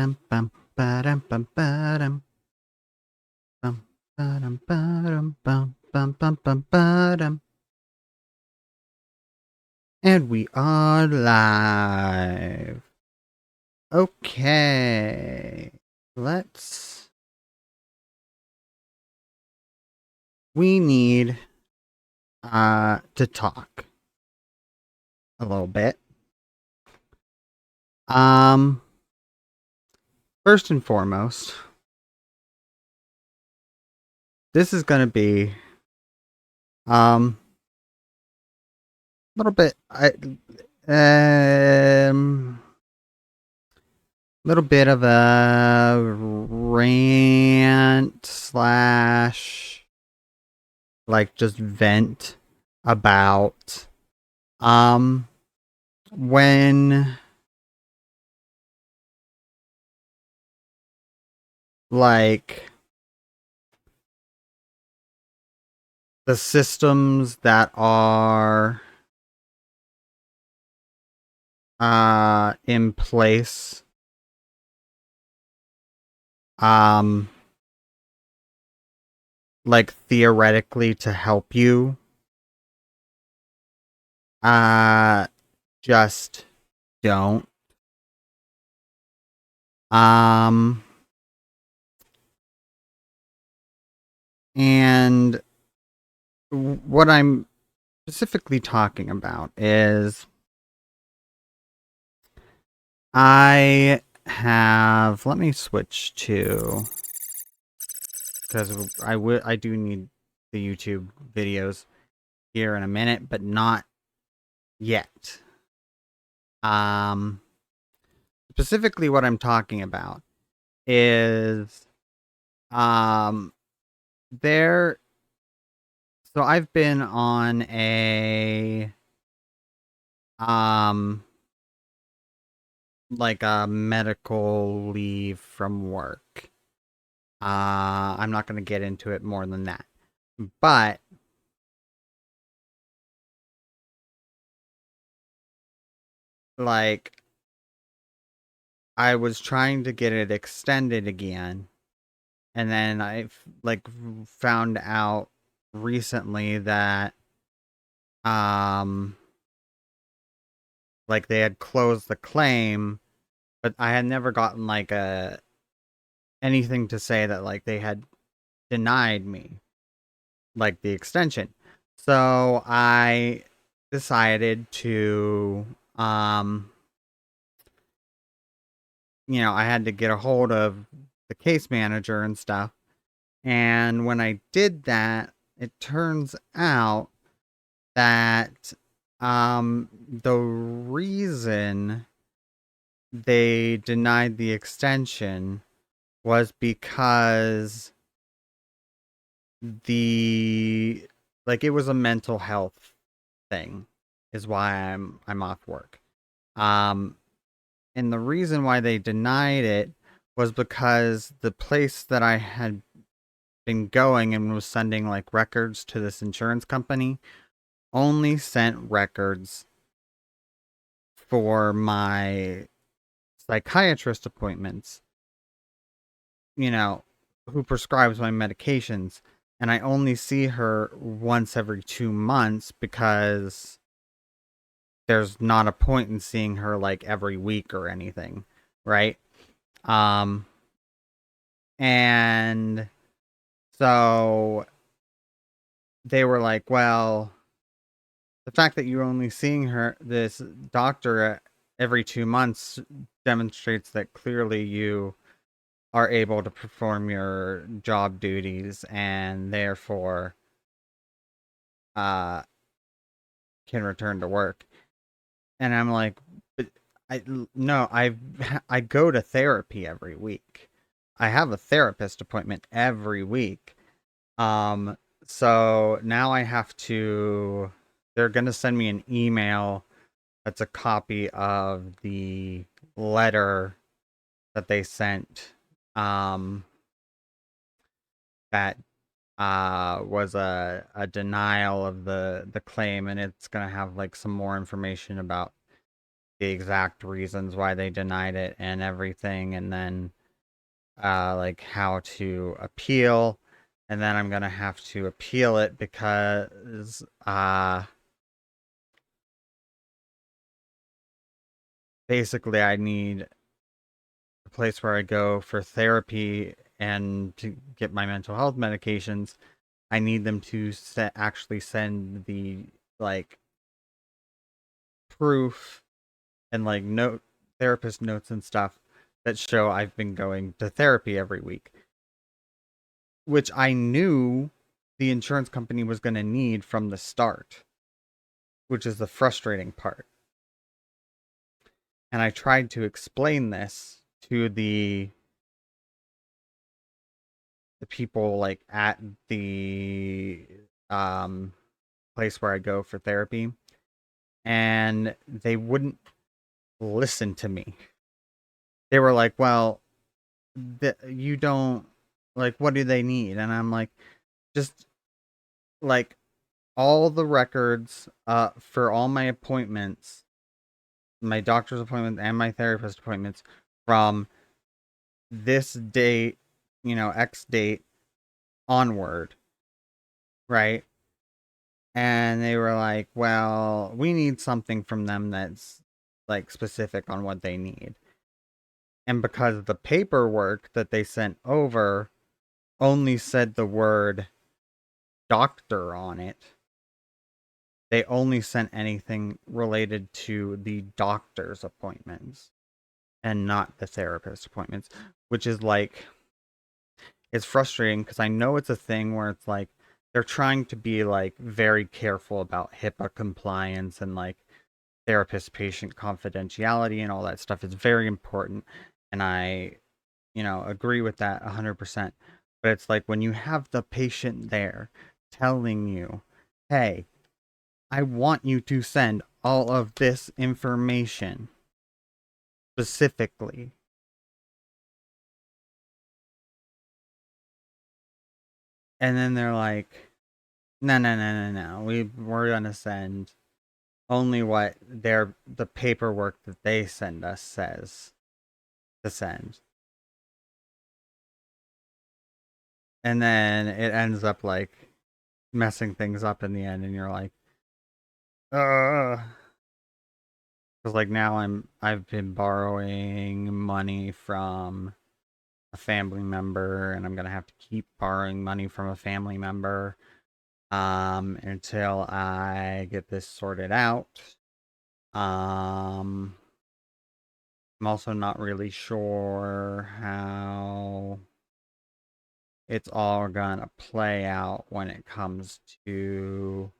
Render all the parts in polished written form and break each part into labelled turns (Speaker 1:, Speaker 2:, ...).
Speaker 1: Ba-dum, bum, ba-dum, bum, ba-dum, bum, ba-dum, ba-dum, bum, bum, bum, bum, ba-dum. And we are live. Okay. Let's. We need to talk a little bit. Um First and foremost, this is gonna be a little bit um little bit of a rant slash like just vent about um when like the systems that are in place um like theoretically to help you uh just don't. um and what I'm specifically talking about is I have, let me switch to, because I do need the YouTube videos here in a minute, but not yet. Um, Specifically, what I'm talking about is um there. So I've been on a um like a medical leave from work. I'm not going to get into it more than that, but like I was trying to get it extended again, and then I like found out recently that um like they had closed the claim, but I had never gotten like a anything to say that like they had denied me like the extension. So I decided to I had to get a hold of the case manager and stuff. And when I did that, it turns out that the reason they denied the extension was because the like it was a mental health thing is why I'm off work. Um and the reason why they denied it was because the place that I had been going and was sending like records to this insurance company only sent records for my psychiatrist appointments, you know, who prescribes my medications. And I only see her once every 2 months because there's not a point in seeing her like every week or anything, right? Um, and so they were like, well, the fact that you're only seeing this doctor every 2 months demonstrates that clearly you are able to perform your job duties and therefore uh can return to work. And I'm like, but I no, I go to therapy every week. I have a therapist appointment every week. Um so now I have to they're going to send me an email that's a copy of the letter that they sent um that was a denial of the claim, and it's gonna have like some more information about the exact reasons why they denied it and everything, and then like how to appeal, and then I'm gonna have to appeal it because basically I need a place where I go for therapy and to get my mental health medications. I need them to actually send the like proof and like note therapist notes and stuff that show I've been going to therapy every week, which I knew the insurance company was going to need from the start, which is the frustrating part. And I tried to explain this to the people like at the um place where I go for therapy, and they wouldn't listen to me. They were like, "Well, you don't like what do they need?" And I'm like, "Just like all the records for all my appointments, my doctor's appointments and my therapist appointments from this date, X date onward, right?" And they were like, "Well, we need something from them that's like specific on what they need." And because the paperwork that they sent over only said the word doctor on it, they only sent anything related to the doctor's appointments and not the therapist appointments, which is like, it's frustrating because I know it's a thing where it's like they're trying to be like very careful about HIPAA compliance and like therapist patient confidentiality and all that stuff is very important. And I, agree with that 100%. But it's like when you have the patient there telling you, hey, I want you to send all of this information specifically. And then they're like, no, no, no, no, no. We're gonna send only what the paperwork that they send us says to send. And then it ends up like messing things up in the end, and you're like, uh, because like now I've been borrowing money from a family member, and I'm gonna have to keep borrowing money from a family member until I get this sorted out. Um, I'm also not really sure how it's all gonna play out when it comes to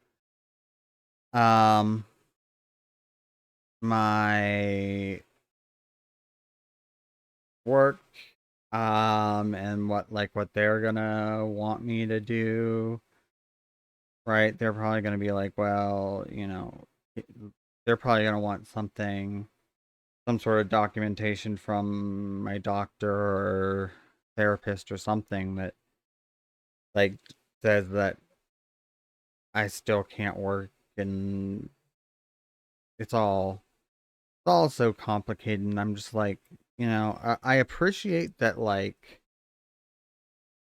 Speaker 1: um my work and what they're gonna want me to do, right? They're probably gonna be like, well, they're probably gonna want some sort of documentation from my doctor or therapist or something that like says that I still can't work, and it's all it's all so complicated, and I'm just like, I appreciate that like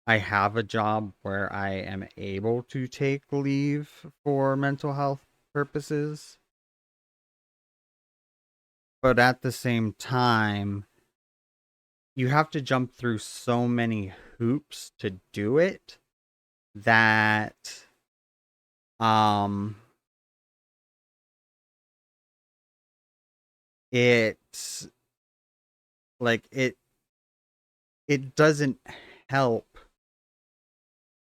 Speaker 1: I have a job where I am able to take leave for mental health purposes, but at the same time, you have to jump through so many hoops to do it that um it's like it doesn't help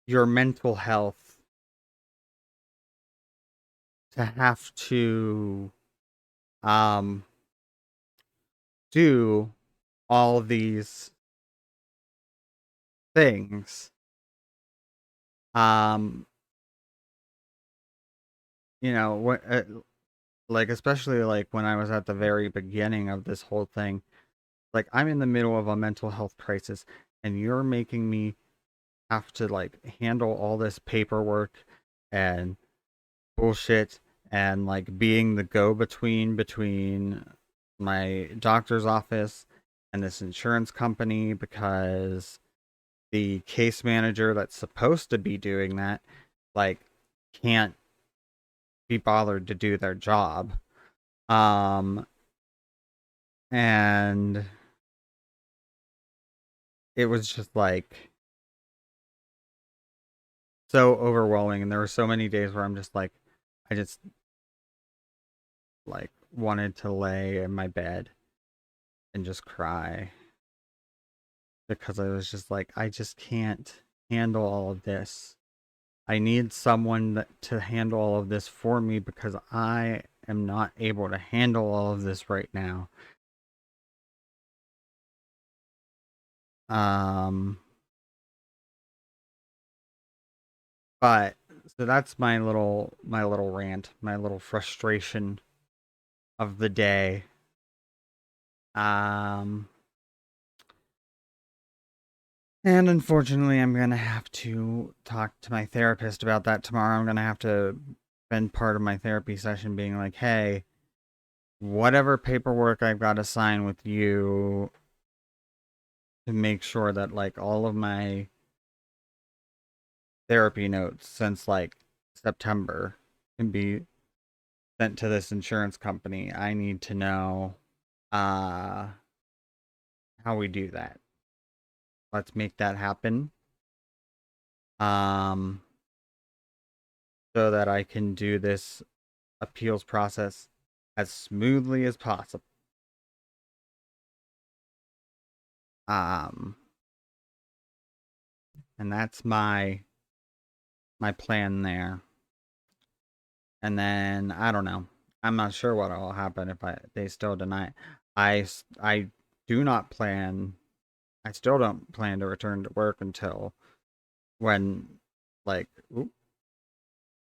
Speaker 1: your mental health to have to um do all these things. um what like especially like when I was at the very beginning of this whole thing, like I'm in the middle of a mental health crisis, and you're making me have to like handle all this paperwork and bullshit, and like being the go between my doctor's office and this insurance company because the case manager that's supposed to be doing that, like, can't be bothered to do their job. Um, and it was just like so overwhelming. And there were so many days where I'm just like, I just like wanted to lay in my bed and just cry because I was just like, I just can't handle all of this. I need someone to handle all of this for me because I am not able to handle all of this right now. Um, but so that's my little rant, my little frustration of the day. Um, and unfortunately, I'm gonna have to talk to my therapist about that tomorrow. I'm gonna have to spend part of my therapy session being like, hey, whatever paperwork I've got to sign with you to make sure that like all of my therapy notes since like September can be sent to this insurance company. I need to know uh how we do that. Let's make that happen. Um so that I can do this appeals process as smoothly as possible. Um and that's my plan there. And then I don't know. I'm not sure what will happen if they still deny it. I do not plan. I still don't plan to return to work until when like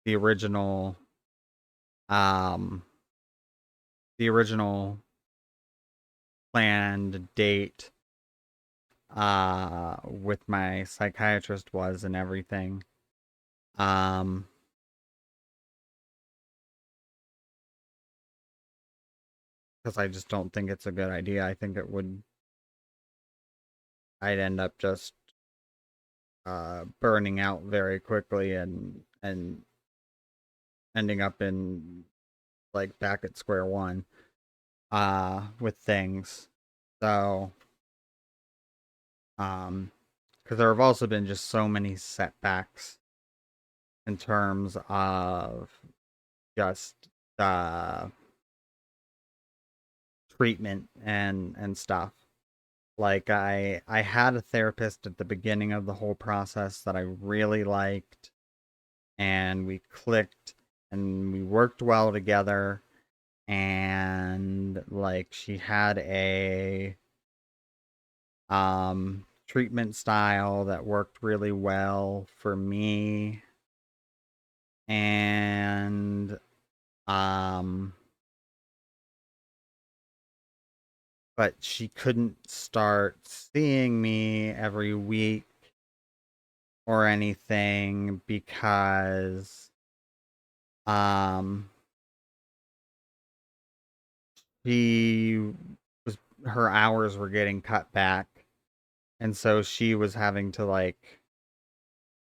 Speaker 1: the original um the original planned date with my psychiatrist was and everything. Um because I just don't think it's a good idea. I think I'd end up just burning out very quickly and ending up in like back at square one with things. So because there have also been just so many setbacks in terms of just uh treatment and stuff. Like I had a therapist at the beginning of the whole process that I really liked, and we clicked and we worked well together, and like she had a treatment style that worked really well for me, and um but she couldn't start seeing me every week or anything because um she was her hours were getting cut back, and so she was having to like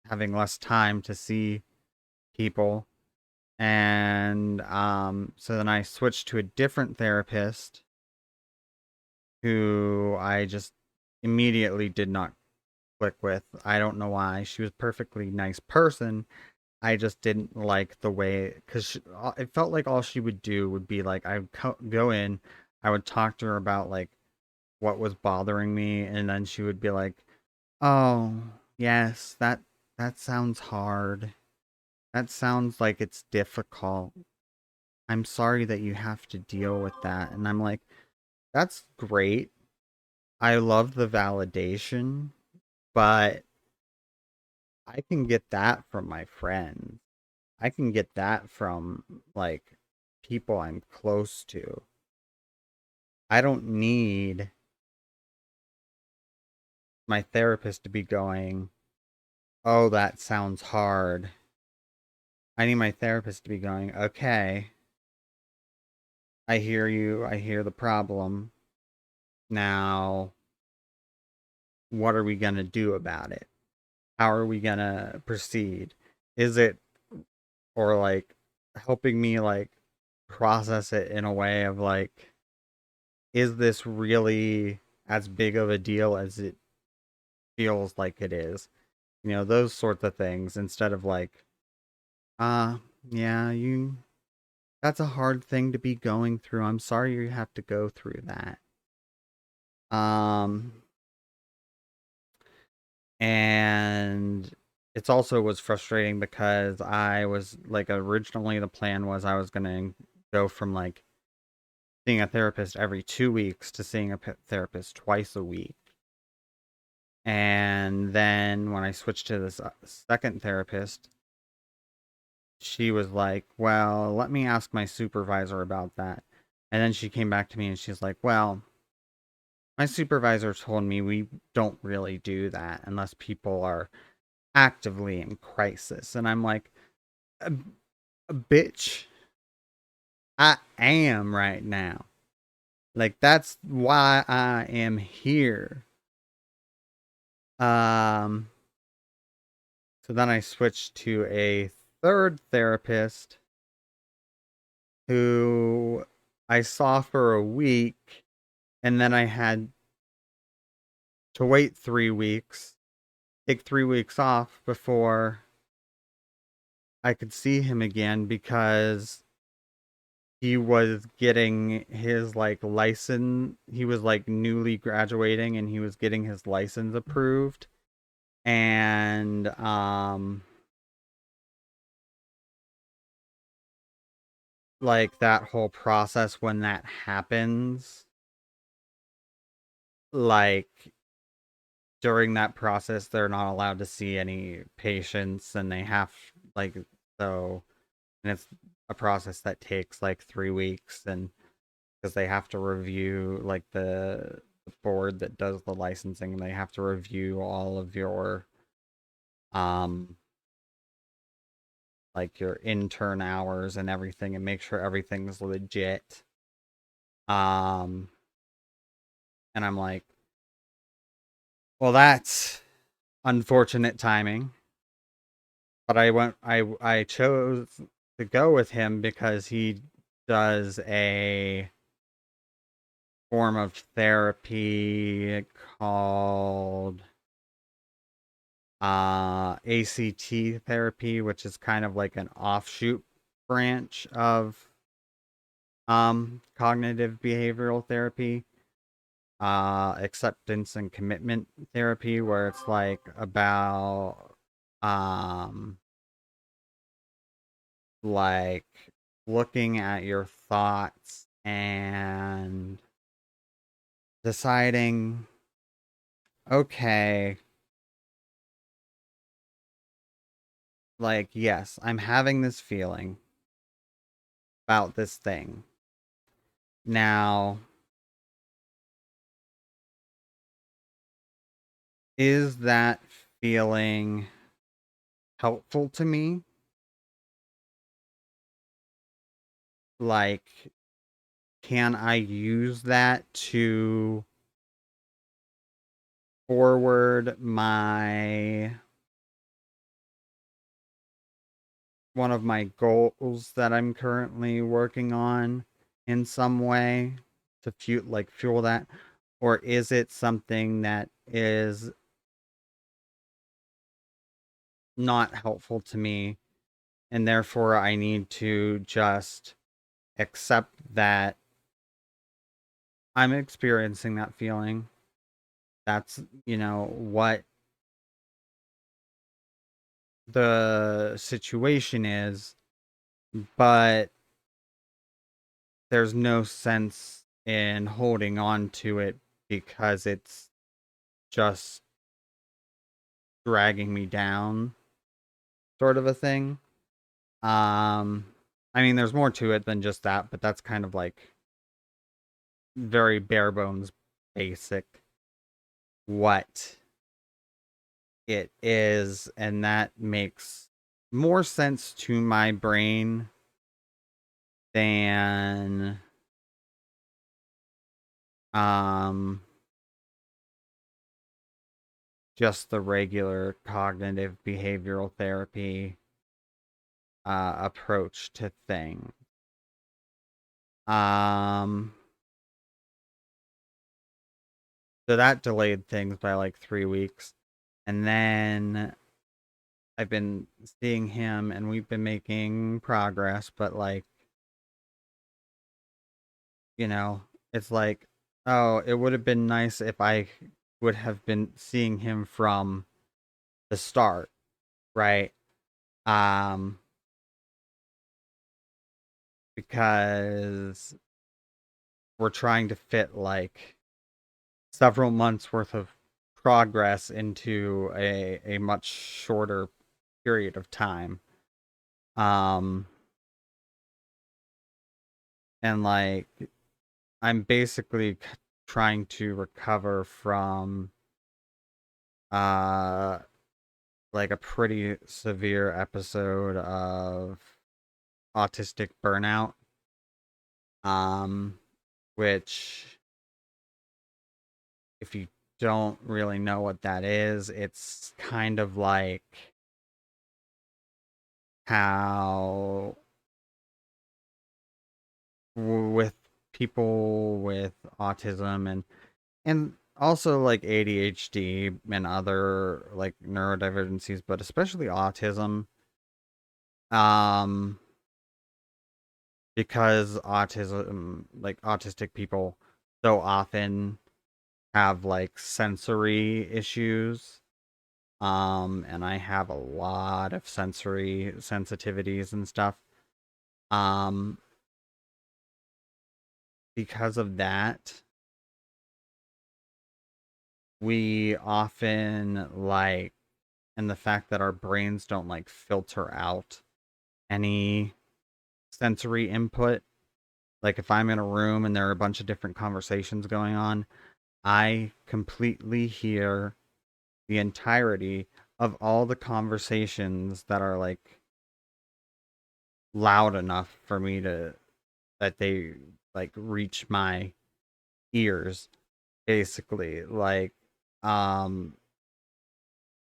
Speaker 1: having less time to see people. And so then I switched to a different therapist who I just immediately did not click with. I don't know why. She was a perfectly nice person. I just didn't like the way because it felt like all she would do would be like I would go in, I would talk to her about like what was bothering me, and then she would be like, "Oh, yes, that sounds hard. That sounds like it's difficult. I'm sorry that you have to deal with that." And I'm like, "That's great. I love the validation, but I can get that from my friends. I can get that from like people I'm close to. I don't need my therapist to be going, "Oh, that sounds hard." I need my therapist to be going, "Okay, I hear you. I hear the problem. Now, what are we going to do about it? How are we going to proceed? Is it, or like, helping me like process it in a way of like, is this really as big of a deal as it feels like it is? You know, those sorts of things instead of like, uh, yeah, that's a hard thing to be going through. I'm sorry you have to go through that. Um, and it's also was frustrating because I was like, originally the plan was I was going to go from like seeing a therapist every 2 weeks to seeing a therapist twice a week. And then when I switched to this second therapist, she was like, well, let me ask my supervisor about that. And then she came back to me and she's like, well, my supervisor told me we don't really do that unless people are actively in crisis. And I'm like, bitch, I am right now. Like, that's why I am here. Um, so then I switched to a third therapist who I saw for a week, and then I had to wait 3 weeks, take 3 weeks off before I could see him again because he was getting his like license. He was like newly graduating and he was getting his license approved. And like that whole process when that happens, like during that process they're not allowed to see any patients and they have like, so, and it's a process that takes like 3 weeks, and because they have to review like the board that does the licensing, they have to review all of your um like your intern hours and everything and make sure everything's legit. um and I'm like, well, that's unfortunate timing, but I chose to go with him because he does a form of therapy called ACT therapy, which is kind of like an offshoot branch of cognitive behavioral therapy, acceptance and commitment therapy, where it's like about um like looking at your thoughts and deciding, okay, like, yes, I'm having this feeling about this thing. Now, is that feeling helpful to me? Like, can I use that to forward my one of my goals that I'm currently working on in some way to fuel that? Or is it something that is not helpful to me and therefore I need to just accept that I'm experiencing that feeling? That's, what the situation is, but there's no sense in holding on to it because it's just dragging me down, sort of a thing. Um, I mean, there's more to it than just that, but that's kind of like very bare bones basic what it is, and that makes more sense to my brain than Um, just the regular cognitive behavioral therapy approach to things. Um, so that delayed things by like 3 weeks. And then I've been seeing him and we've been making progress, but like, it's like, oh, it would have been nice if I would have been seeing him from the start, right? Um, because we're trying to fit like several months worth of progress into a much shorter period of time. Um, and like I'm basically trying to recover from uh like a pretty severe episode of autistic burnout, um which if you don't really know what that is, it's kind of like how with people with autism and also like ADHD and other like neurodivergencies, but especially autism, um because autism like autistic people so often have like sensory issues, and I have a lot of sensory sensitivities and stuff. um because of that, we often like, and the fact that our brains don't like filter out any sensory input. Like if I'm in a room and there are a bunch of different conversations going on, I completely hear the entirety of all the conversations that are like loud enough for me to that they like reach my ears, basically. Like um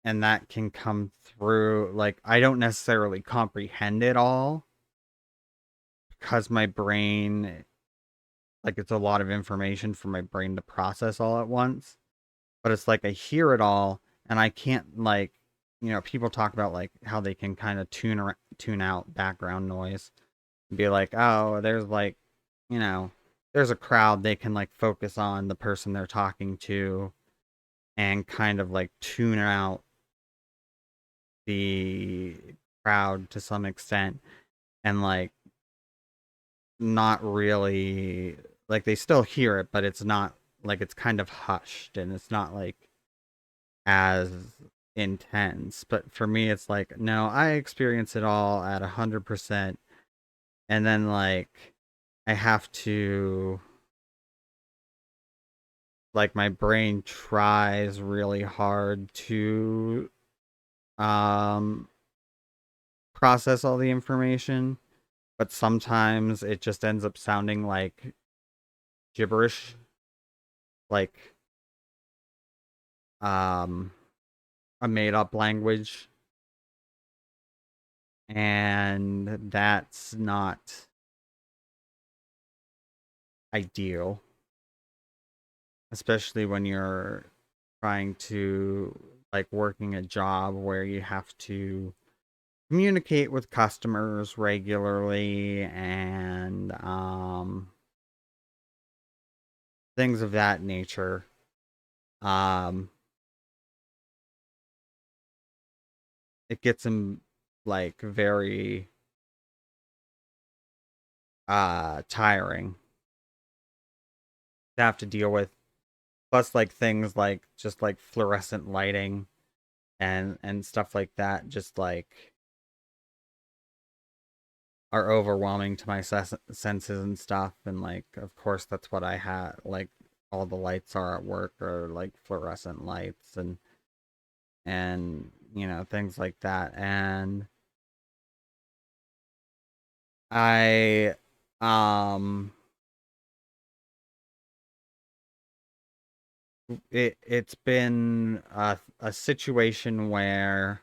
Speaker 1: and that can come through, like I don't necessarily comprehend it all because my brain, like it's a lot of information for my brain to process all at once, but it's like I hear it all and I can't like, people talk about like how they can kind of tune out background noise and be like, oh, there's like, you know there's a crowd, they can like focus on the person they're talking to and kind of like tune out the crowd to some extent, and like not really, like they still hear it, but it's not like, it's kind of hushed and it's not like as intense. But for me, it's like, no, I experience it all at 100%. And then like I have to, like my brain tries really hard to um process all the information, but sometimes it just ends up sounding like gibberish, like um a made up language, and that's not ideal, especially when you're trying to like working a job where you have to communicate with customers regularly and things of that nature. um it gets them like very tiring to have to deal with, plus like things like just like fluorescent lighting and stuff like that just like are overwhelming to my senses and stuff. And like of course that's what I had, like all the lights are at work are like fluorescent lights and things like that. And I um it's been a situation where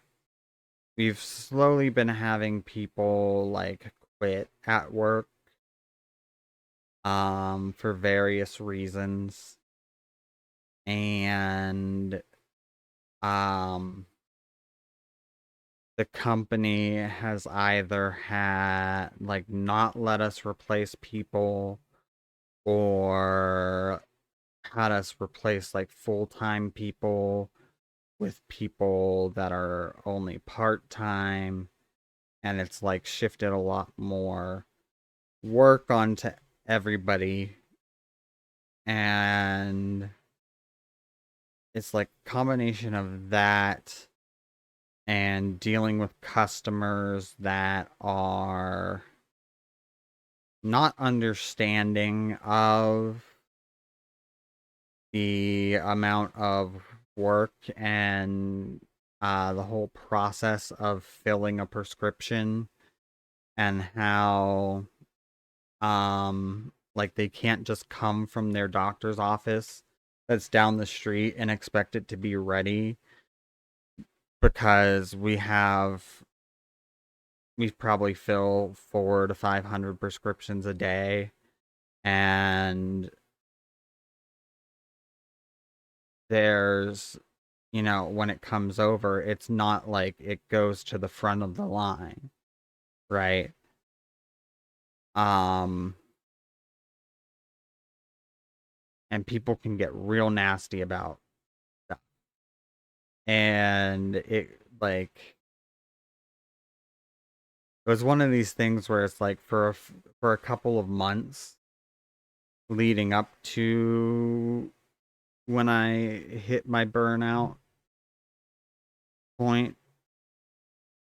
Speaker 1: we've slowly been having people like quit at work for various reasons, and um the company has either had like not let us replace people or had us replace like full-time people with people that are only part-time, and it's like shifted a lot more work onto everybody, and it's like a combination of that and dealing with customers that are not understanding of the amount of work and the whole process of filling a prescription, and how like they can't just come from their doctor's office that's down the street and expect it to be ready, because we probably fill 4 to 500 prescriptions a day, and there's, when it comes over, it's not like it goes to the front of the line, right? um and people can get real nasty about that, and it was one of these things where it's like for a couple of months leading up to when I hit my burnout point,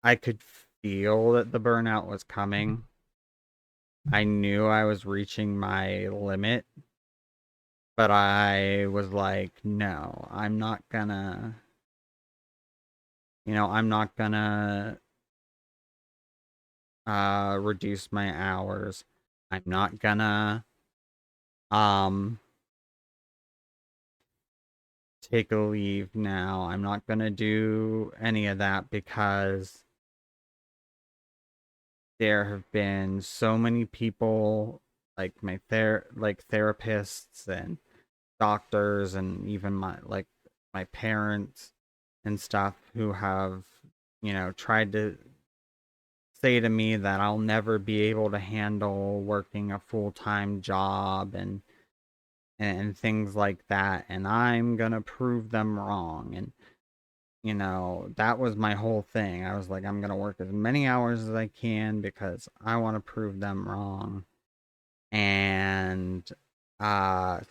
Speaker 1: I could feel that the burnout was coming. I knew I was reaching my limit, but I was like, no, I'm not gonna reduce my hours. I'm not gonna um take a leave now. I'm not gonna do any of that, because there have been so many people like like therapists and doctors, and even my parents and stuff, who have, tried to say to me that I'll never be able to handle working a full-time job, and things like that, and I'm going to prove them wrong. And that was my whole thing. I was like, I'm going to work as many hours as I can because I want to prove them wrong. And so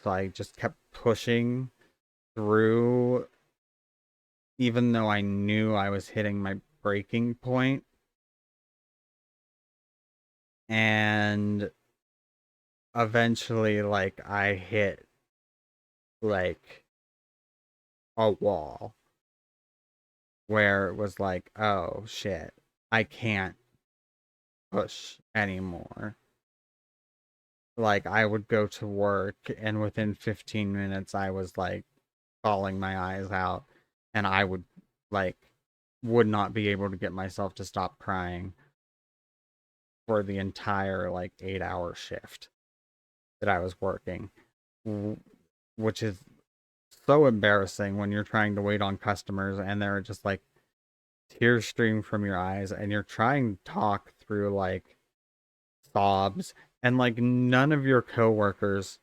Speaker 1: I just kept pushing through, even though I knew I was hitting my breaking point. And eventually, like, I hit like a wall where it was like, oh shit, I can't push anymore. Like, I would go to work, and within 15 minutes I was like bawling my eyes out, and I like would not be able to get myself to stop crying for the entire like 8-hour shift that I was working, which is so embarrassing when you're trying to wait on customers and they're just like tears stream from your eyes, and you're trying to talk through like sobs, and like none of your coworkers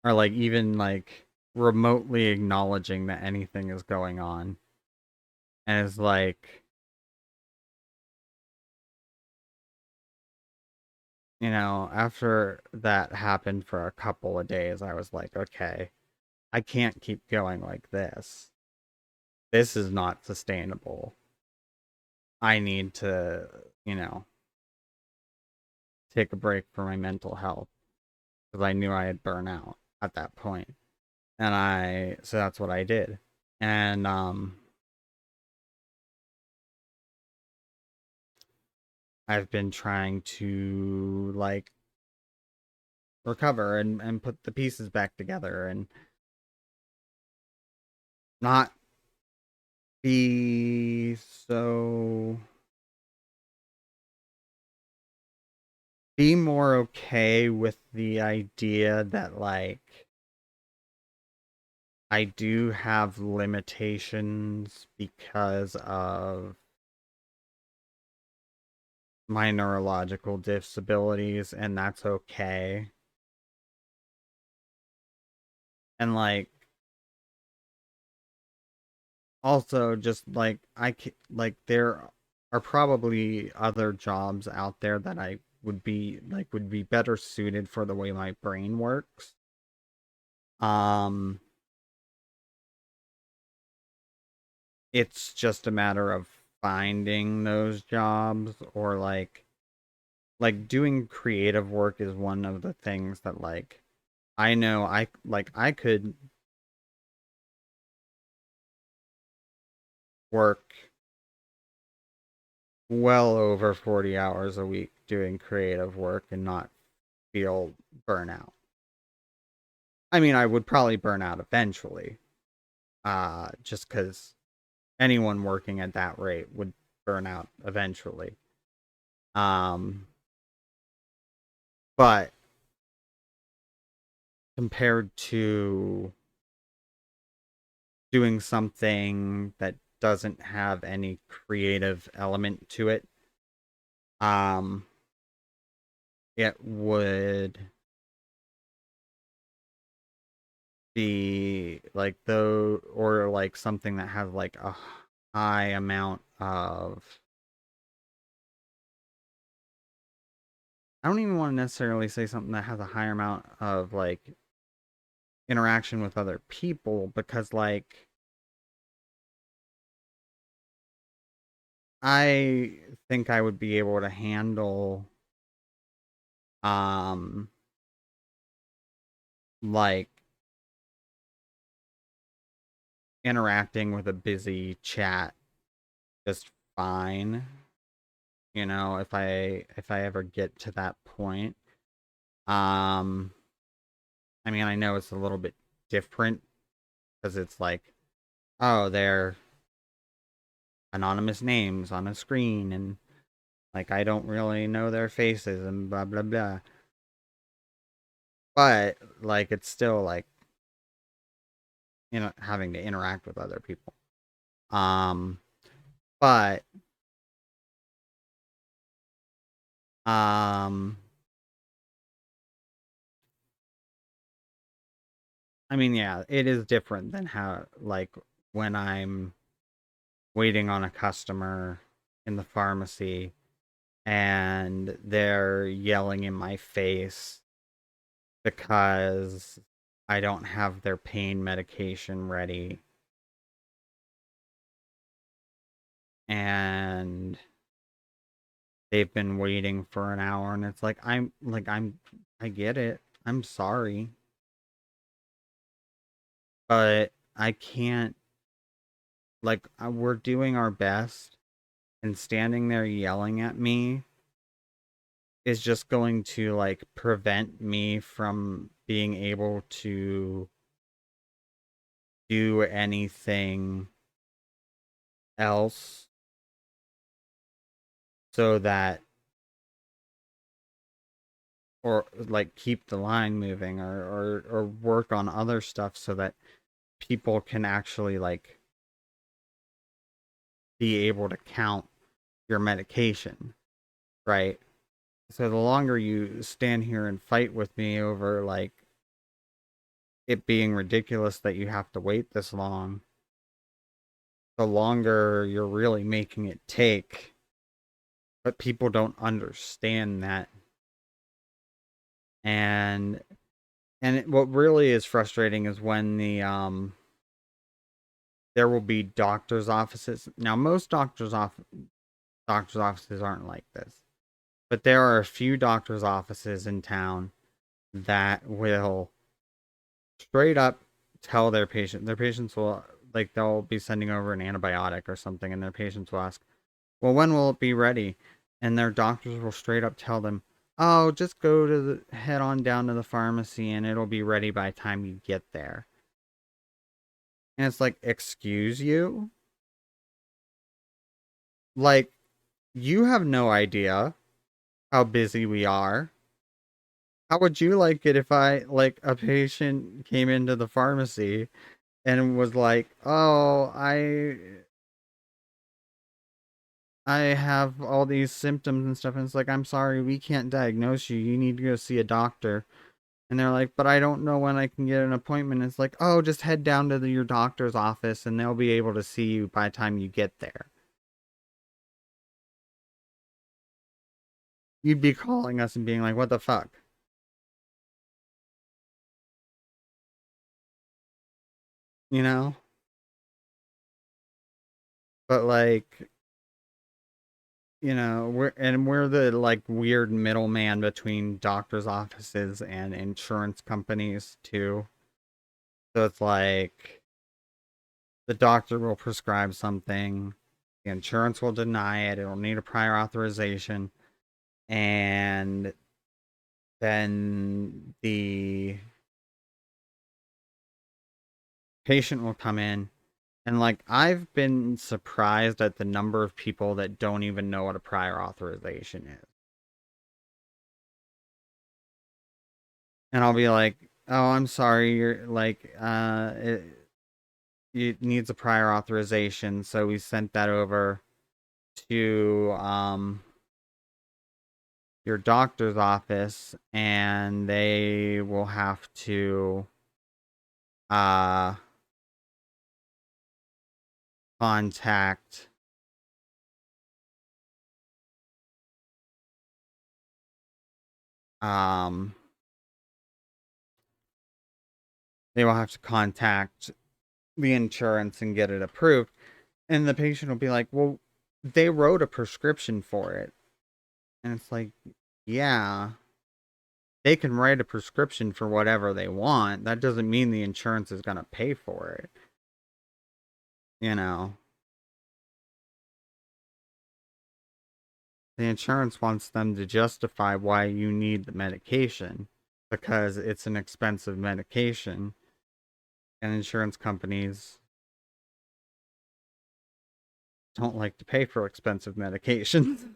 Speaker 1: are like even like remotely acknowledging that anything is going on. And it's like, after that happened for a couple of days, I was like, okay, I can't keep going like this. This is not sustainable. I need to, you know, take a break for my mental health, because I knew I had burnt out at that point. And so that's what I did. And I've been trying to like recover and put the pieces back together, and not be so be more okay with the idea that like I do have limitations because of my neurological disabilities, and that's okay. And like also just like like there are probably other jobs out there that I would be better suited for the way my brain works. Um it's just a matter of finding those jobs, or like doing creative work is one of the things that like I know I could work well over 40 hours a week doing creative work and not feel burnout. I mean, I would probably burn out eventually, just because anyone working at that rate would burn out eventually. Um, but compared to doing something that doesn't have any creative element to it, um, it would be like though, or like something that has like a high amount of, I don't even want to necessarily say something that has a higher amount of like interaction with other people, because like I think I would be able to handle um like interacting with a busy chat just fine, you know, if I ever get to that point. um I mean, I know it's a little bit different because it's like, oh, they're anonymous names on a screen, and like I don't really know their faces and blah blah blah. But like it's still like, you know, having to interact with other people. Um but um I mean, yeah, it is different than how like when I'm waiting on a customer in the pharmacy and they're yelling in my face because I don't have their pain medication ready, and they've been waiting for an hour, and it's like I get it. I'm sorry, but I can't, like we're doing our best, and standing there yelling at me is just going to like prevent me from being able to do anything else, so that, or like keep the line moving, or work on other stuff so that people can actually like be able to count your medication, right? So the longer you stand here and fight with me over like it being ridiculous that you have to wait this long, the longer you're really making it take. But people don't understand that. And what really is frustrating is when there will be doctors' offices. Now, most doctors' offices aren't like this, but there are a few doctors' offices in town that will straight up tell their patients will, like, they'll be sending over an antibiotic or something, and their patients will ask, well, when will it be ready? And their doctors will straight up tell them, oh, just go to head on down to the pharmacy and it'll be ready by the time you get there. And it's like, excuse you? Like, you have no idea how busy we are. How would you like it if like, a patient came into the pharmacy and was like, "Oh, I have all these symptoms and stuff," and it's like, "I'm sorry, we can't diagnose you. You need to go see a doctor." And they're like, "But I don't know when I can get an appointment." It's like, "Oh, just head down to your doctor's office and they'll be able to see you by the time you get there." You'd be calling us and being like, "What the fuck?" You know? But like, we're the like weird middleman between doctors' offices and insurance companies too. So it's like the doctor will prescribe something, the insurance will deny it, it'll need a prior authorization, and then the patient will come in. And like, I've been surprised at the number of people that don't even know what a prior authorization is. And I'll be like, "Oh, I'm sorry, you're like, it needs a prior authorization, so we sent that over to your doctor's office, and they will have to uh contact um they will have to contact the insurance and get it approved." And the patient will be like, "Well, they wrote a prescription for it." And it's like, yeah, they can write a prescription for whatever they want. That doesn't mean the insurance is going to pay for it, you know. The insurance wants them to justify why you need the medication because it's an expensive medication, and insurance companies don't like to pay for expensive medications.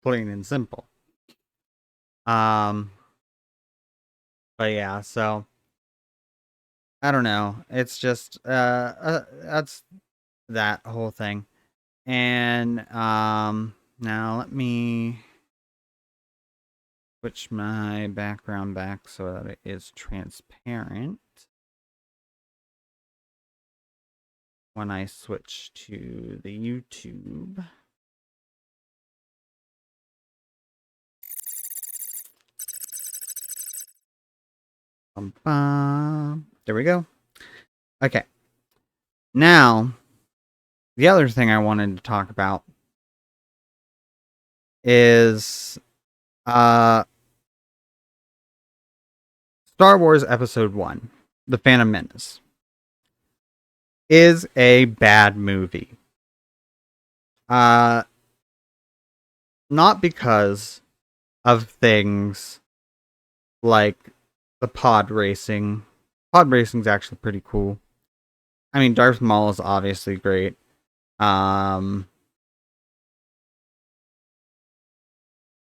Speaker 1: Plain and simple. Um but yeah, so I don't know. It's just that's that whole thing. And now let me switch my background back so that it is transparent when I switch to the YouTube. There we go. Okay. Now, the other thing I wanted to talk about is Star Wars Episode 1, The Phantom Menace, is a bad movie. Uh, not because of things like the pod racing. Pod racing's actually pretty cool. I mean, Darth Maul is obviously great. Um,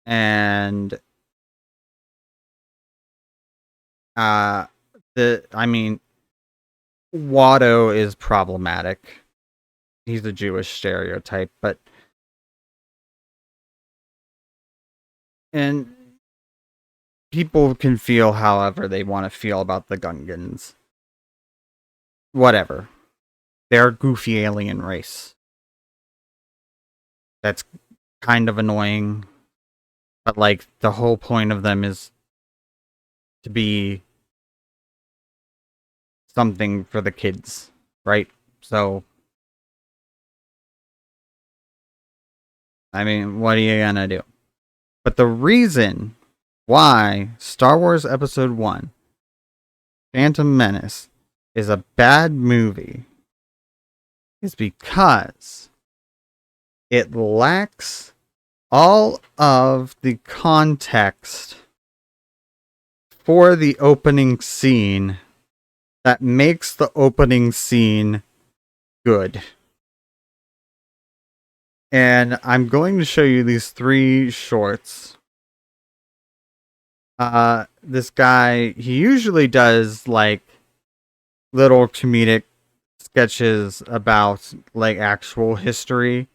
Speaker 1: and uh, I mean, Watto is problematic. He's a Jewish stereotype, but and people can feel however they want to feel about the Gungans. Whatever. They're a goofy alien race. That's kind of annoying, but like the whole point of them is to be something for the kids, right? So, I mean, what are you gonna do? But the reason why Star Wars Episode 1, Phantom Menace, is a bad movie is because it lacks all of the context for the opening scene that makes the opening scene good. And I'm going to show you these 3 shorts. This guy, he usually does like little comedic sketches about like actual history,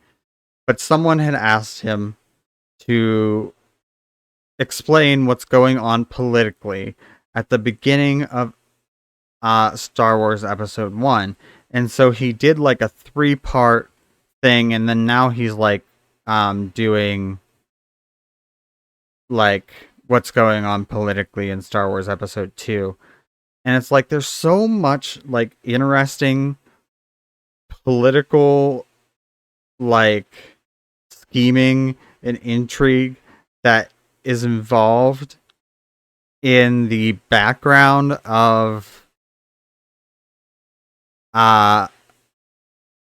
Speaker 1: but someone had asked him to explain what's going on politically at the beginning of Star Wars Episode 1. And so he did like a 3-part thing, and then now he's like doing like what's going on politically in Star Wars Episode 2. And it's like there's so much like interesting political like scheming and intrigue that is involved in the background of uh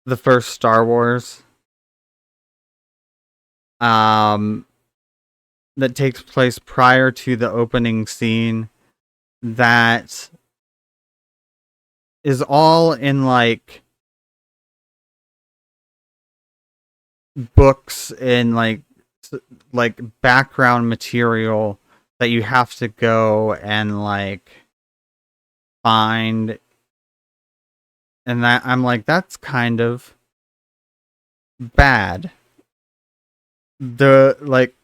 Speaker 1: the first Star Wars um that takes place prior to the opening scene, that is all in like books and like background material that you have to go and like find. And that I'm like, that's kind of bad. The like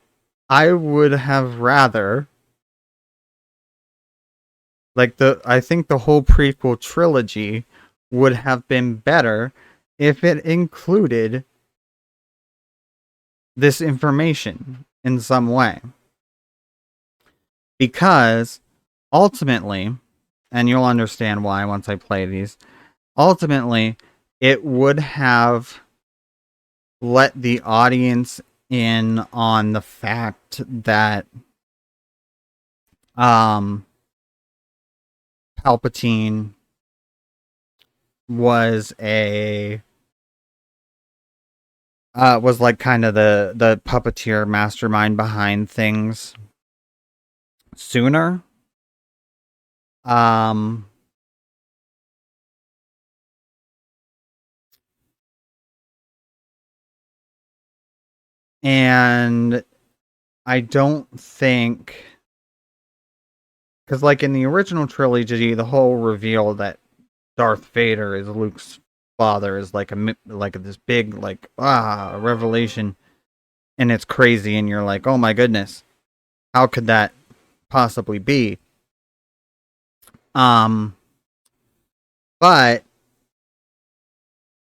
Speaker 1: I would have rather like the I think the whole prequel trilogy would have been better if it included this information in some way. Because ultimately, and you'll understand why once I play these, ultimately, it would have let the audience in on the fact that um Palpatine was a was like kind of the puppeteer mastermind behind things sooner. Um and I don't think, because like in the original trilogy, the whole reveal that Darth Vader is Luke's father is like like this big like revelation, and it's crazy, and you're like, oh my goodness, how could that possibly be? Um, but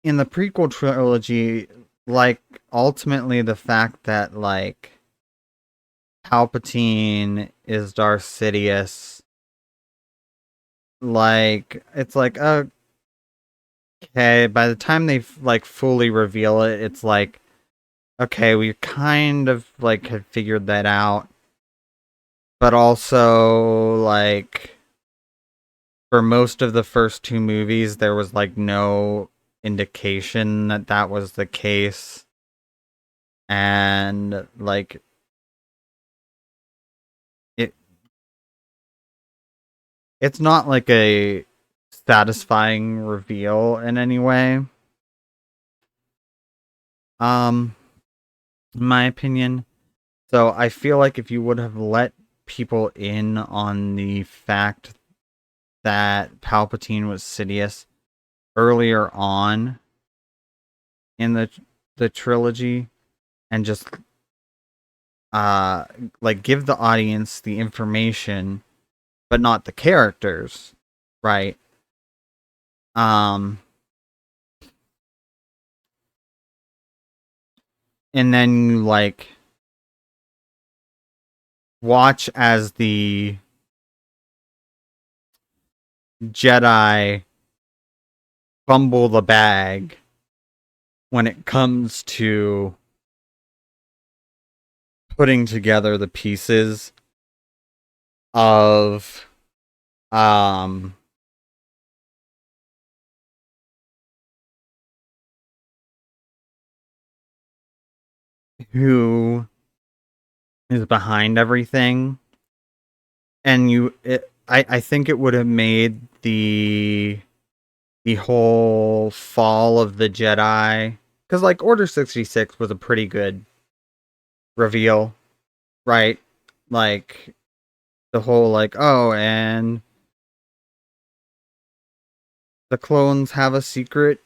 Speaker 1: in the prequel trilogy, like ultimately the fact that like Palpatine is Darth Sidious, like it's like okay, by the time they like fully reveal it, it's like okay, we kind of like had figured that out, but also like for most of the first 2 movies there was like no indication that that was the case, and like it it's not like a satisfying reveal in any way, um in my opinion. So I feel like if you would have let people in on the fact that Palpatine was Sidious earlier on in the trilogy, and just uh like give the audience the information but not the characters, right? Um and then you like watch as the Jedi fumble the bag when it comes to putting together the pieces of um who is behind everything. And I think it would have made the whole fall of the Jedi, because like Order 66 was a pretty good reveal, right? Like the whole like, oh, and the clones have a secret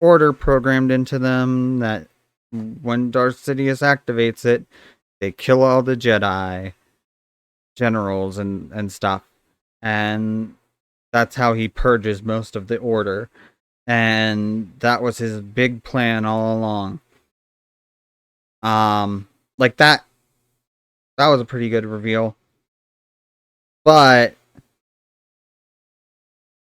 Speaker 1: order programmed into them that when Darth Sidious activates it, they kill all the Jedi generals and stuff. And that's how he purges most of the order. And that was his big plan all along. Um like that was a pretty good reveal. But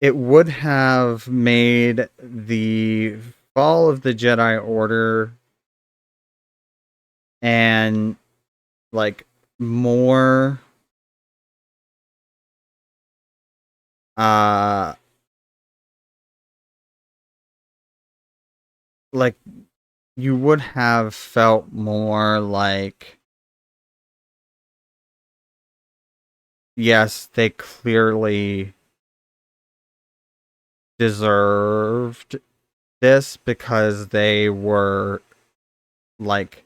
Speaker 1: it would have made the fall of the Jedi Order and like more uh like you would have felt more like yes, they clearly deserved this because they were like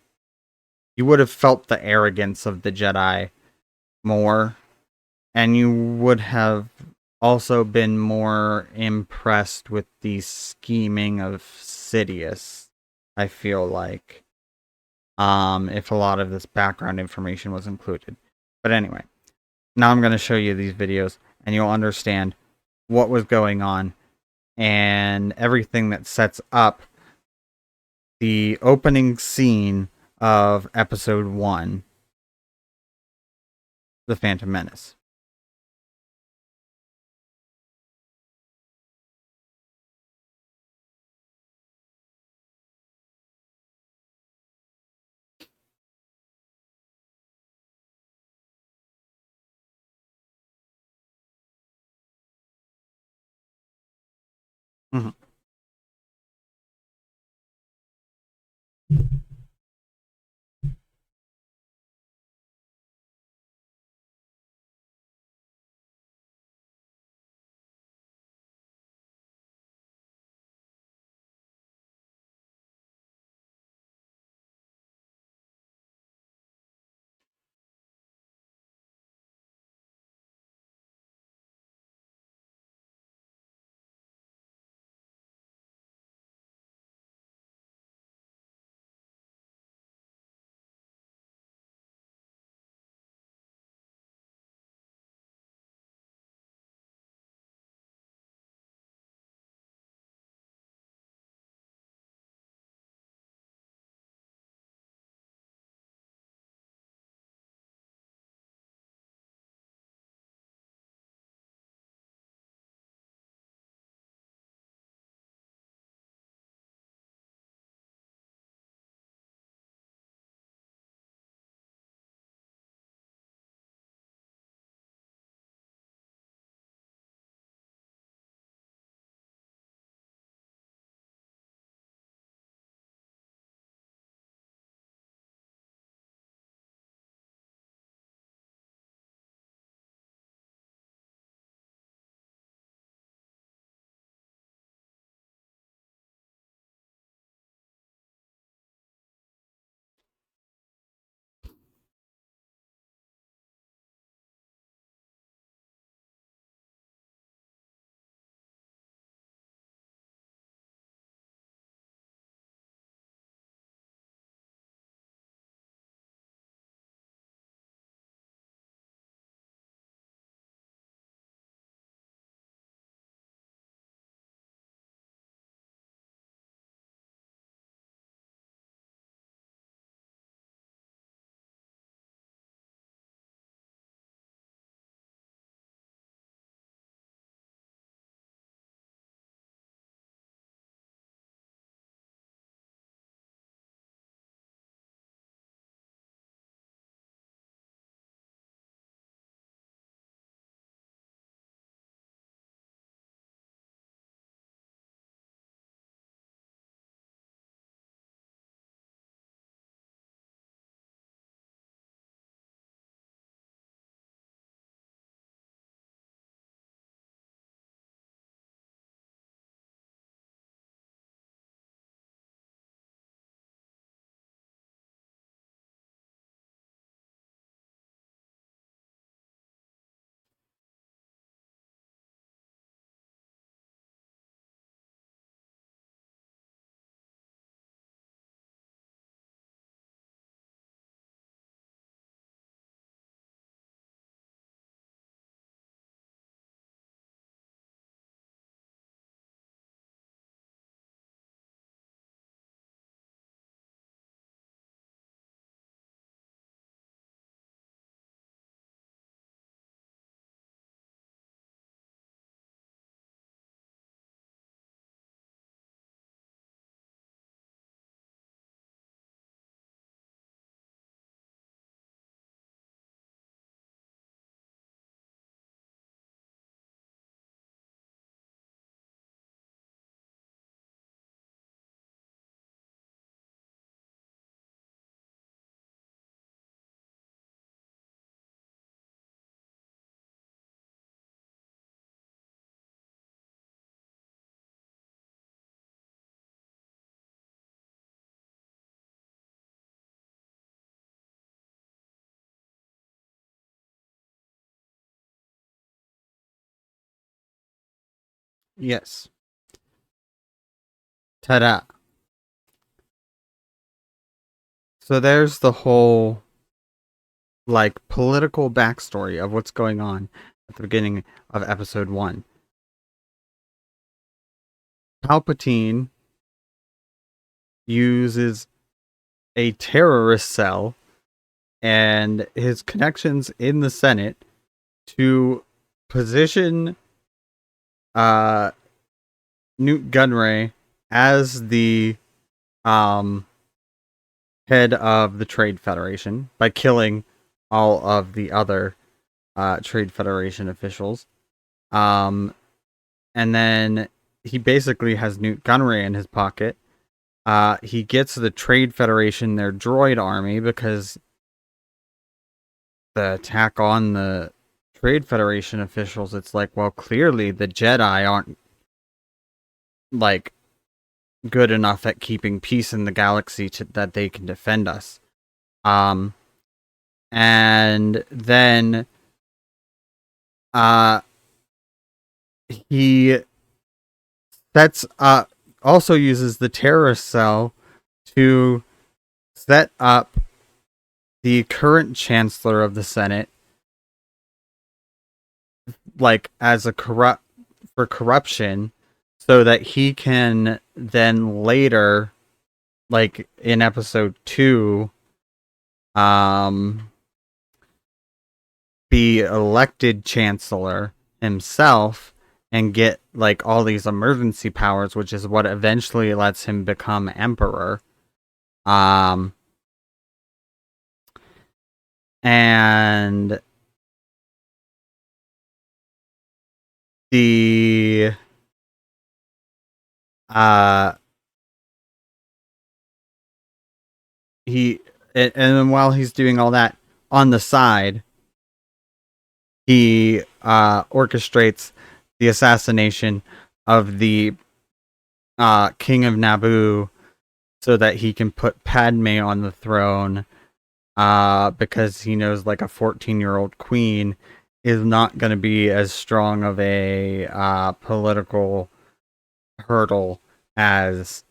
Speaker 1: you would have felt the arrogance of the Jedi more, and you would have also been more impressed with the scheming of Sidious. I feel like, if a lot of this background information was included. But anyway, now I'm going to show you these videos, and you'll understand what was going on and everything that sets up the opening scene of episode 1, The Phantom Menace. Mhm. Yes. Ta-da. So there's the whole like political backstory of what's going on at the beginning of episode 1. Palpatine uses a terrorist cell and his connections in the Senate to position uh, Newt Gunray as the um, head of the Trade Federation by killing all of the other Trade Federation officials. Um, and then he basically has Newt Gunray in his pocket. He gets the Trade Federation their droid army because the attack on the Trade Federation officials, it's like, well, clearly the Jedi aren't like good enough at keeping peace in the galaxy that they can defend us. And then uh he sets up also uses the terrorist cell to set up the current chancellor of the Senate like as a corruption so that he can then later like in episode 2 be elected chancellor himself and get like all these emergency powers, which is what eventually lets him become emperor. And the he and then while he's doing all that on the side, he orchestrates the assassination of the king of Naboo so that he can put Padme on the throne because he knows like a 14-year-old queen is not going to be as strong of a political hurdle as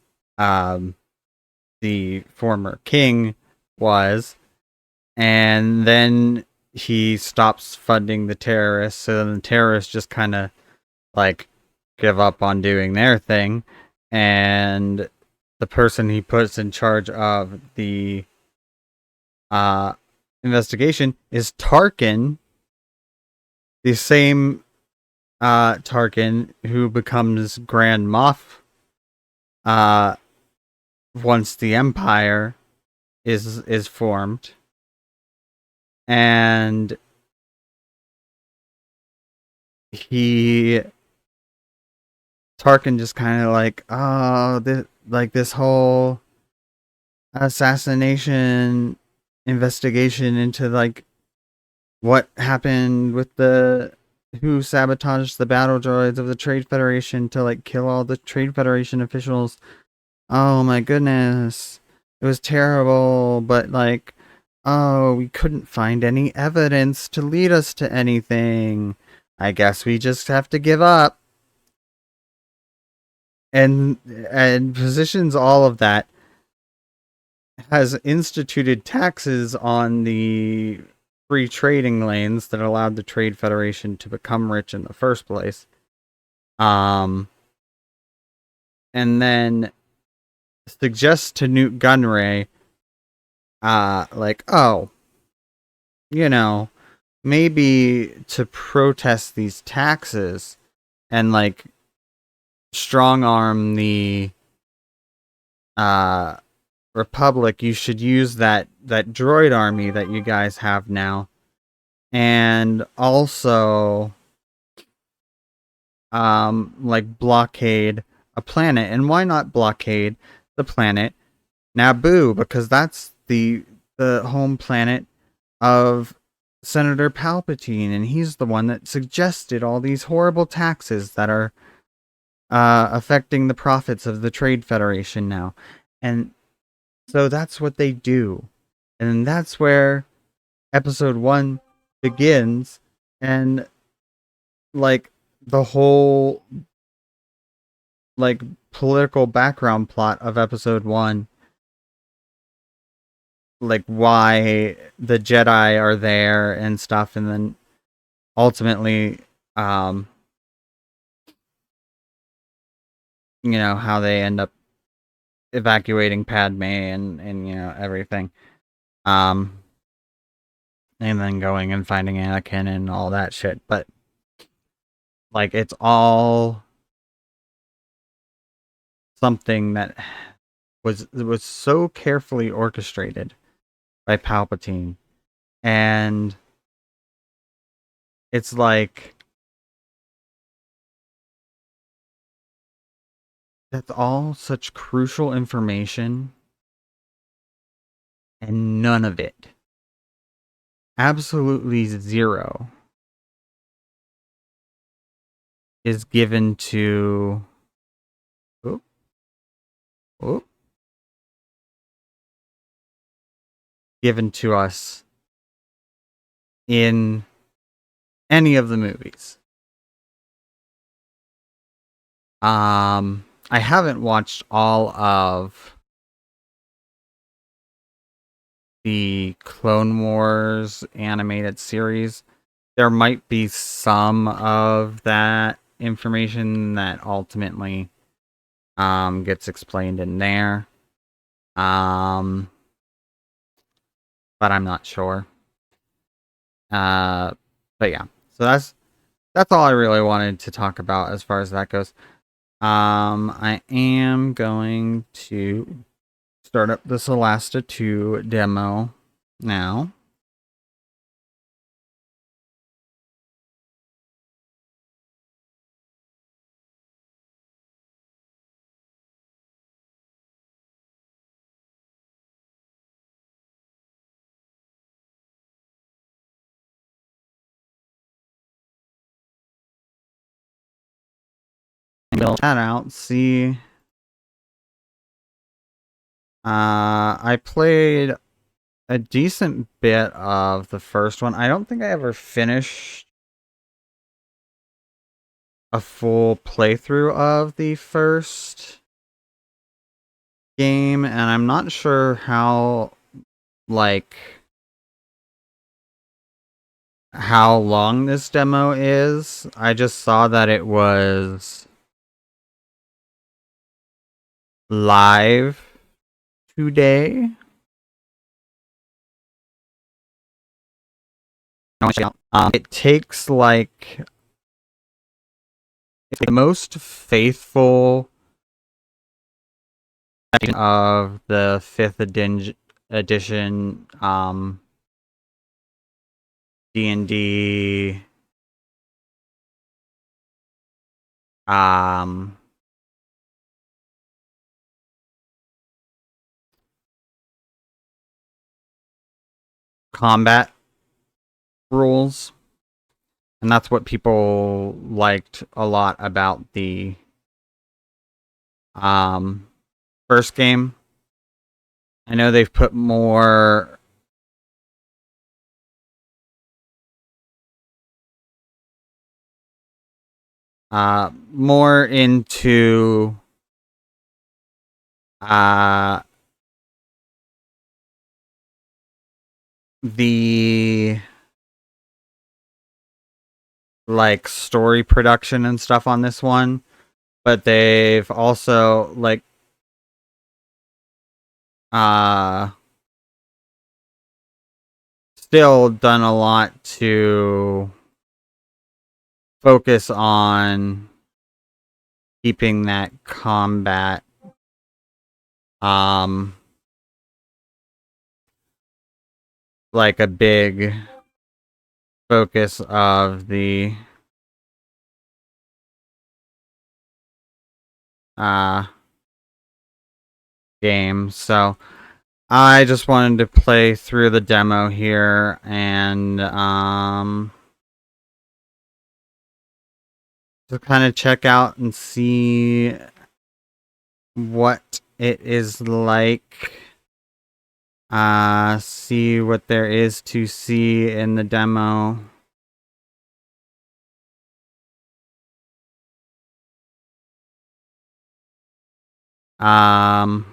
Speaker 1: the former king was. And then he stops funding the terrorists, so then the terrorists just kind of like give up on doing their thing, and the person he puts in charge of the investigation is Tarkin, the same Tarkin who becomes Grand Moff uh, once the Empire is formed, and Tarkin just kind of like, oh, this whole assassination investigation into like what happened with the who sabotaged the battle droids of the Trade Federation to like kill all the Trade Federation officials. Oh my goodness. It was terrible, but like, oh, we couldn't find any evidence to lead us to anything. I guess we just have to give up. And positions all of that, has instituted taxes on the free trading lanes that allowed the Trade Federation to become rich in the first place. And then suggests to Newt Gunray, like, oh, you know, maybe to protest these taxes and like strong arm the Republic, you should use that droid army that you guys have now, and also like blockade a planet. And why not blockade the planet Naboo? Because that's the home planet of Senator Palpatine, and he's the one that suggested all these horrible taxes that are affecting the profits of the Trade Federation now. And so that's what they do. And that's where episode 1 begins. And like the whole like political background plot of episode 1, like why the Jedi are there and stuff, and then ultimately how they end up evacuating Padme and everything. Um and then going and finding Anakin and all that shit. But like it's all something that was so carefully orchestrated by Palpatine. And it's like that's all such crucial information, and none of it, absolutely zero, is given to oop, oop, given to us in any of the movies. I haven't watched all of the Clone Wars animated series. There might be some of that information that ultimately gets explained in there. But I'm not sure. But yeah. So that's all I really wanted to talk about as far as that goes. I am going to start up the Solasta 2 demo now. Build that out. See, I played a decent bit of the first one. I don't think I ever finished a full playthrough of the first game, and I'm not sure how long this demo is. I just saw that it was live today. It takes like it's the most faithful of the 5th edition D&D combat rules, and that's what people liked a lot about the first game. I know they've put more more into the like story production and stuff on this one, but they've also like still done a lot to focus on keeping that combat like a big focus of the game. So I just wanted to play through the demo here and to kind of check out and see what it is like. See what there is to see in the demo. Um,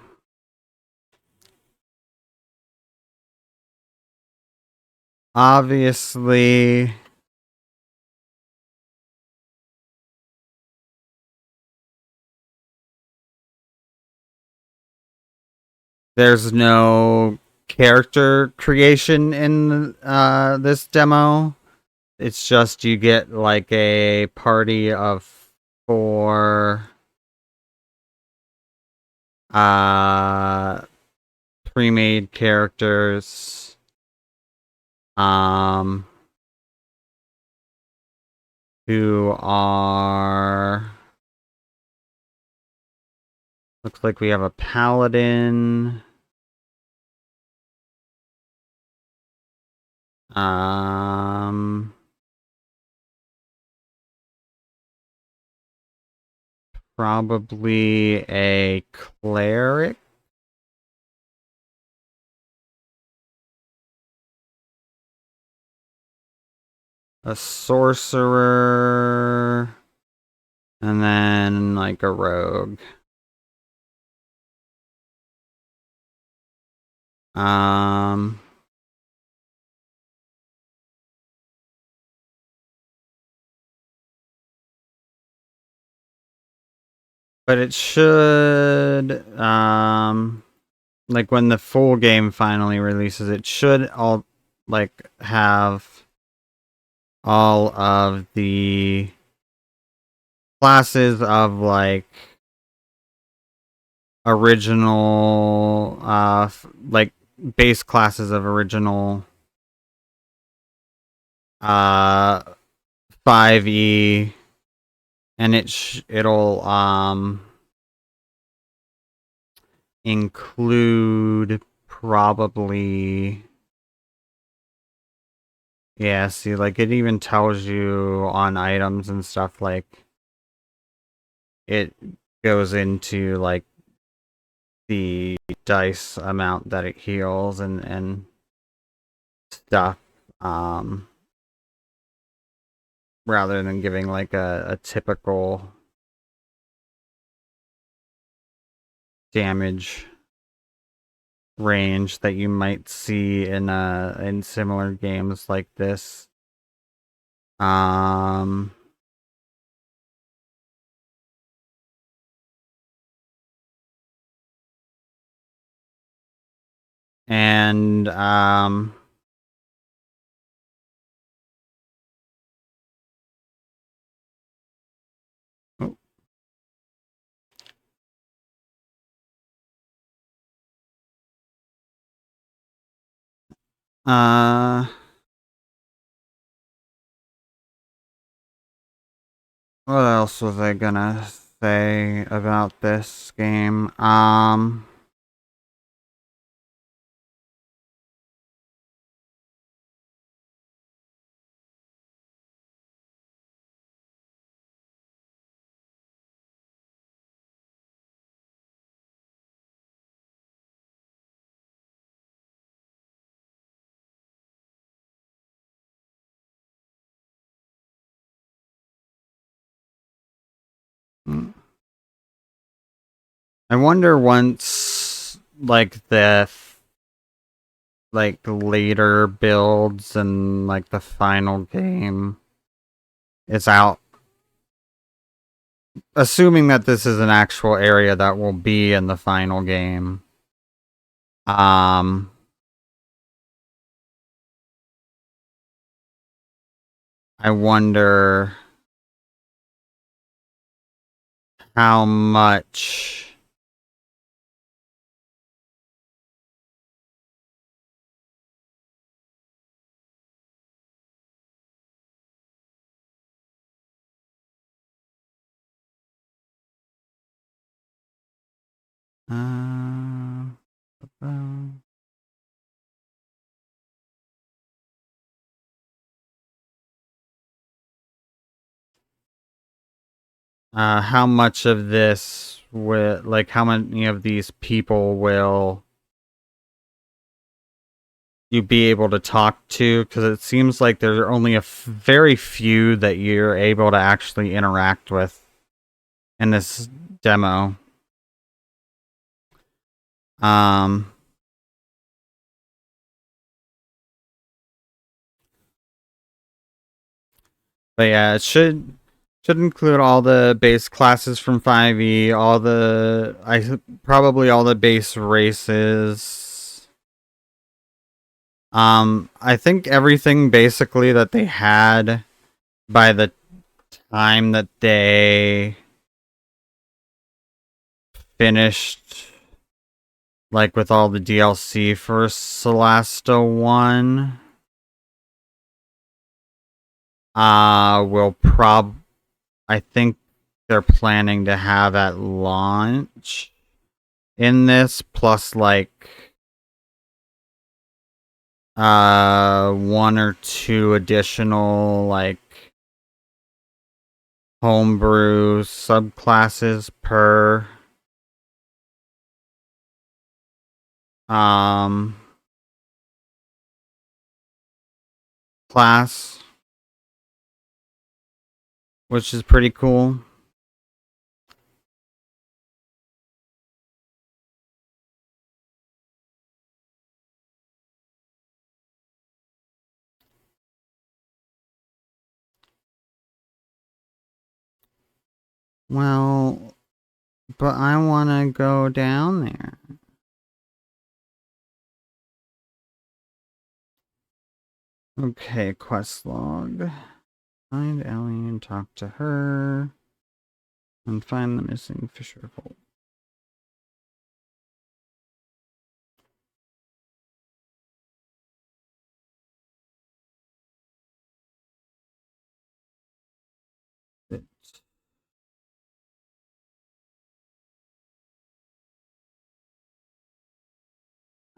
Speaker 1: obviously, there's no character creation in this demo. It's just you get like a party of 4 uh pre-made characters, um who are, looks like we have a paladin, um probably a cleric, a sorcerer, and then like a rogue. Um but it should, like when the full game finally releases, it should all like have all of the classes of like original like base classes of original 5e, and it'll include probably, yeah, see, like it even tells you on items and stuff, like it goes into like the dice amount that it heals and stuff, um rather than giving like a typical damage range that you might see in similar games like this. Um and oh, uh what else was I gonna say about this game? I wonder once like the like later builds and like the final game is out, assuming that this is an actual area that will be in the final game. Um I wonder how much uh, how much of this will, like how many of these people will you be able to talk to, because it seems like there are only a very few that you're able to actually interact with in this demo. Um, but yeah, it should include all the base classes from 5e, all the probably all the base races. I think everything basically that they had by the time that they finished, like with all the DLC for Solasta 1, will I think they're planning to have at launch in this, plus like one or two additional like homebrew subclasses per um class, which is pretty cool. Well, but I want to go down there. Okay, quest log. Find Ellie and talk to her. And find the missing Fisher Bolt.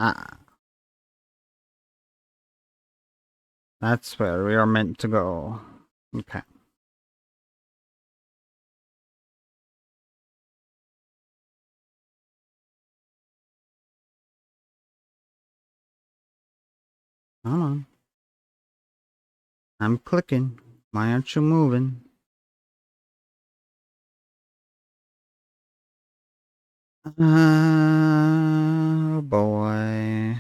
Speaker 1: Ah, that's where we are meant to go. Okay. Hold on. I'm clicking. Why aren't you moving? Oh boy.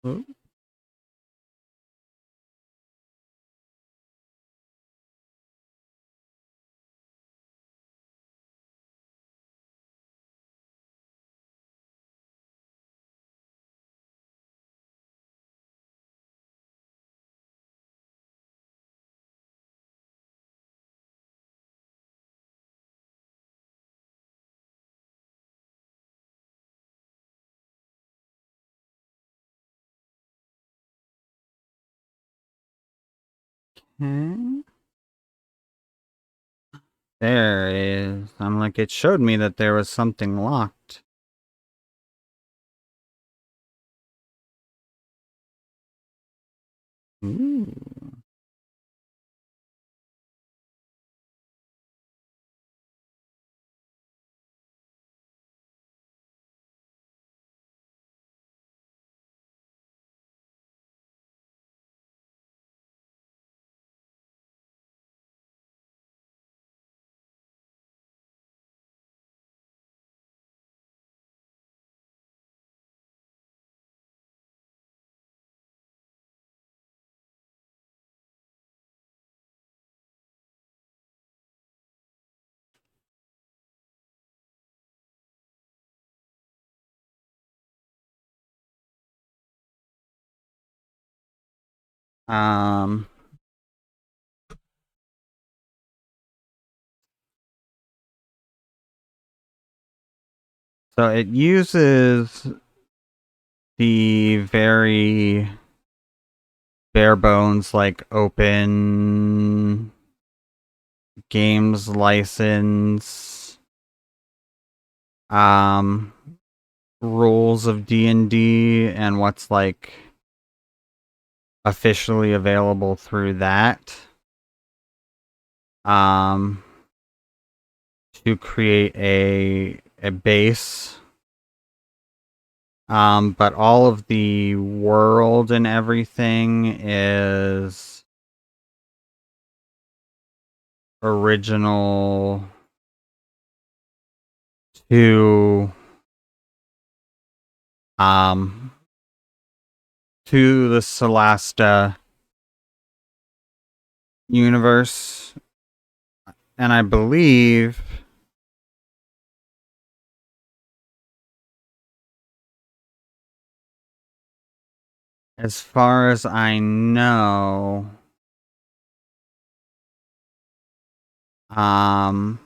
Speaker 1: Ooh. Okay. There it is. I'm like, it showed me that there was something locked. Ooh. Um, so it uses the very bare bones, like open games license, um, rules of D&D and what's like officially available through that. Um, to create a base. But all of the world and everything is original to um to the Solasta universe, and I believe as far as I know, um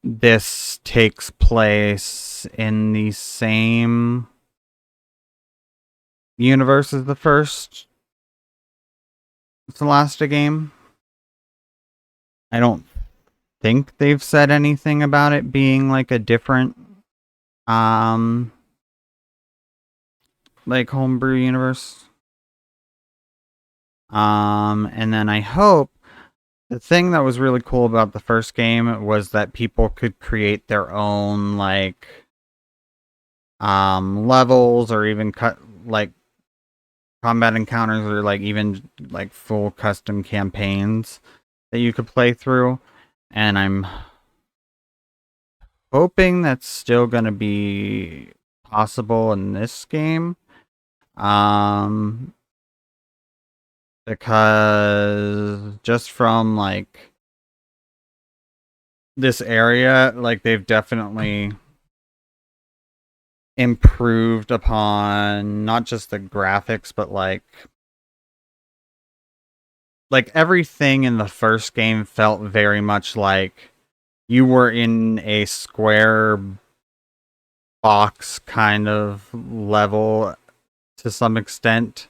Speaker 1: this takes place in the same universe as the first Solasta game. I don't think they've said anything about it being like a different um like homebrew universe. And then I hope the thing that was really cool about the first game was that people could create their own like levels or even cut like combat encounters or like even like full custom campaigns that you could play through. And I'm hoping that's still going to be possible in this game. Um because just from like this area, like they've definitely improved upon not just the graphics but like everything in the first game felt very much like you were in a square box kind of level to some extent.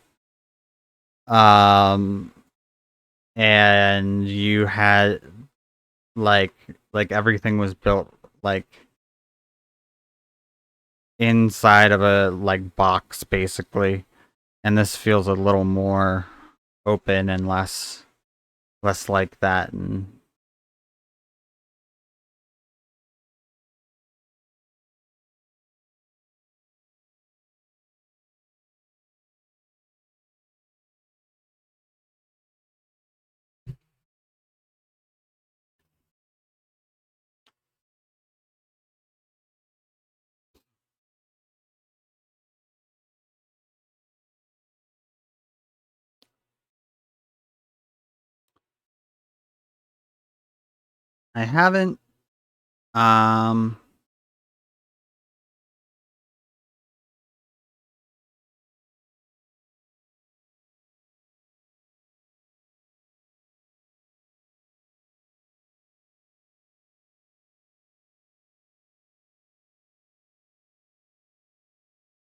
Speaker 1: Um and you had like everything was built like inside of a like box basically, and this feels a little more open and less like that. And I haven't um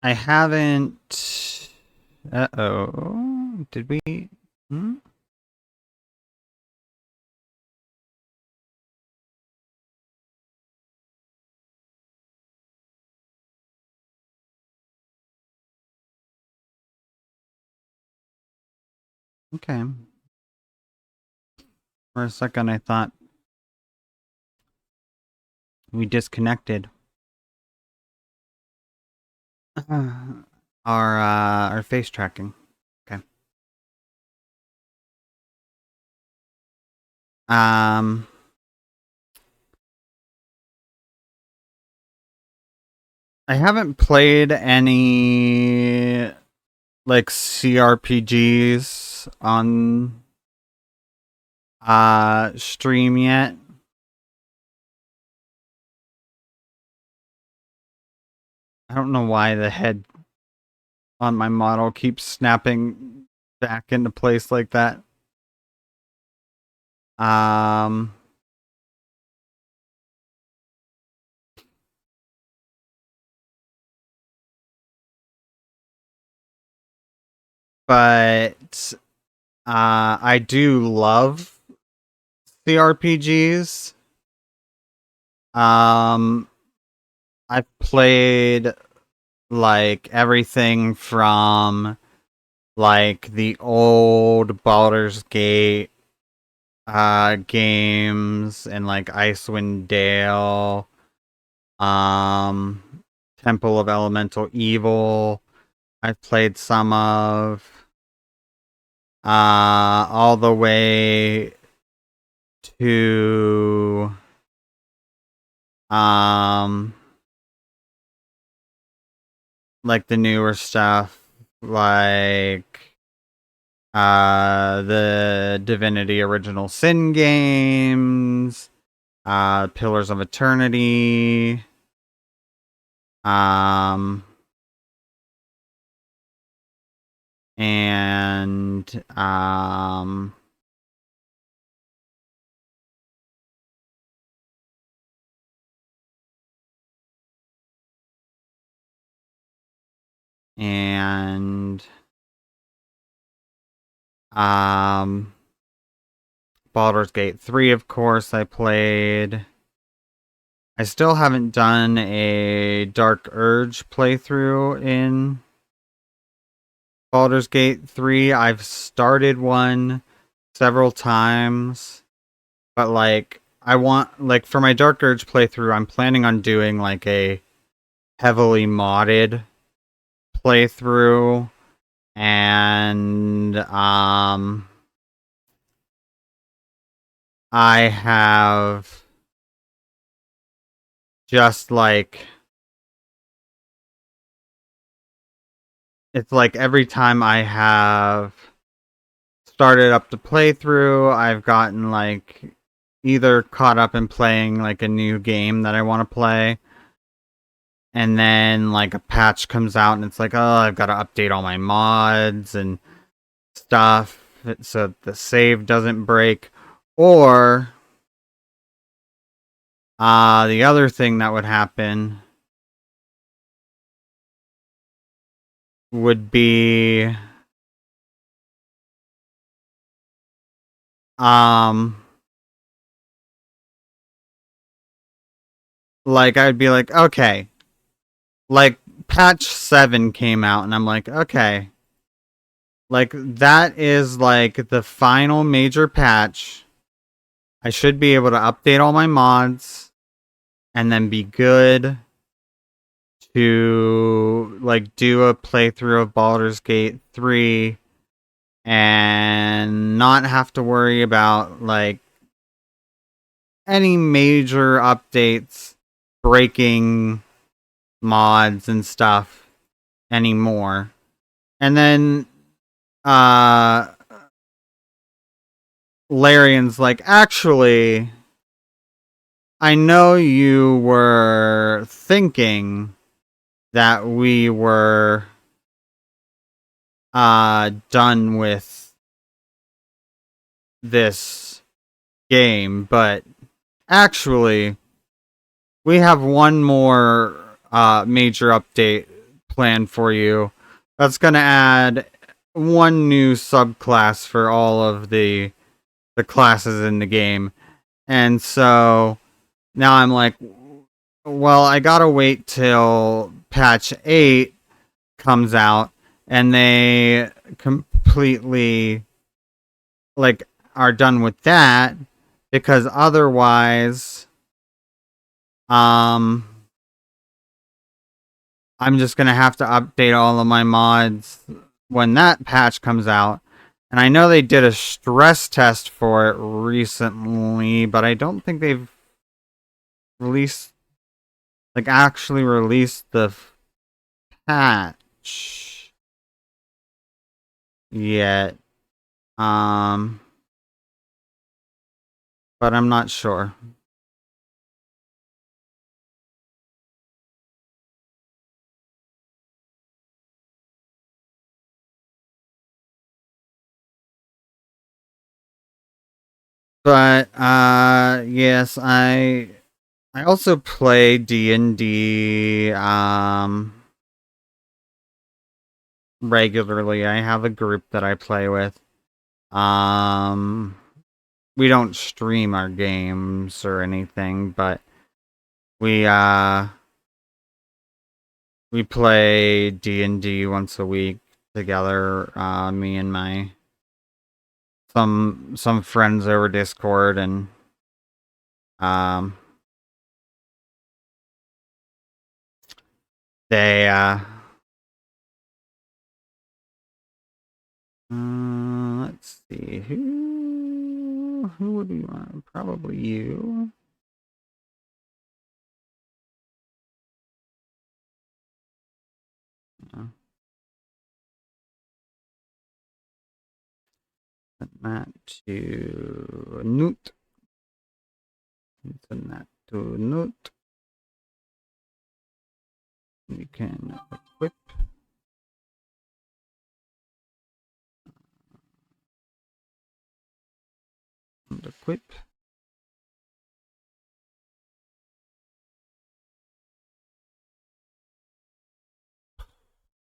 Speaker 1: I haven't uh-oh, did we hmm? Okay, for a second I thought we disconnected. Our face tracking. Okay. um I haven't played any like CRPGs on stream yet. I don't know why the head on my model keeps snapping back into place like that. Um but I do love CRPGs. Um I've played like everything from like the old Baldur's Gate games and like Icewind Dale, um Temple of Elemental Evil. I've played some of all the way to um like the newer stuff like the Divinity Original Sin games, Pillars of Eternity, um and and um Baldur's Gate 3, of course, I played. I still haven't done a Dark Urge playthrough in Baldur's Gate 3. I've started one several times, but like I want like for my Dark Urge playthrough, I'm planning on doing like a heavily modded playthrough and I have just like it's like every time I have started up the playthrough, I've gotten like either caught up in playing like a new game that I want to play, and then like a patch comes out and it's like, oh, I've got to update all my mods and stuff so the save doesn't break. Or the other thing that would happen would be um like I'd be like, okay, like patch 7 came out and I'm like, okay, like that is like the final major patch. I should be able to update all my mods and then be good to like do a playthrough of Baldur's Gate 3 and not have to worry about like any major updates breaking mods and stuff anymore. And then uh Larian's like, actually, I know you were thinking that we were done with this game, but actually we have one more major update planned for you. That's going to add one new subclass for all of the classes in the game. And so now I'm like, well, I gotta wait till patch 8 comes out and they completely like are done with that, because otherwise um I'm just gonna have to update all of my mods when that patch comes out. And I know they did a stress test for it recently, but I don't think they've released like actually released the patch yet. Um but I'm not sure. But yes, I also play D&D regularly. I have a group that I play with. Um we don't stream our games or anything, but we we play D&D once a week together. Me and my some friends over Discord, and um, they let's see, who would we want? Probably you. Yeah. Set that to Newt. Send that to Newt. We can equip. And equip.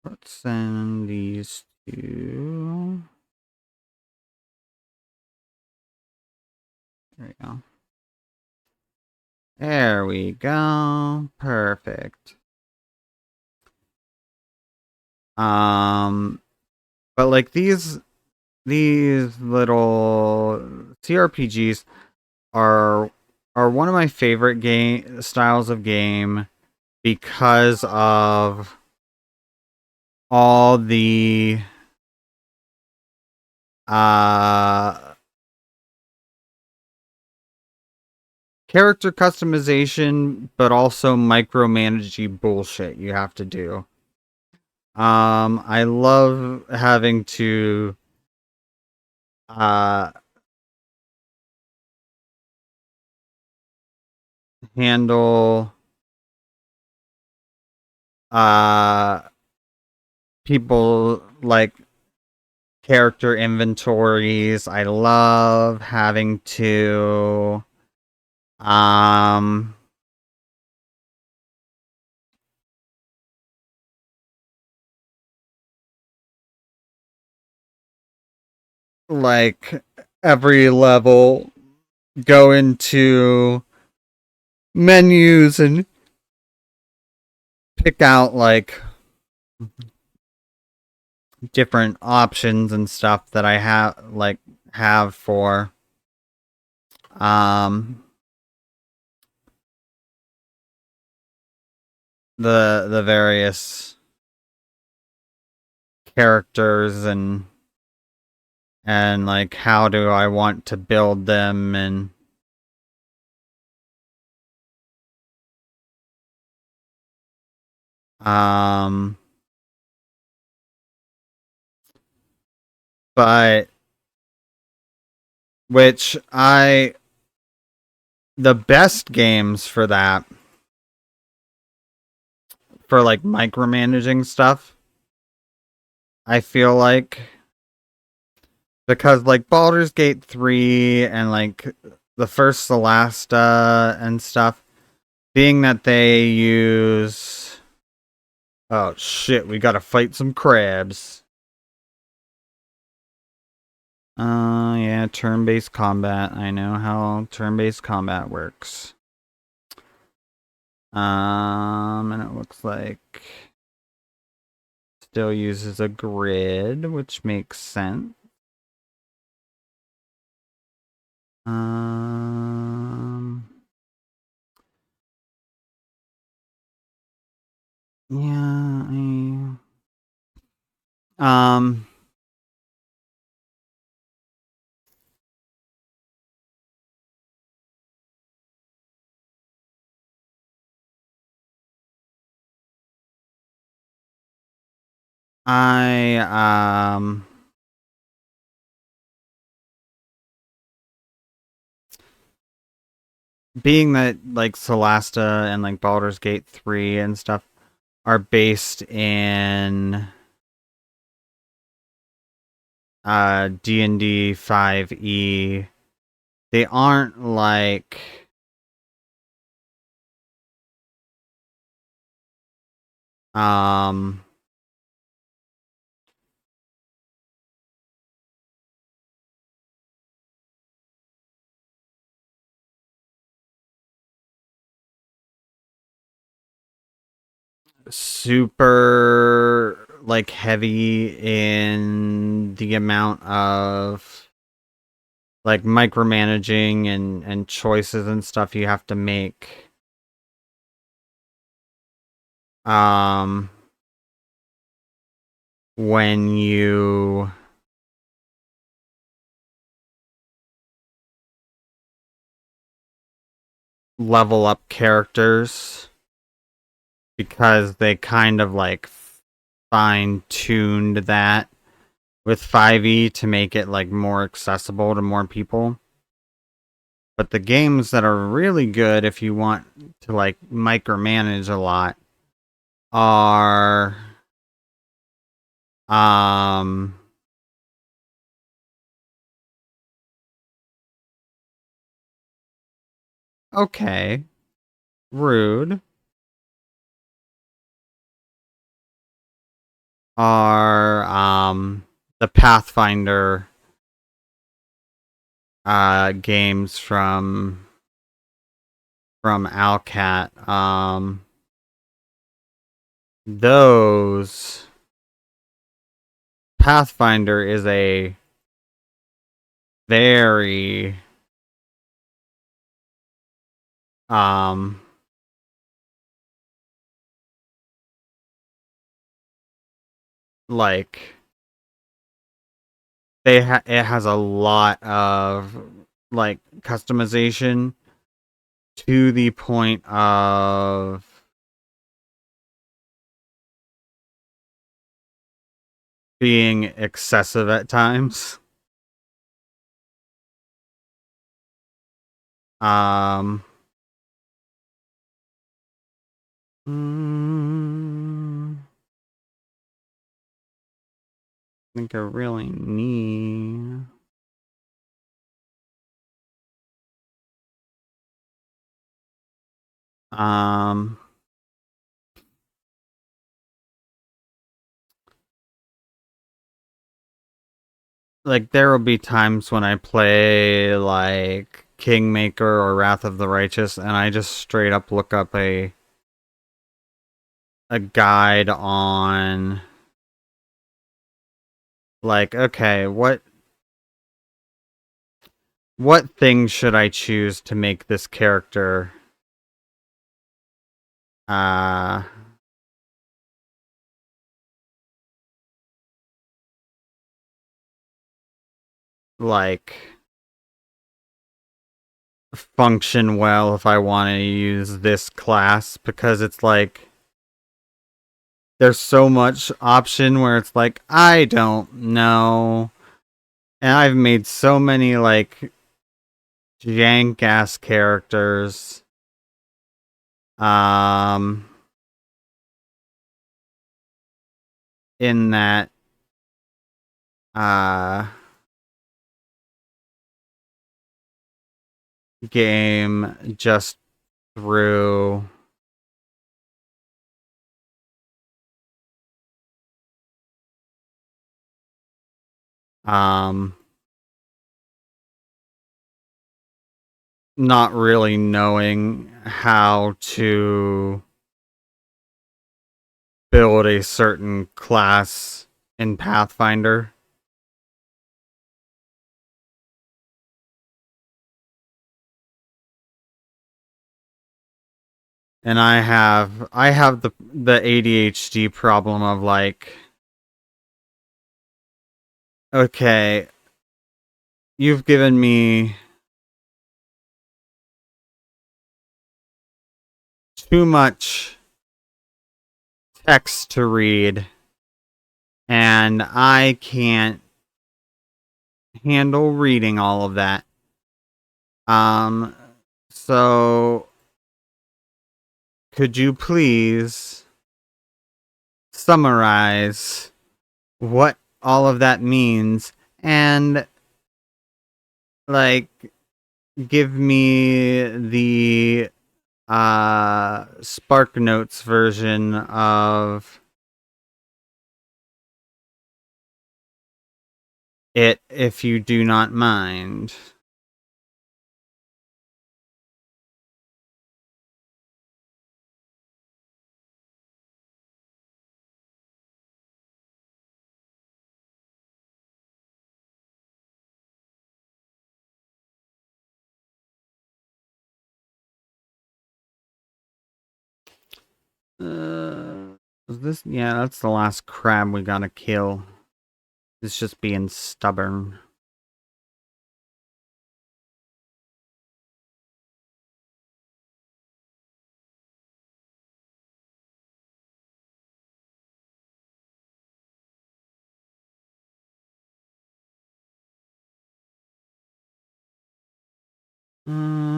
Speaker 1: Let's send these to. There we go. There we go. Perfect. But like these little CRPGs are one of my favorite game styles of game because of all the character customization, but also micromanaging bullshit you have to do. I love having to uh handle uh people like character inventories. I love having to um like every level go into menus and pick out like different options and stuff that I have for um the various characters, and like how do I want to build them, and um but which I the best games for that, for like micromanaging stuff, I feel like, because like Baldur's Gate 3 and like the first Solasta and stuff, being that they use oh shit, we gotta fight some crabs. Yeah, turn-based combat. I know how turn-based combat works. And it looks like still uses a grid, which makes sense. Um, yeah, um, I, being that like Solasta and like Baldur's Gate 3 and stuff are based in D&D 5e, they aren't like um super like heavy in the amount of like micromanaging and choices and stuff you have to make. Um, when you level up characters because they kind of like fine tuned that with 5e to make it like more accessible to more people. But the games that are really good if you want to like micromanage a lot are um okay, rude, are the Pathfinder games from Alcat. Those Pathfinder is a very um like it has a lot of like customization to the point of being excessive at times. Um I think I really need um like there will be times when I play like Kingmaker or Wrath of the Righteous and I just straight up look up a guide on like okay, what things should I choose to make this character uh like function well if I want to use this class because it's like there's so much option where it's like I don't know. And I've made so many like jank ass characters. Um in that uh game just through um not really knowing how to build a certain class in Pathfinder. And I have the ADHD problem of like okay, you've given me too much text to read and I can't handle reading all of that. Um so could you please summarize what all of that means and like give me the Spark Notes version of it if you do not mind. Is this? Yeah, that's the last crab we gotta kill. It's just being stubborn. Mm.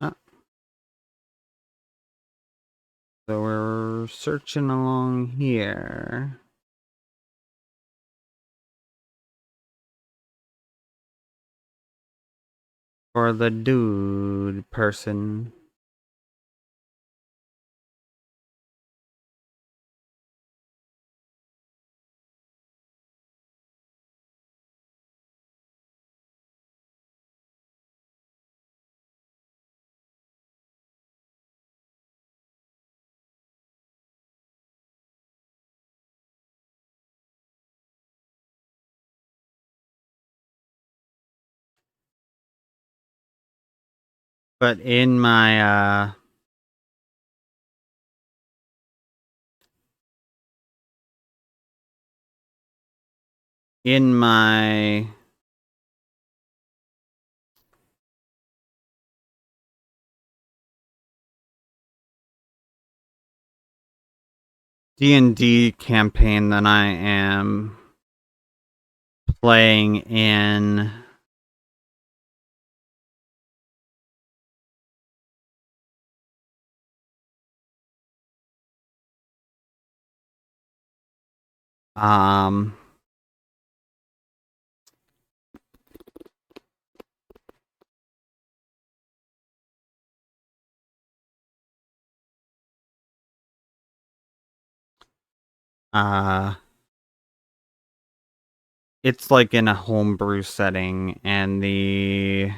Speaker 1: Ah, so we're searching along here for the dude person. But in my D&D campaign that I am playing in, um uh it's like in a homebrew setting, and the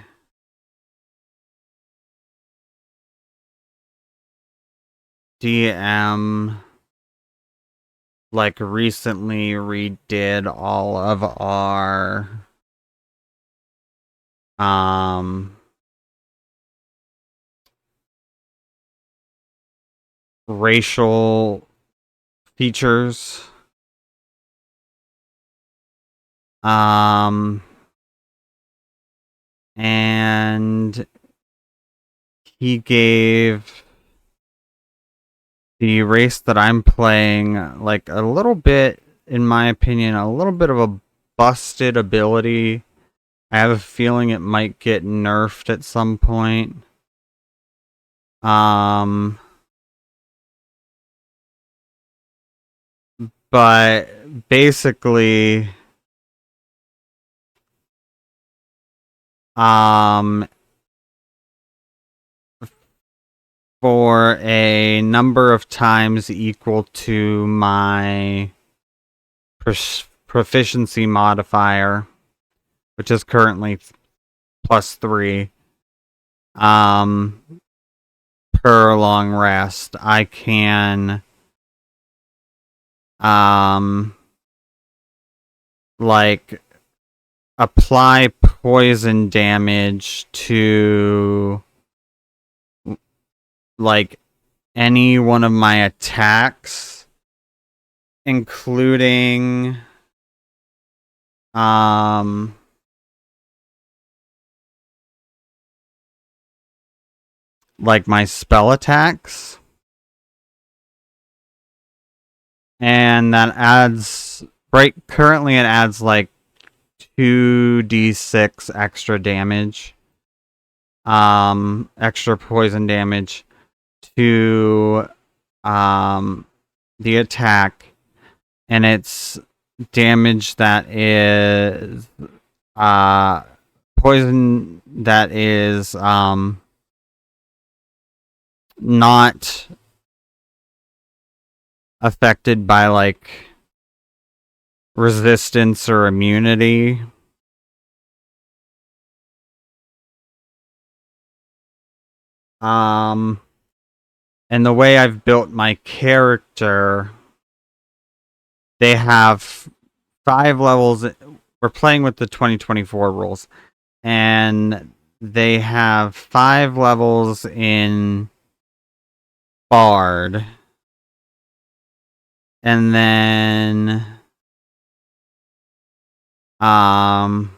Speaker 1: DM like recently redid all of our um racial features. Um and he gave the race that I'm playing like a little bit, in my opinion, a little bit of a busted ability. I have a feeling it might get nerfed at some point. Um but basically um for a number of times equal to my proficiency modifier, which is currently +3, um, per long rest, I can, um, like, apply poison damage to, like, any one of my attacks, including, um, like my spell attacks. And that adds, right, currently it adds like 2d6 extra damage, extra poison damage to the attack, and it's damage that is uh poison that is not affected by like resistance or immunity. Um, and the way I've built my character, they have 5 levels we're playing with the 2024 rules, and they have 5 levels in Bard, and then I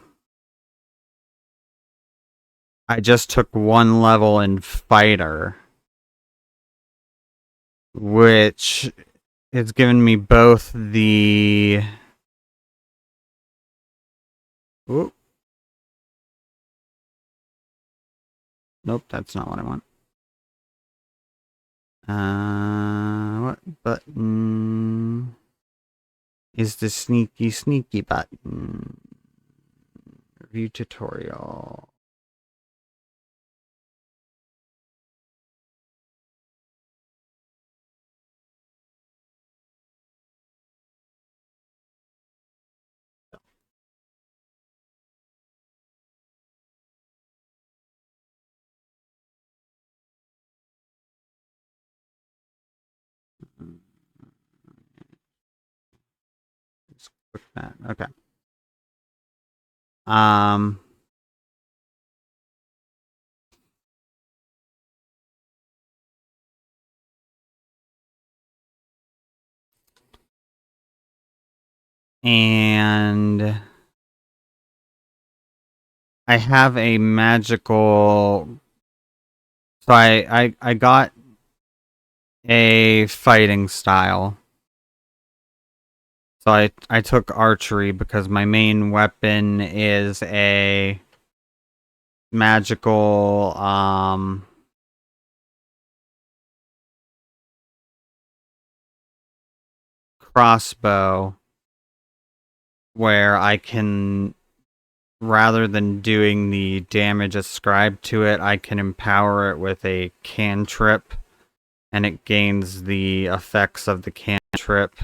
Speaker 1: just took 1 level in Fighter, which has given me both the. Ooh. Nope, that's not what I want. What button is the sneaky button? Review tutorial. Just click that. Okay. Um, and I have a magical. So I got a fighting style. So I took archery because my main weapon is a magical crossbow where I can, rather than doing the damage ascribed to it, I can empower it with a cantrip, and it gains the effects of the cantrip,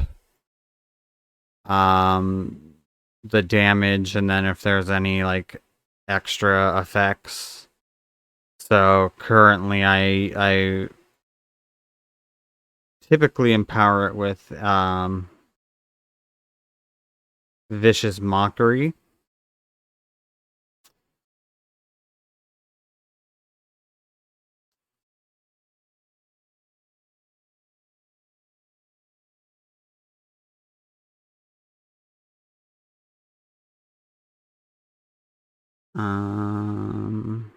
Speaker 1: the damage, and then if there's any like extra effects. So currently I typically empower it with vicious mockery. Um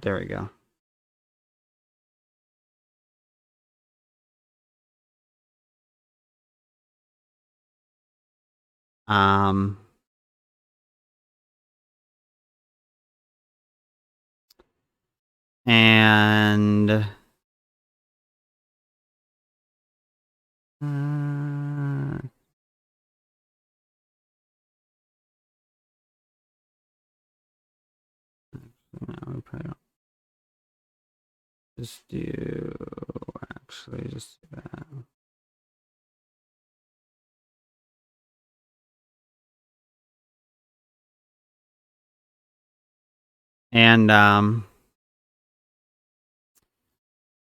Speaker 1: there we go. Um and no, we probably don't. Just do, actually, just do that. And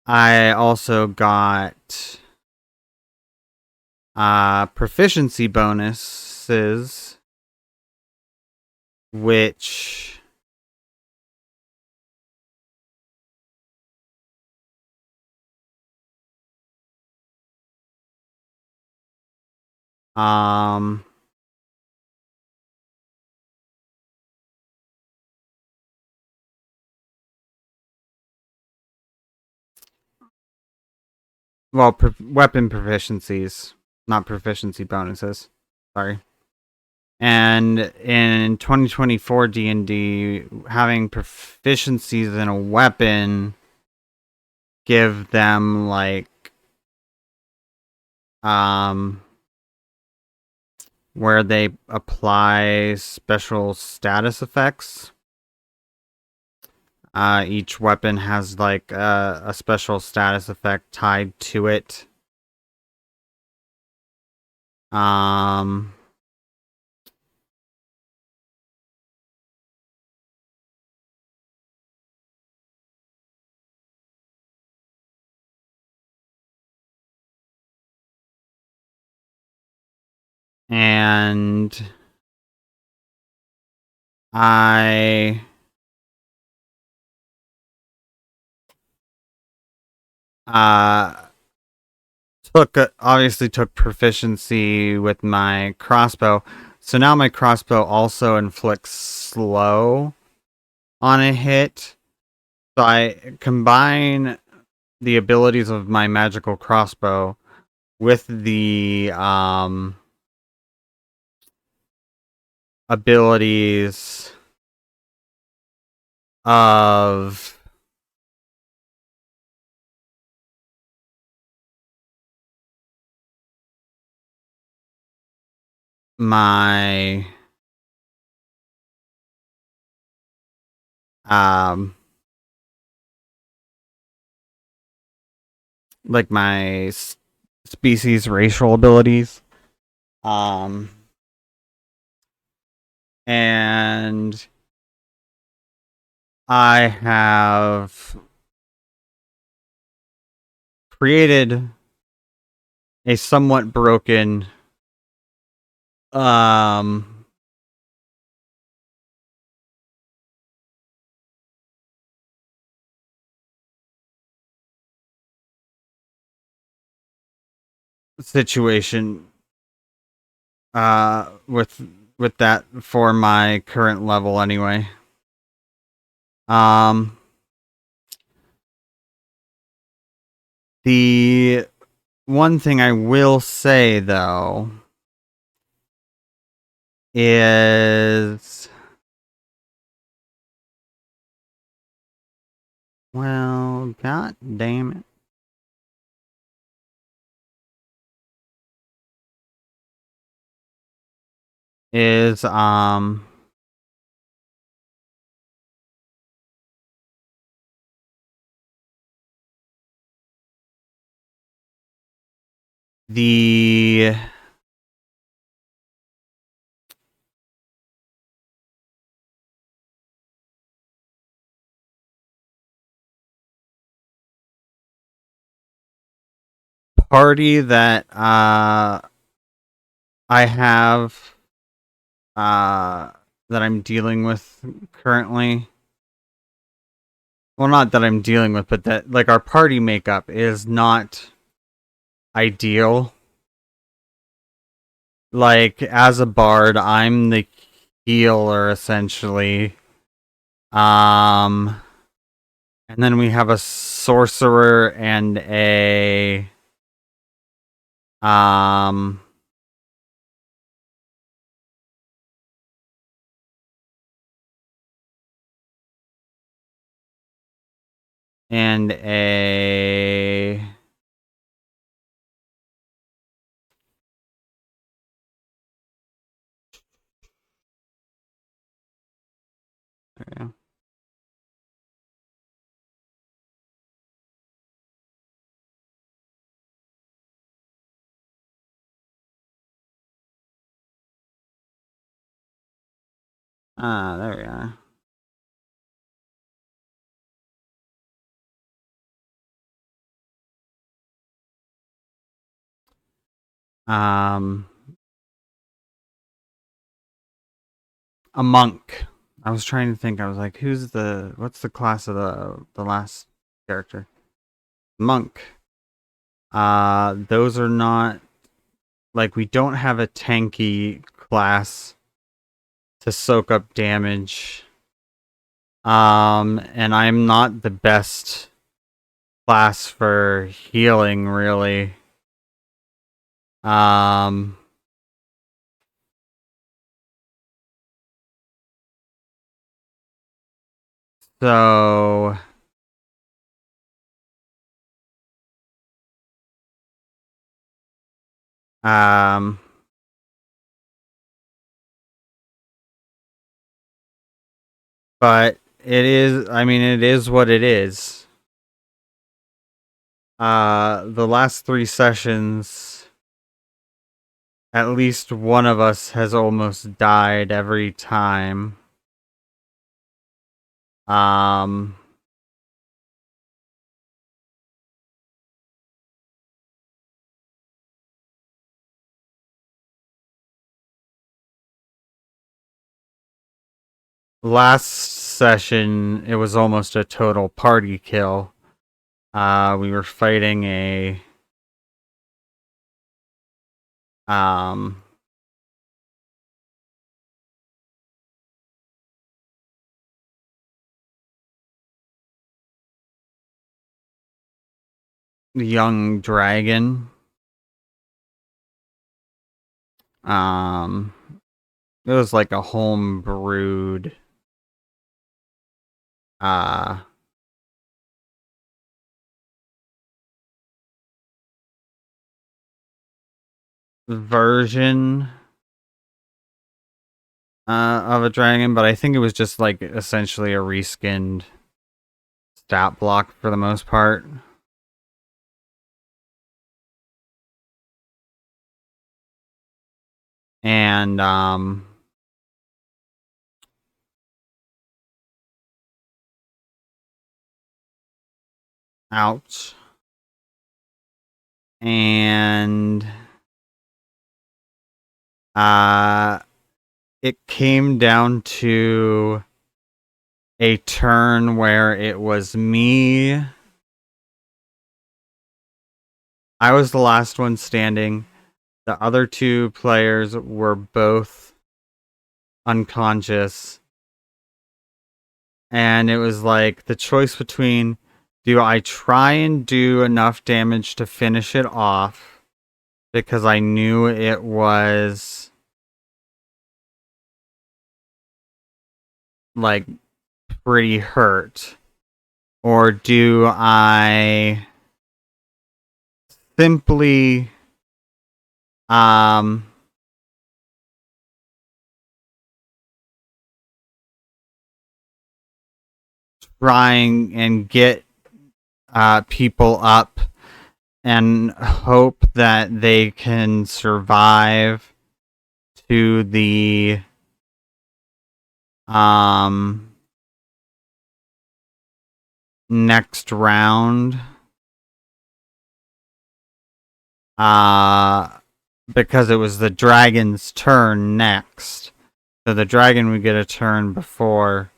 Speaker 1: I also got proficiency bonuses, which um well, weapon proficiencies, not proficiency bonuses. Sorry. And in 2024 D&D, having proficiencies in a weapon give them like um where they apply special status effects. Each weapon has like a special status effect tied to it. Um, and I uh obviously took proficiency with my crossbow. So now my crossbow also inflicts slow on a hit. So I combine the abilities of my magical crossbow with the abilities of my um like my species racial abilities. Um and I have created a somewhat broken um situation with that for my current level anyway. Um the one thing I will say though is, well, god damn it, is the party that I have uh that I'm dealing with currently. Well, not that I'm dealing with, but that like our party makeup is not ideal. Like as a bard, I'm the healer essentially. Um and then we have a sorcerer um and a there we are. Um a monk. I was trying to think. I was like, what's the class of the last character? Monk. Those are not, like, we don't have a tanky class to soak up damage. And I'm not the best class for healing, really. Um, so, um, but I mean, it is what it is. The last 3 sessions, at least one of us has almost died every time. Um, last session, it was almost a total party kill. We were fighting a um young dragon. Um, it was like a home brewed uh version of a dragon, but I think it was just like essentially a reskinned stat block for the most part. And ouch. And uh it came down to a turn where it was me. I was the last one standing. The other two players were both unconscious. And it was like the choice between, do I try and do enough damage to finish it off because I knew it was like pretty hurt, or do I simply um trying and get people up and hope that they can survive to the um next round, uh because it was the dragon's turn next, so the dragon would get a turn before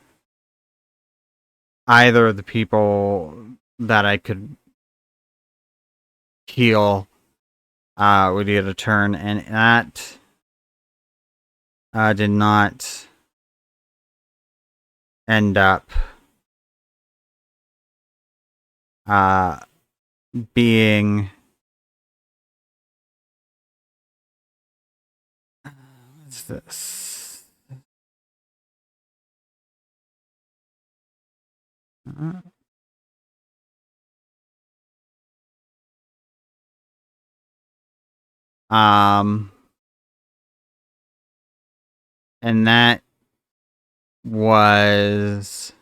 Speaker 1: either of the people that I could heal would get a turn, and that did not end up uh, being. What's this? Um, and that was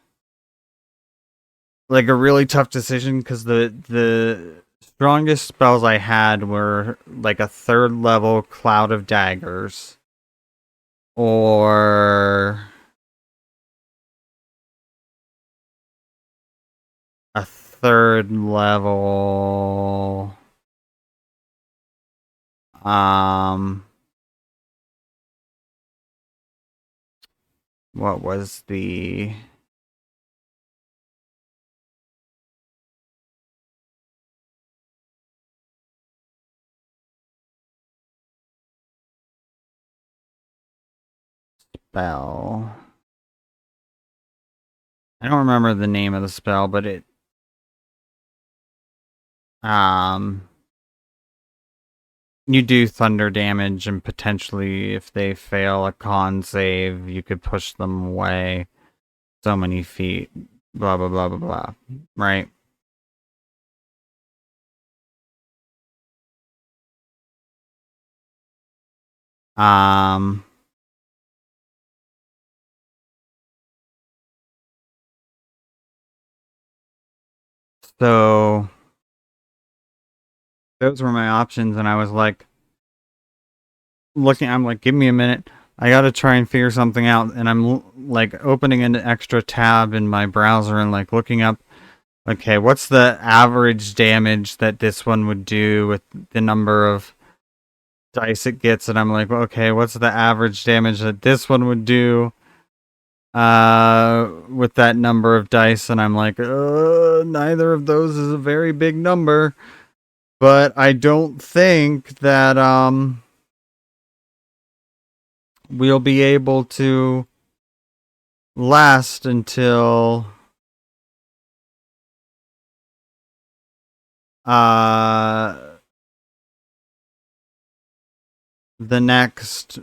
Speaker 1: like a really tough decision because the strongest spells I had were like a third level Cloud of Daggers or a third level um what was the spell? I don't remember the name of the spell, but it um you do thunder damage, and potentially if they fail a con save, you could push them away so many feet. Blah blah blah blah blah. Right? Um so those were my options, and I was like looking, I'm like, give me a minute. I gotta try and figure something out, and I'm like opening an extra tab in my browser and like looking up, okay, what's the average damage that this one would do with the number of dice it gets, and I'm like, okay, what's the average damage that this one would do? with that number of dice, and I'm like, neither of those is a very big number. But I don't think that we'll be able to last until uh the next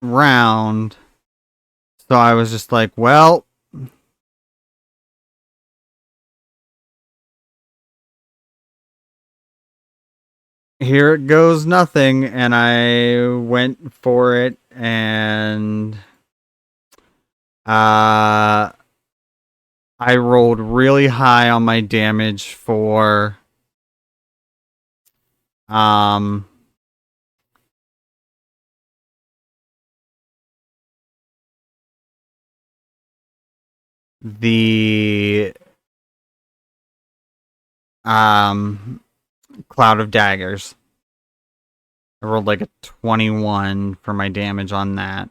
Speaker 1: round. So I was just like, well, here it goes, nothing. And I went for it, and I rolled really high on my damage for um the um Cloud of Daggers. I rolled like a 21 for my damage on that.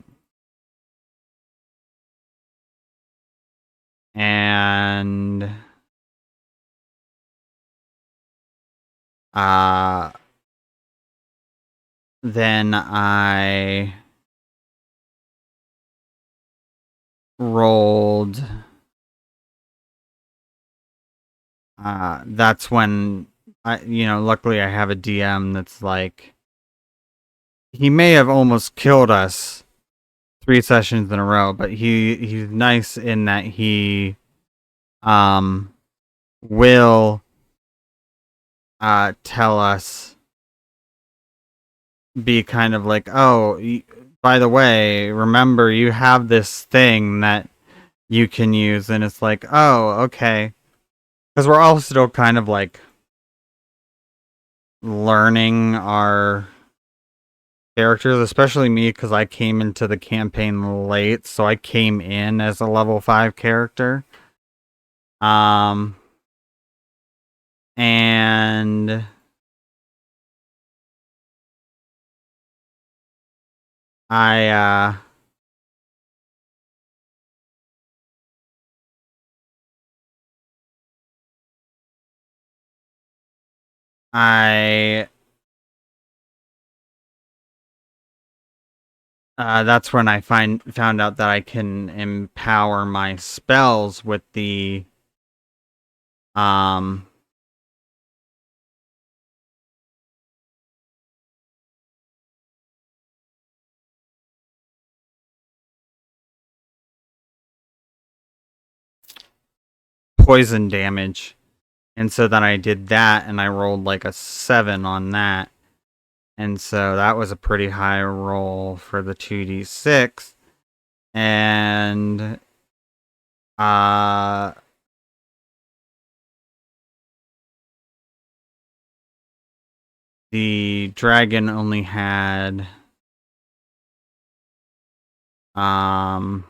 Speaker 1: And uh then I rolled that's when luckily I have a DM that's like, he may have almost killed us 3 sessions in a row, but he's nice in that he um will tell us, be kind of like, oh, by the way, remember you have this thing that you can use, and it's like, oh, okay, because we're all still kind of like learning our characters, especially me, because I came into the campaign late, so I came in as a level 5 character. And I I that's when I found out that I can empower my spells with the um poison damage. And so then I did that, and I rolled like a 7 on that. And so that was a pretty high roll for the 2d6. And uh the dragon only had um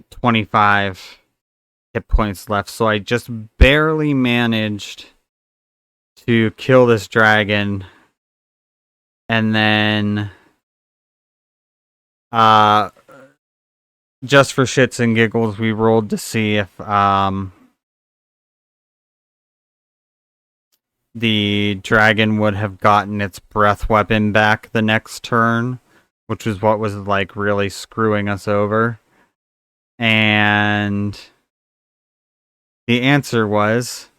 Speaker 1: 25 hit points left, so I just barely managed to kill this dragon. And then uh just for shits and giggles, we rolled to see if the dragon would have gotten its breath weapon back the next turn, which was what was like really screwing us over. And the answer was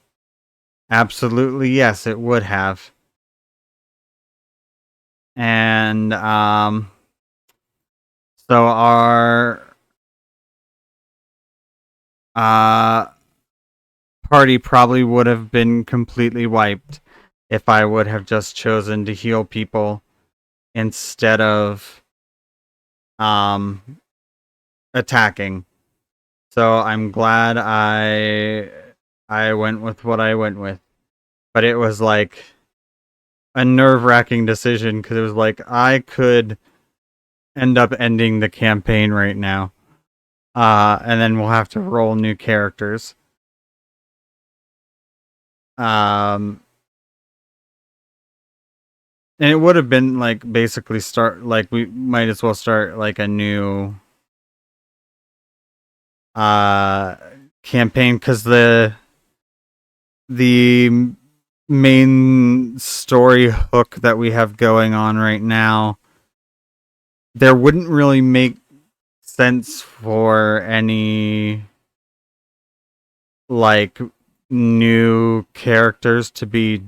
Speaker 1: absolutely yes, it would have. And so our uh party probably would have been completely wiped if I would have just chosen to heal people instead of um attacking. So I'm glad I went with what I went with. But it was like a nerve-wracking decision, because it was like I could end up ending the campaign right now. And then we'll have to roll new characters. Um And it would have been like basically start like we might as well start like a new uh campaign because the main story hook that we have going on right now, there wouldn't really make sense for any like new characters to be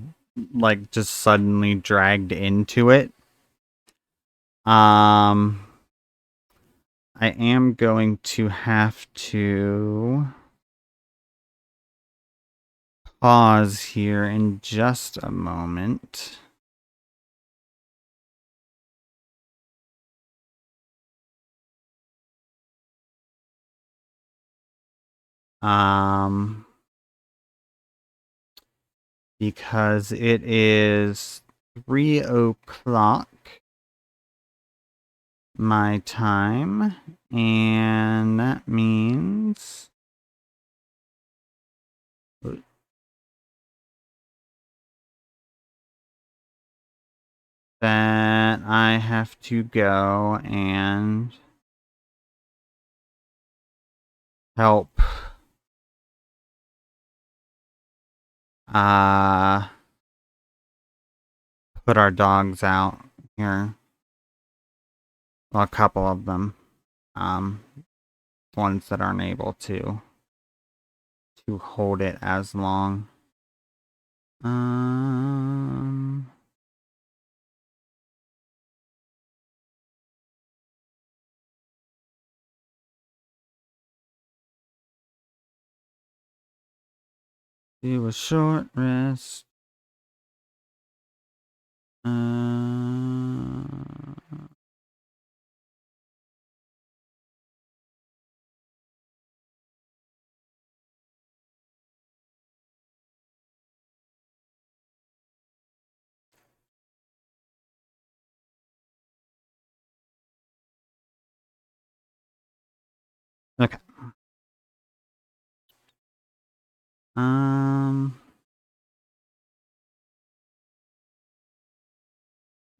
Speaker 1: like just suddenly dragged into it. Um I am going to have to pause here in just a moment. Um because it is 3 o'clock my time, and that means that I have to go and help uh put our dogs out here. Well, a couple of them. Um ones that aren't able to hold it as long. Um do a short rest. Uh, okay. Um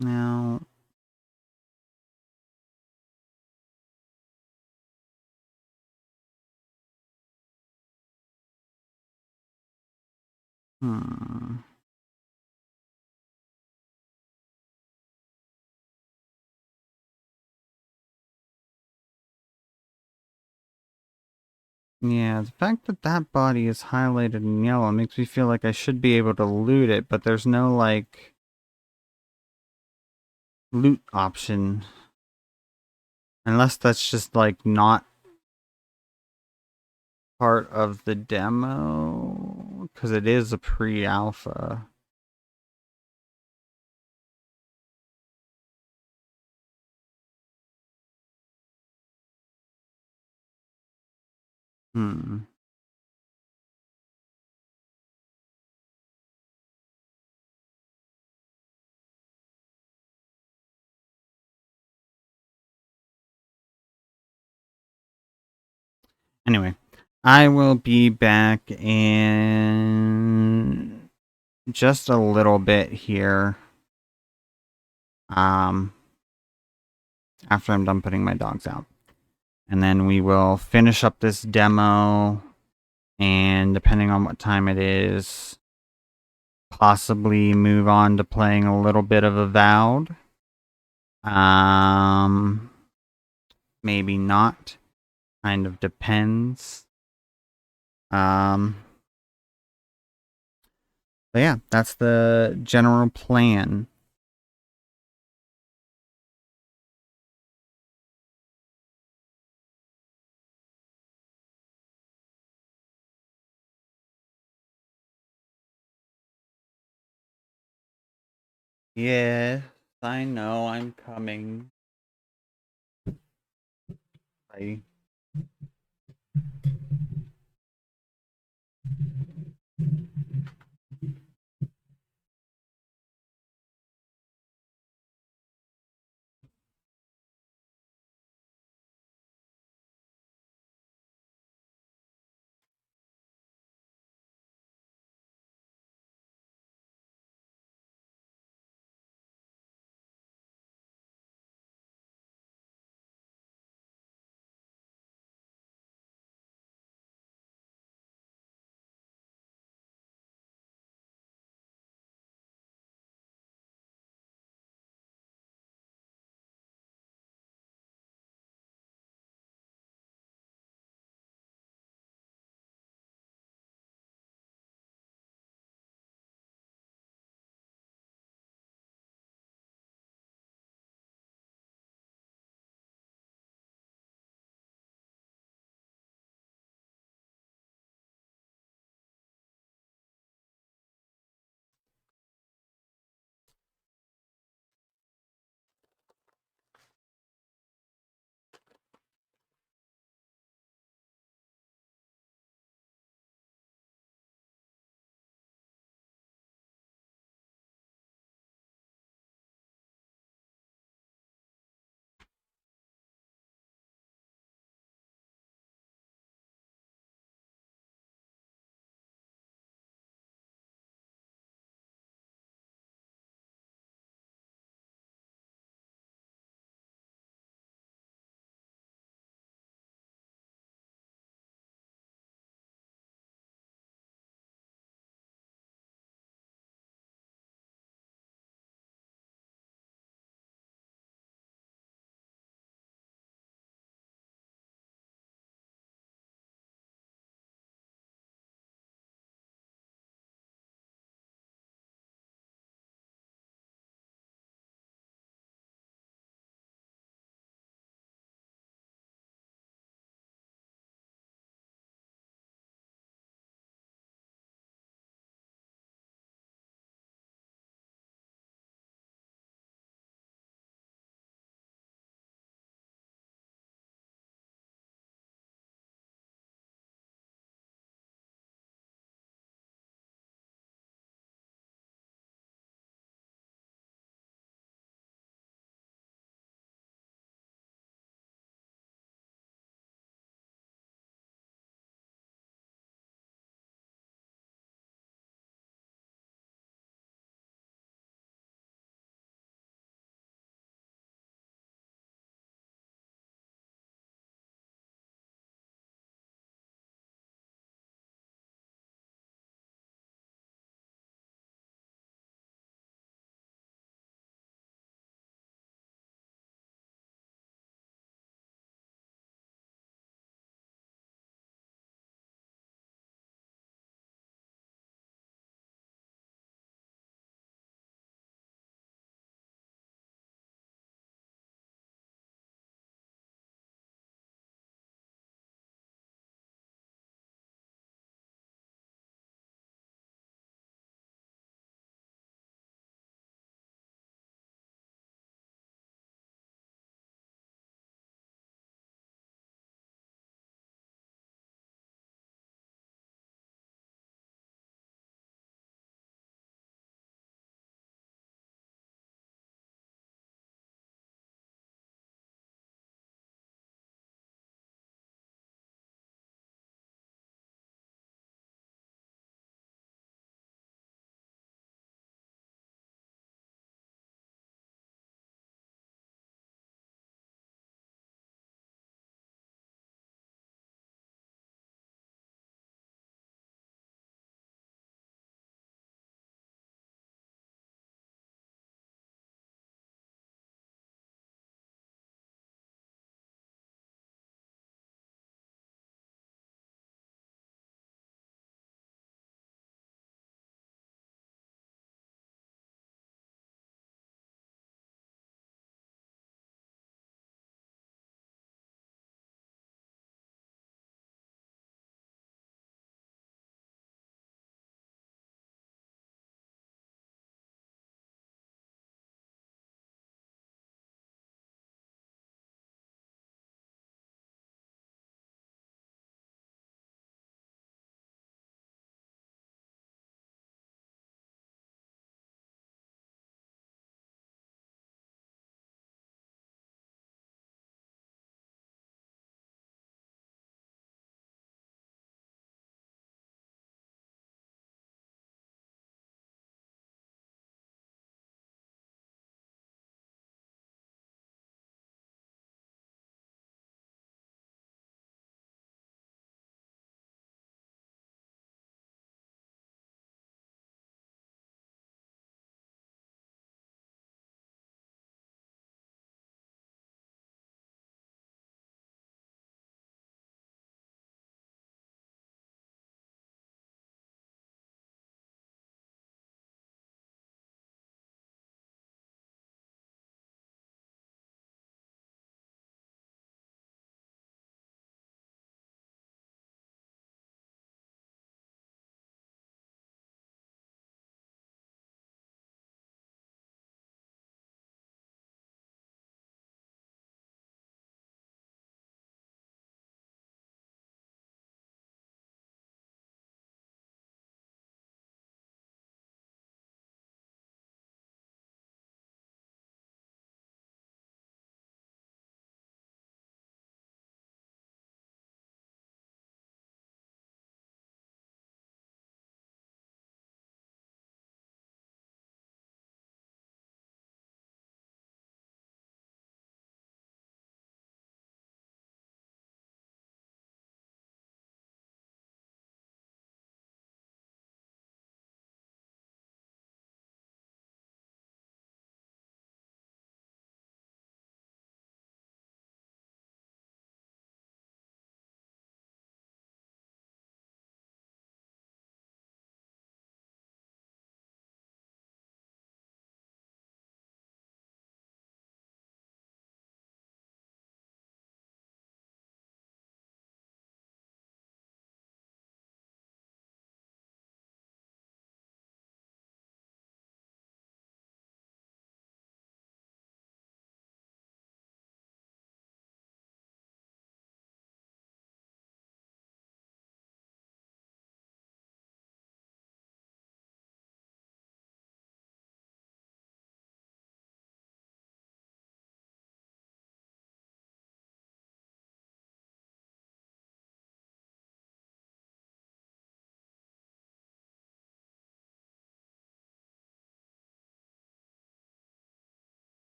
Speaker 1: Now hmm. Yeah, the fact that that body is highlighted in yellow makes me feel like I should be able to loot it, but there's no, like, loot option. Unless that's just, like, not part of the demo. Because it is a pre-alpha. Hmm. Anyway, I will be back in just a little bit here. Um, After I'm done putting my dogs out. And then we will finish up this demo, and depending on what time it is, possibly move on to playing a little bit of Avowed. Um, Maybe not. Kind of depends. Um, but yeah, that's the general plan. Yes, I know I'm coming. Bye.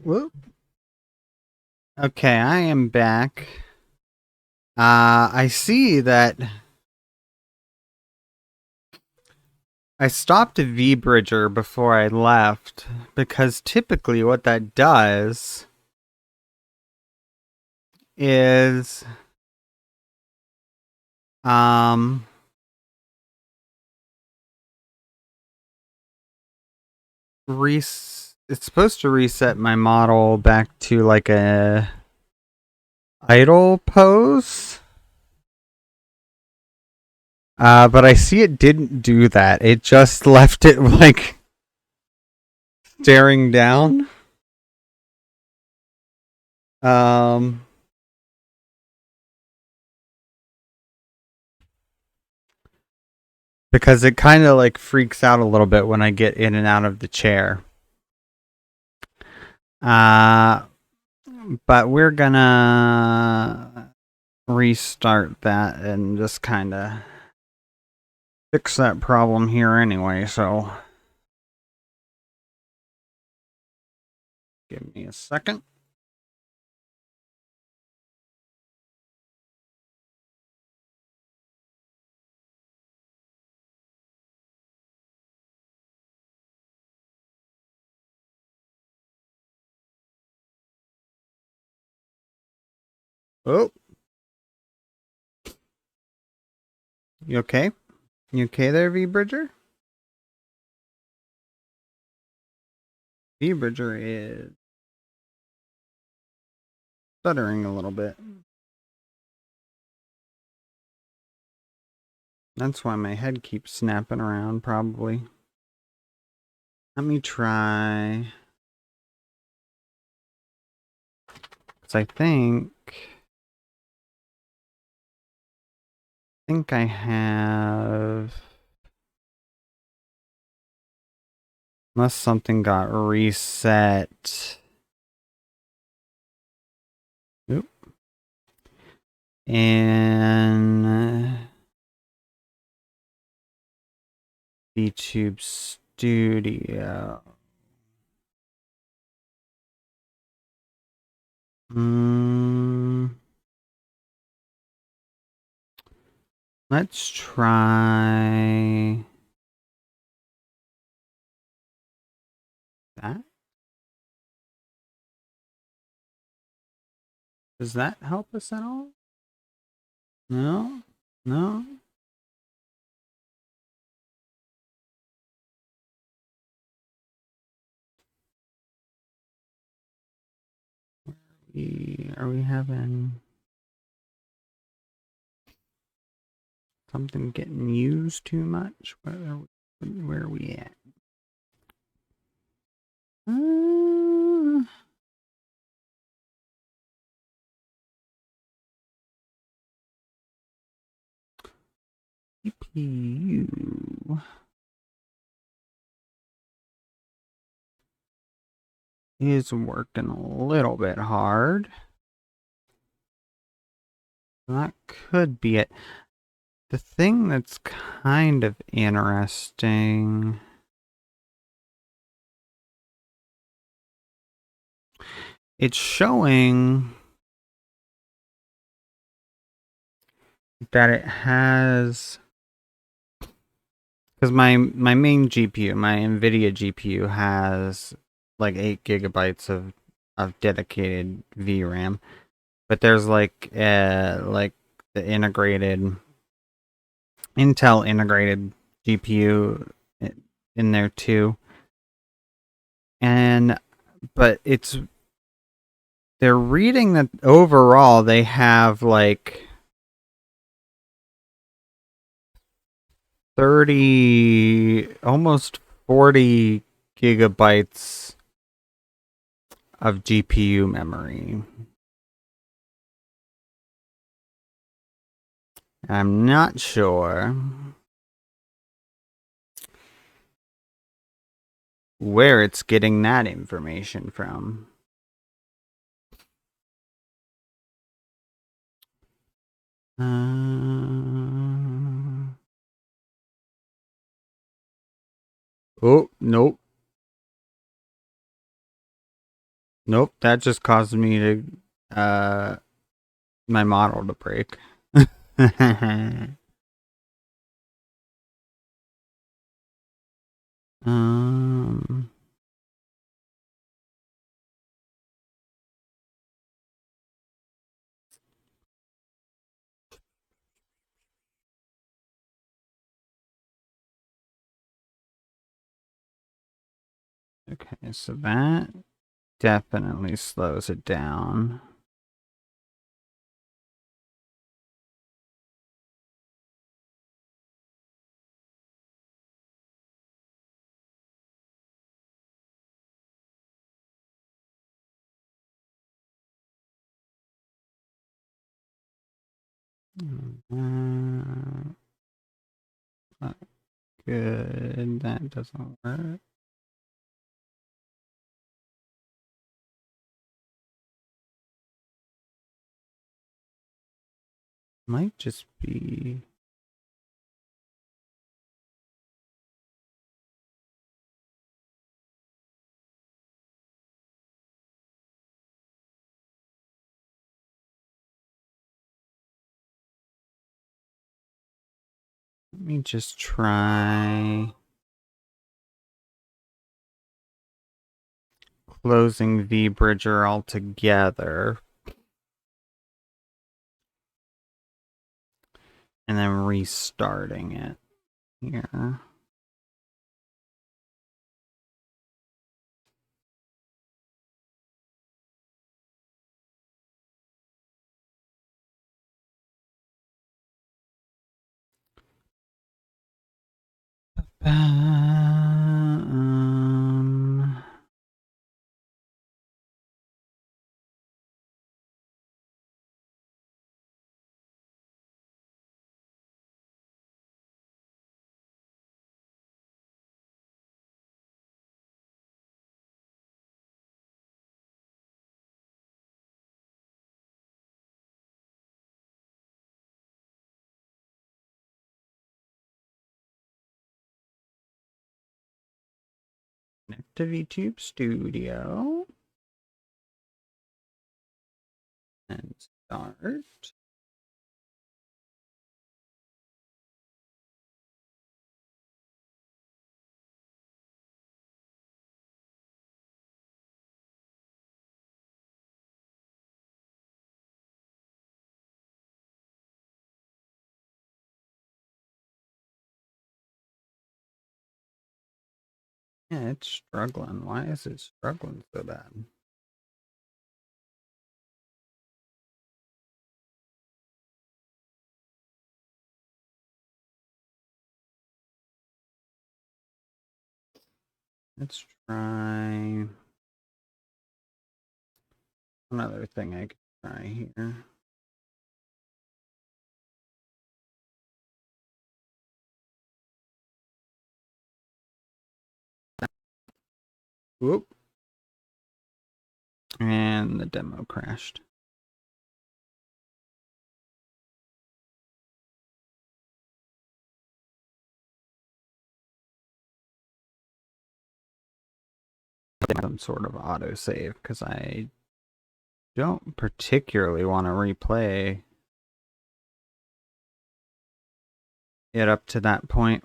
Speaker 1: Whoop. Okay, I am back. I see that I stopped a V-bridger before I left because typically what that does is um it's supposed to reset my model back to like a idle pose. But I see it didn't do that. It just left it like staring down. Um because it kind of like freaks out a little bit when I get in and out of the chair. Uh but we're gonna restart that and just kind of fix that problem here anyway, so give me a second. Oh, you okay? You okay there, V-Bridger? V-Bridger is stuttering a little bit. That's why my head keeps snapping around, probably. Let me try. Because I think I have. Unless something got reset. Oop. And VTube Studio. Let's try that. Does that help us at all? No? No? Are we having something getting used too much? Where are we at? CPU is working a little bit hard. That could be it. The thing that's kind of interesting, it's showing that it has, because my main GPU, my NVIDIA GPU has like 8 GB of dedicated VRAM, but there's like the integrated Intel integrated GPU in there too, and but they're reading that overall they have like 30, almost 40 GB of GPU memory. I'm not sure where it's getting that information from. Oh, nope. Nope, that just caused me to my model to break. um okay, so that definitely slows it down. Uh, not good. That doesn't work. Might just be. Let me just try closing VBridger altogether and then restarting it here. Um, Connect to VTube Studio and start. Yeah, it's struggling. Why is it struggling so bad? Let's try another thing I could try here. Whoop. And the demo crashed. Some sort of autosave because I don't particularly want to replay it up to that point.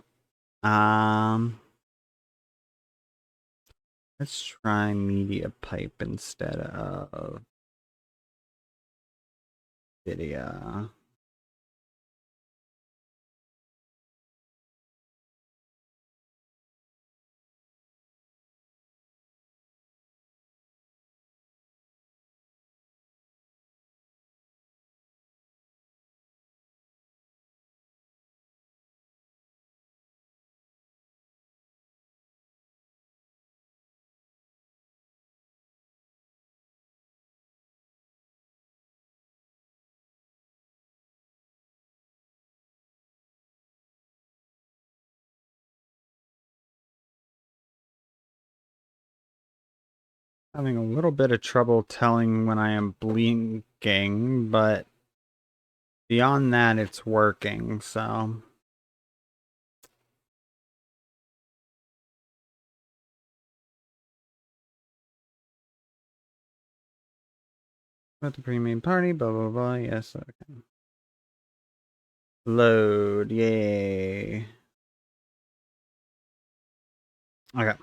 Speaker 1: Let's try media pipe instead of video. Having a little bit of trouble telling when I am blinking, but beyond that, it's working, so. At the pre-made party, blah blah blah. Yes, okay. Load, yay. Okay.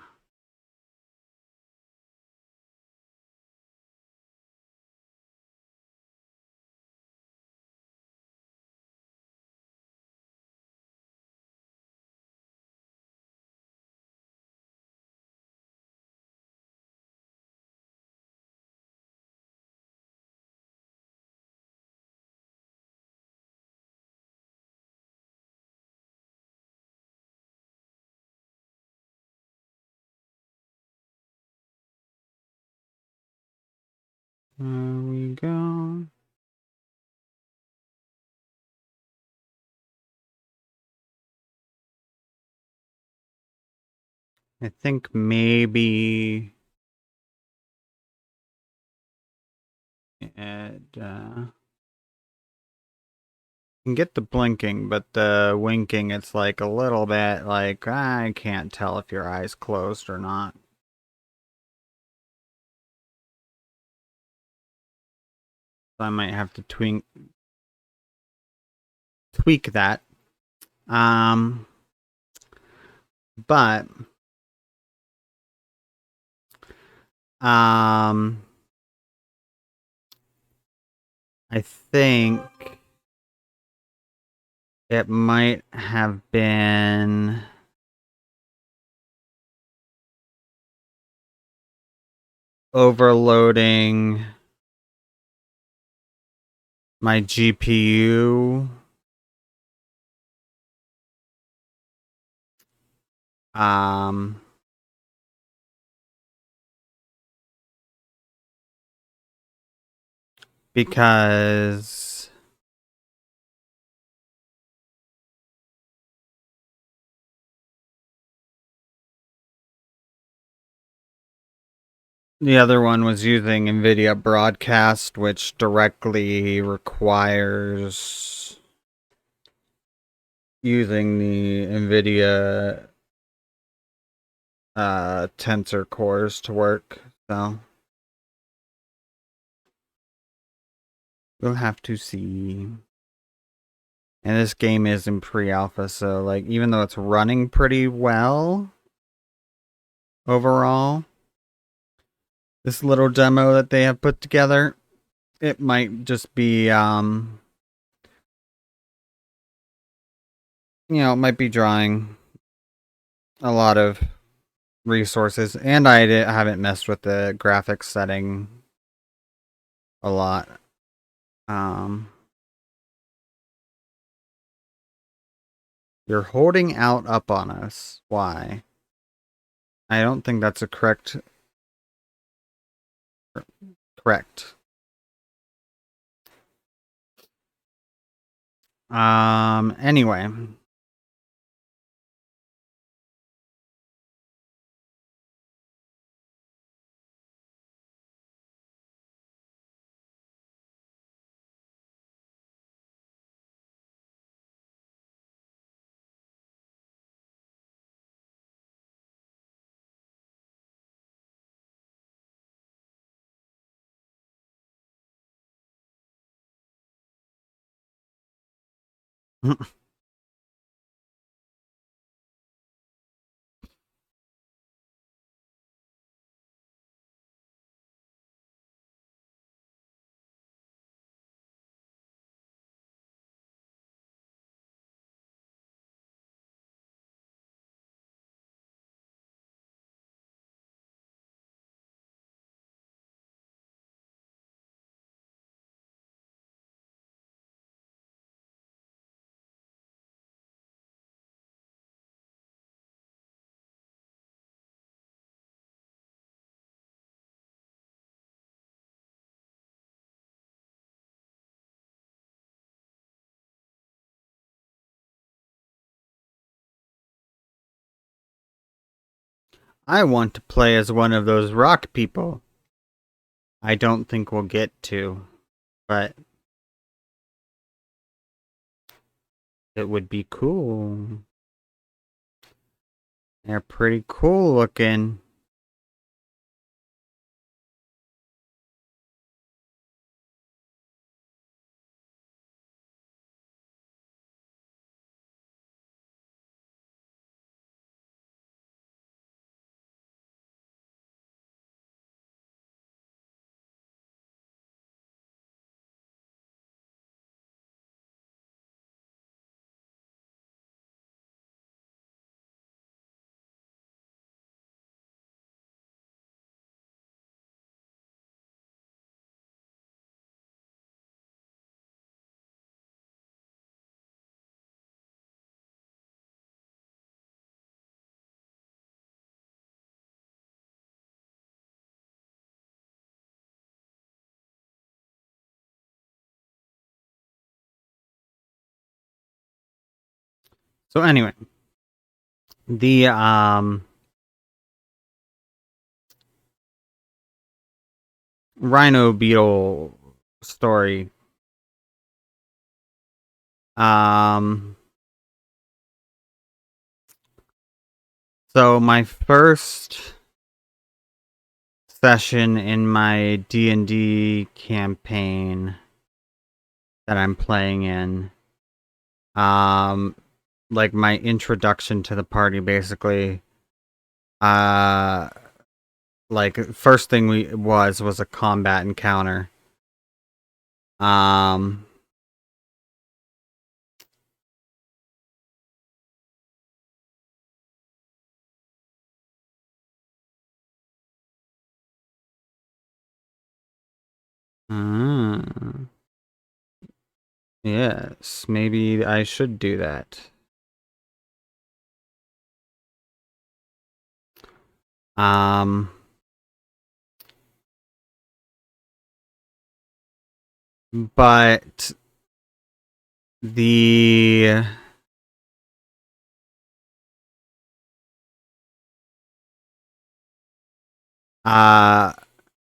Speaker 1: There we go. I think maybe it can get the blinking, but the winking, it's like a little bit like I can't tell if your eyes closed or not. So I might have to tweak that. But I think it might have been overloading my GPU. Because the other one was using NVIDIA Broadcast, which directly requires using the NVIDIA tensor cores to work. So we'll have to see. And this game is in pre-alpha, so like even though it's running pretty well overall, this little demo that they have put together, it might just be it might be drawing a lot of resources, and I haven't messed with the graphics setting a lot. You're holding out up on us. Why? I don't think that's a correct. Anyway. I want to play as one of those rock people. I don't think we'll get to, but it would be cool. They're pretty cool looking. So anyway, the rhino beetle story. Um, so my first session in my D&D campaign that I'm playing in, like my introduction to the party, basically, like first thing was a combat encounter. Um, ah, yes, maybe I should do that. Um, but the uh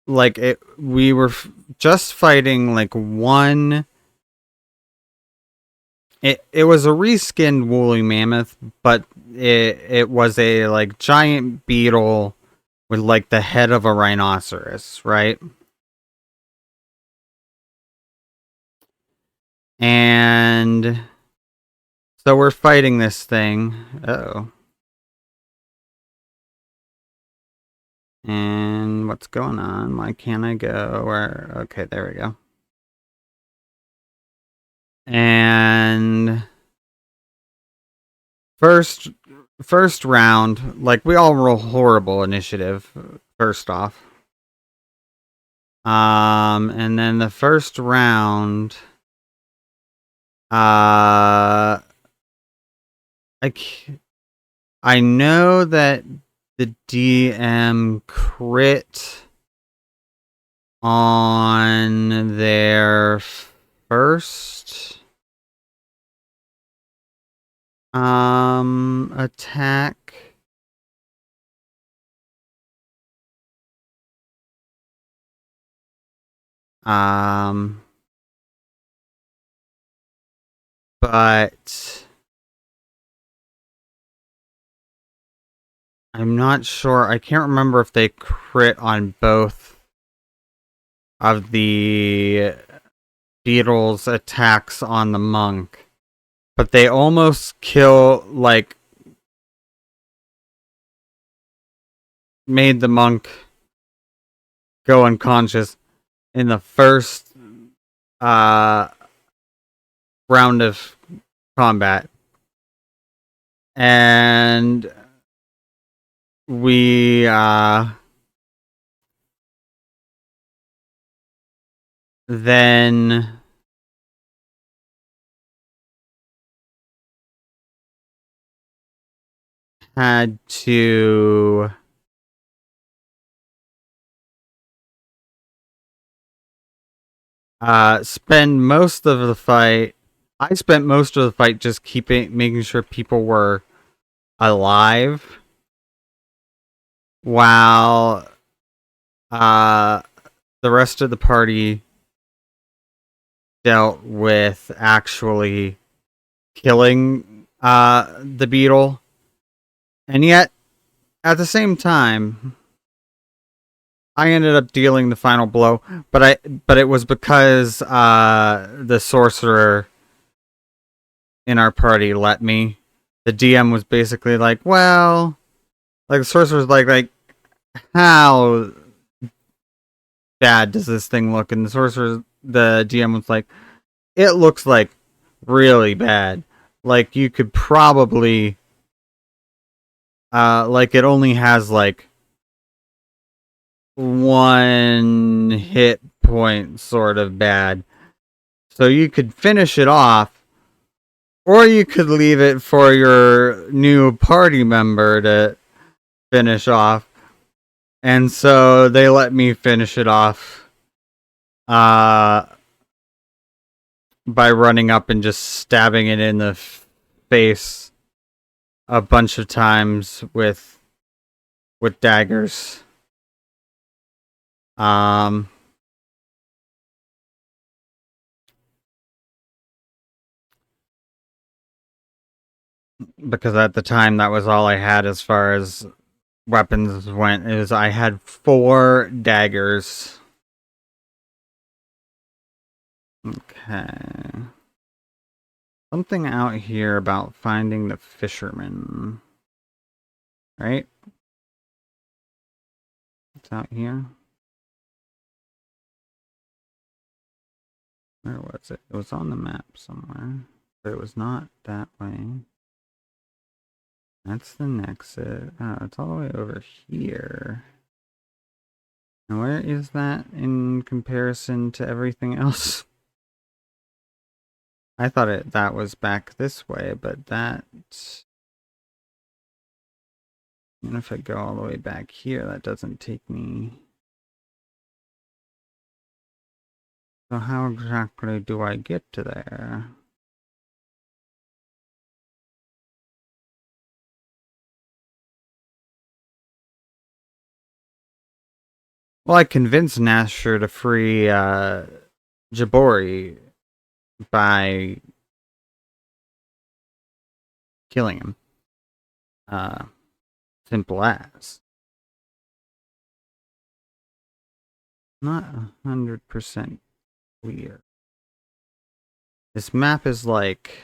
Speaker 1: like we were just fighting like one. It was a reskinned woolly mammoth, but it was a like giant beetle with like the head of a rhinoceros, right? And so we're fighting this thing. Uh-oh. And what's going on? Why can't I go? Where? Okay, there we go. And first first round, like we all roll horrible initiative first off. And then the first round, I I know that the DM crit on their first attack. Um but I'm not sure. I can't remember if they crit on both of the beetle's attacks on the monk. But they almost kill, like, made the monk go unconscious in the first uh, round of combat. And we then had to spend most of the fight. I spent most of the fight just making sure people were alive, while the rest of the party dealt with actually killing the beetle. And yet, at the same time, I ended up dealing the final blow, but it was because the sorcerer in our party let me. The DM was basically like, well, like the sorcerer was like how bad does this thing look? And the DM was like, it looks like really bad. Like you could probably, like it only has like one hit point, sort of bad. So you could finish it off, or you could leave it for your new party member to finish off. And so they let me finish it off by running up and just stabbing it in the face a bunch of times with daggers. Um, because at the time that was all I had as far as weapons went. Is I had 4 daggers. Okay. Something out here about finding the fisherman. Right? It's out here. Where was it? It was on the map somewhere. But it was not that way. That's the exit. Oh, it's all the way over here. And where is that in comparison to everything else? I thought that was back this way, but that... And if I go all the way back here, that doesn't take me... So how exactly do I get to there? Well, I convinced Nasher to free Jabori by killing him. Simple as. Not 100% clear. This map is like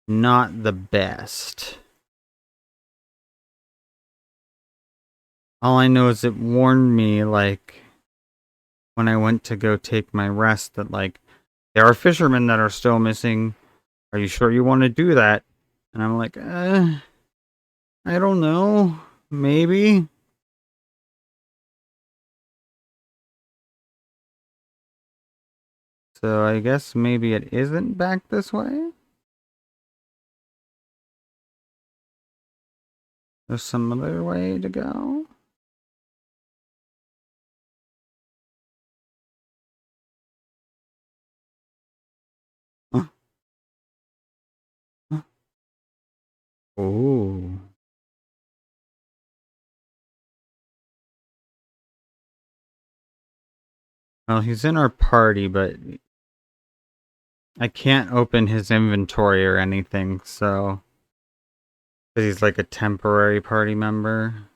Speaker 1: not the best. All I know is it warned me, like, when I went to go take my rest, that, like, there are fishermen that are still missing. Are you sure you want to do that? And I'm like, I don't know. Maybe. So I guess maybe it isn't back this way? There's some other way to go? Huh. Huh. Ooh. Well, he's in our party, but I can't open his inventory or anything, so... Because he's like a temporary party member.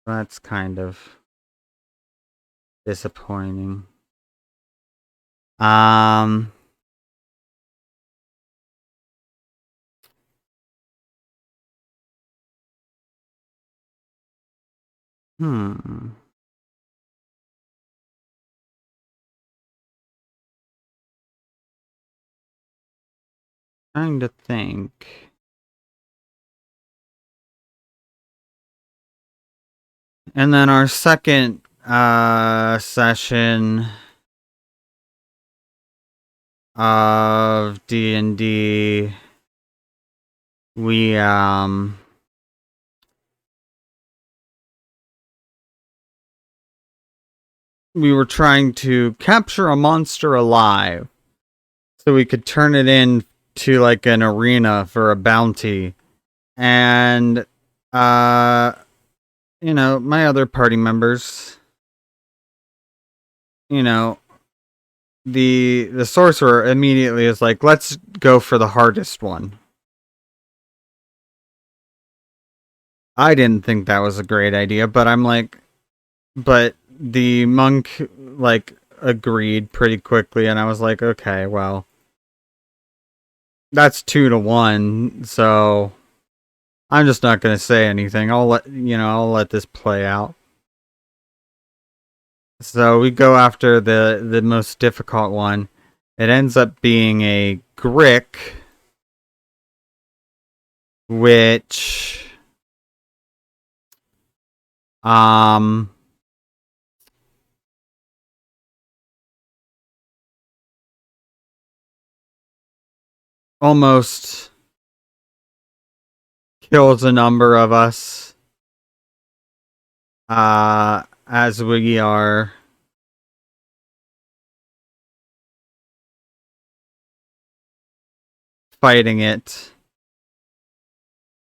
Speaker 1: That's kind of disappointing. Um... Hmm. Trying to think. And then our second session of D&D, we were trying to capture a monster alive so we could turn it in to like an arena for a bounty. And you know, my other party members, you know, the sorcerer immediately is like, let's go for the hardest one. I didn't think that was a great idea, but I'm like, but the monk like agreed pretty quickly, and I was like, okay, well, that's 2-1, so I'm just not gonna say anything. I'll let this play out. So we go after the most difficult one. It ends up being a Grick, which um almost kills a number of us as we are fighting it.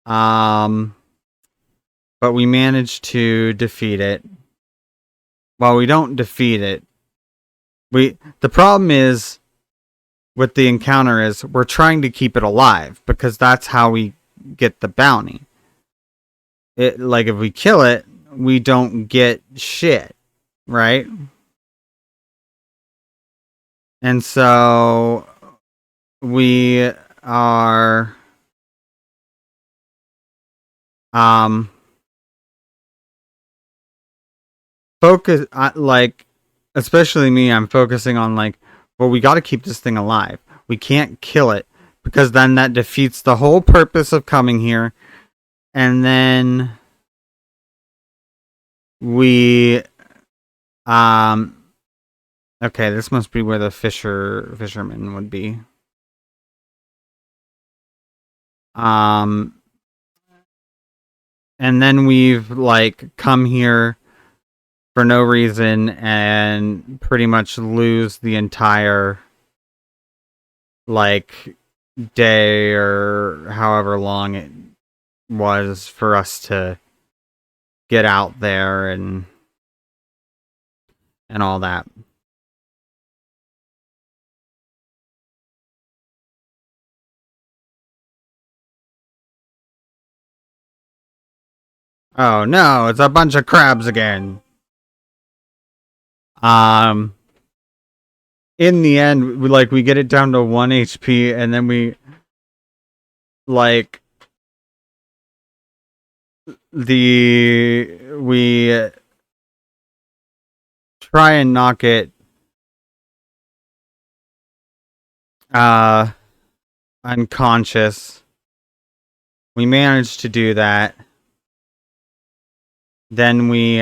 Speaker 1: But we managed to defeat it. Well, we don't defeat it. The problem is with the encounter is we're trying to keep it alive because that's how we get the bounty. Like if we kill it, we don't get shit, right? And so we are focus like, especially me, I'm focusing on like, well, we got to keep this thing alive. We can't kill it because then that defeats the whole purpose of coming here. And then we okay, this must be where the fisherman would be. And then we've like come here for no reason and pretty much lose the entire like day or however long it was for us to get out there and all that. Oh no, it's a bunch of crabs again. In the end, we get it down to 1 HP, and then we try and knock it unconscious. We managed to do that. Then we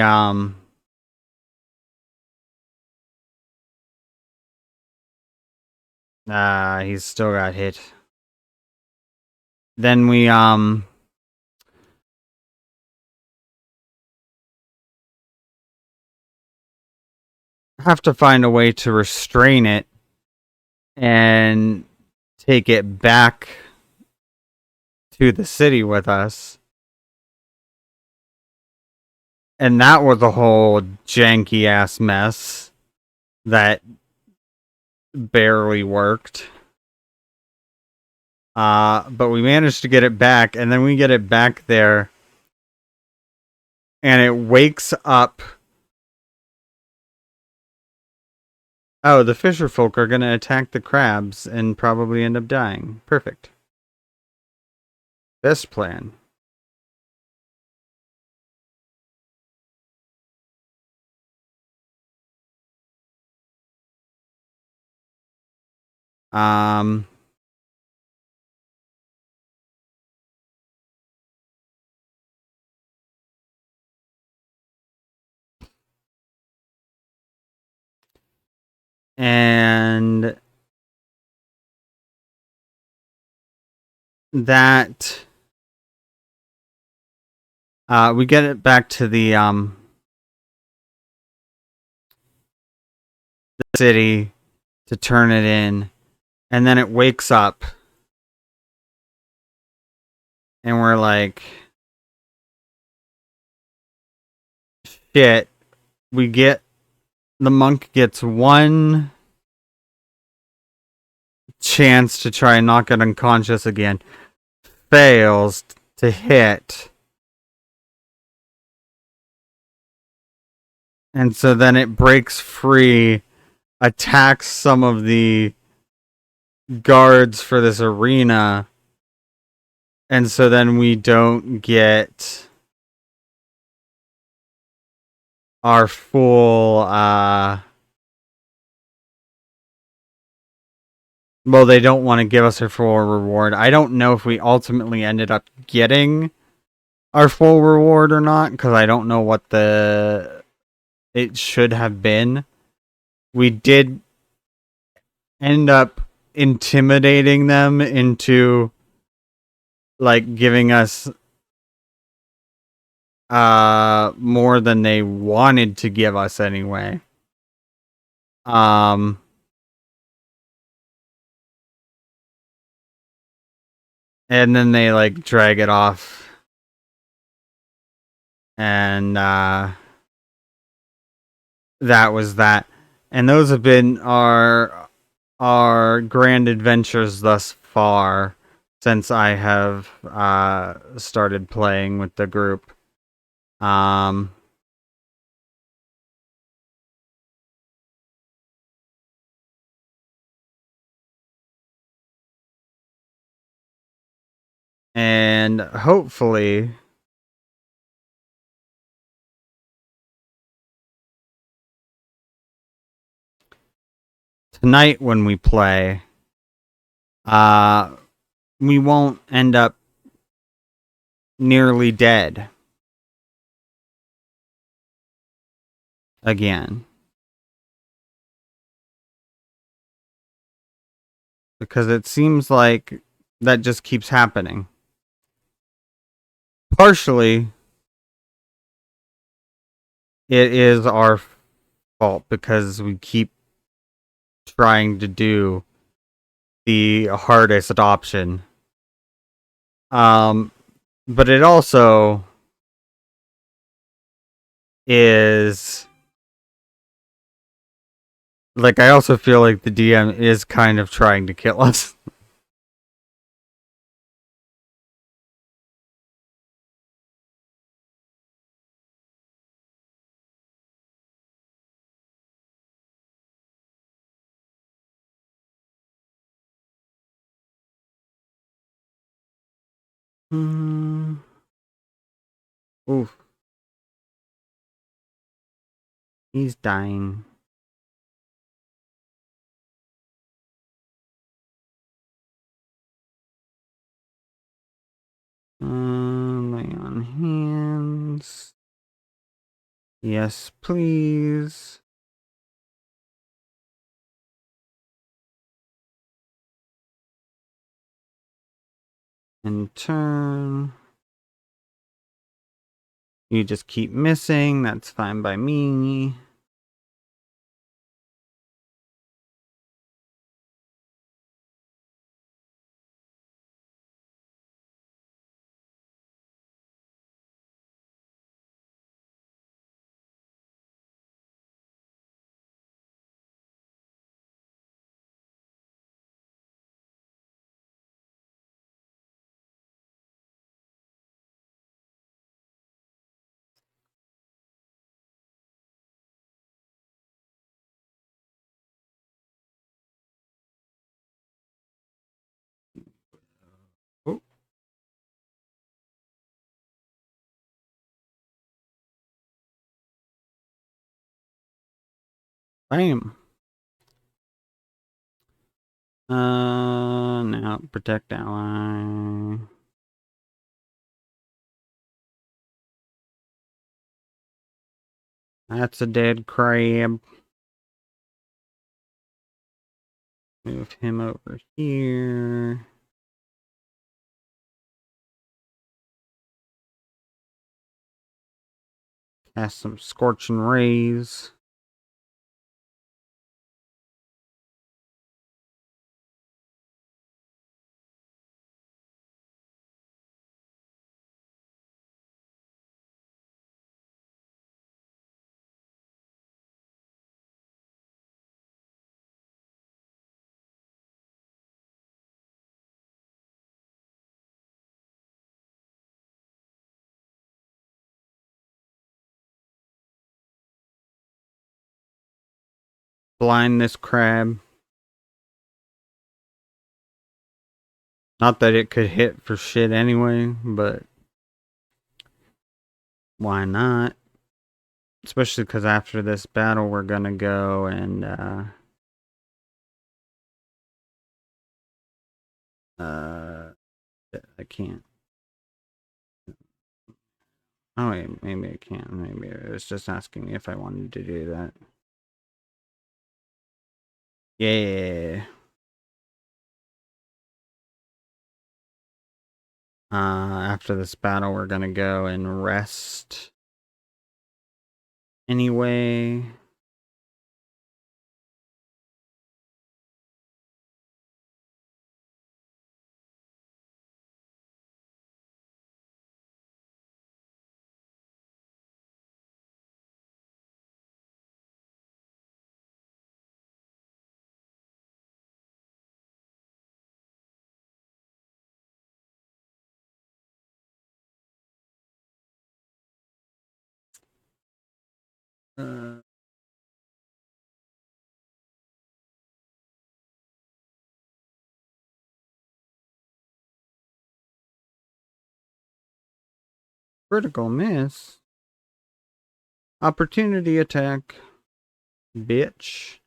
Speaker 1: he's still got hit. Then we have to find a way to restrain it and take it back to the city with us. And that was a whole janky ass mess that barely worked. But we managed to get it back, and then we get it back there, and it wakes up. Oh, the fisher folk are gonna attack the crabs and probably end up dying. Perfect. Best plan. And that we get it back to the city to turn it in, and then it wakes up, and we're like, shit. The monk gets one chance to try and knock it unconscious again, fails to hit, and so then it breaks free, attacks some of the guards for this arena, and so then we don't get our full well, they don't want to give us our full reward. I don't know if we ultimately ended up getting our full reward or not, because I don't know what it should have been. We did end up intimidating them into like giving us more than they wanted to give us anyway. And then they like drag it off, and that was that. And those have been our grand adventures thus far since I have started playing with the group. Um, and hopefully tonight when we play, uh, we won't end up nearly dead again. Because it seems like that just keeps happening. Partially, it is our fault because we keep trying to do the hardest option. Um, but it also is like I also feel like the DM is kind of trying to kill us. Hmm. Oof, he's dying. Lay on hands. Yes, please. And turn. You just keep missing. That's fine by me. Oh, bam. Now protect ally. That's a dead crab. Move him over here. Cast some scorching rays. Blind this crab. Not that it could hit for shit anyway, but why not? Especially because after this battle, we're gonna go and uh, I can't. Oh wait, maybe I can't. Maybe it was just asking me if I wanted to do that. Yeah. After this battle, we're gonna go and rest. Anyway. Uh, Critical miss. Opportunity attack. Bitch.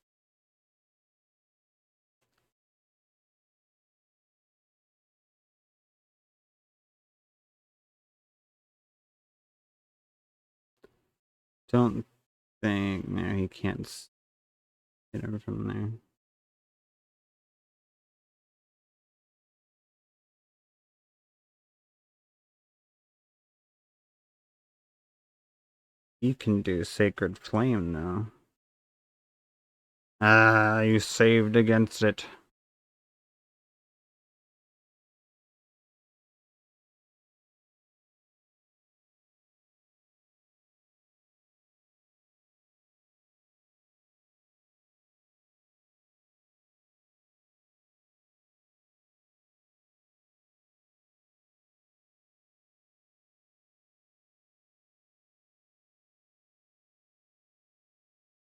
Speaker 1: Don't think. No, he can't get over from there. You can do Sacred Flame, though. Ah, you saved against it.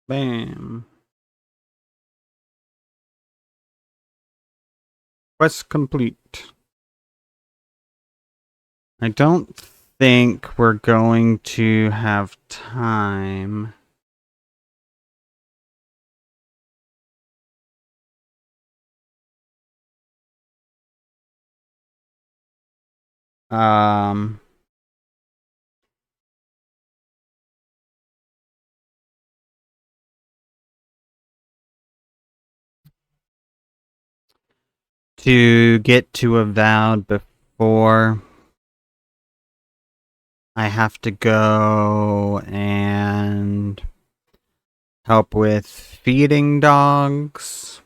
Speaker 1: Bam. Quest complete. I don't think we're going to have time. Um, to get to Avowed before I have to go and help with feeding dogs.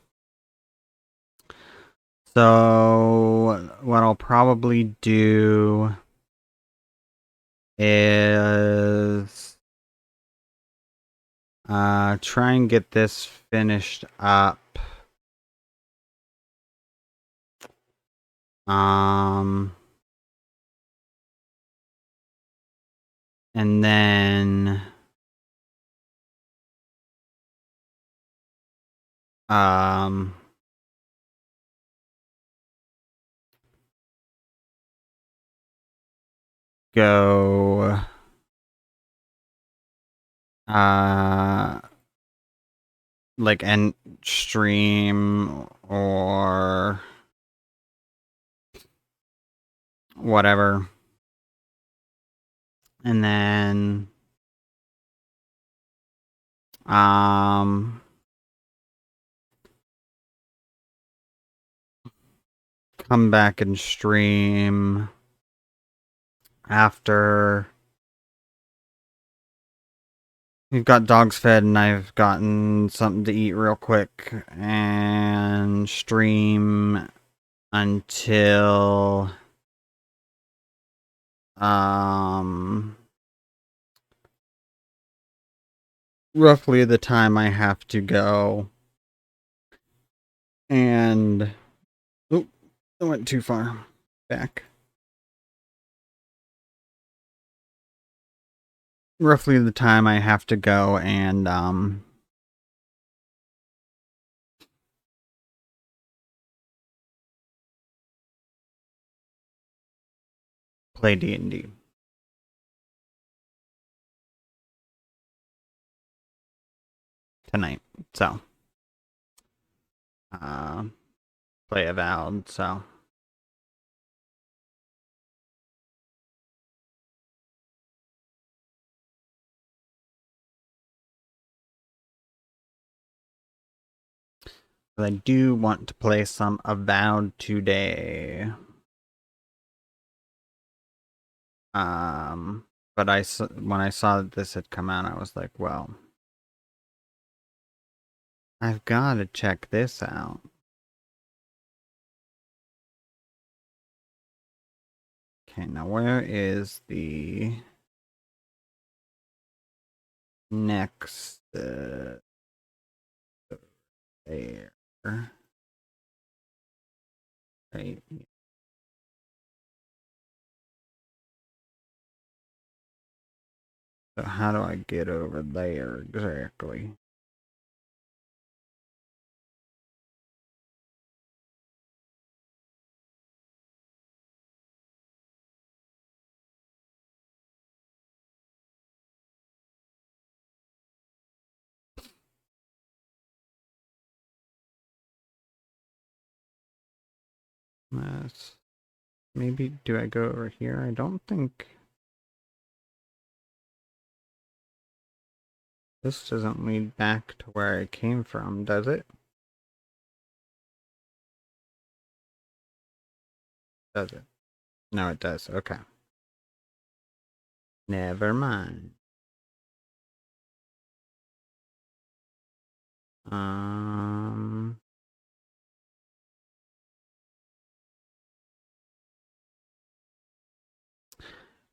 Speaker 1: So what I'll probably do is try and get this finished up. And then go like end stream or whatever, and then come back and stream after we've got dogs fed and I've gotten something to eat real quick, and stream until roughly the time I have to go. And oh, I went too far back. Roughly the time I have to go and play D&D tonight. So play Avowed, so but I do want to play some Avowed today. But when I saw that this had come out, I was like, well, I've got to check this out. Okay, now where is the next there? Right. So how do I get over there exactly? That's, maybe do I go over here? I don't think this doesn't lead back to where I came from, does it? Does it? No, it does. Okay. Never mind. Um,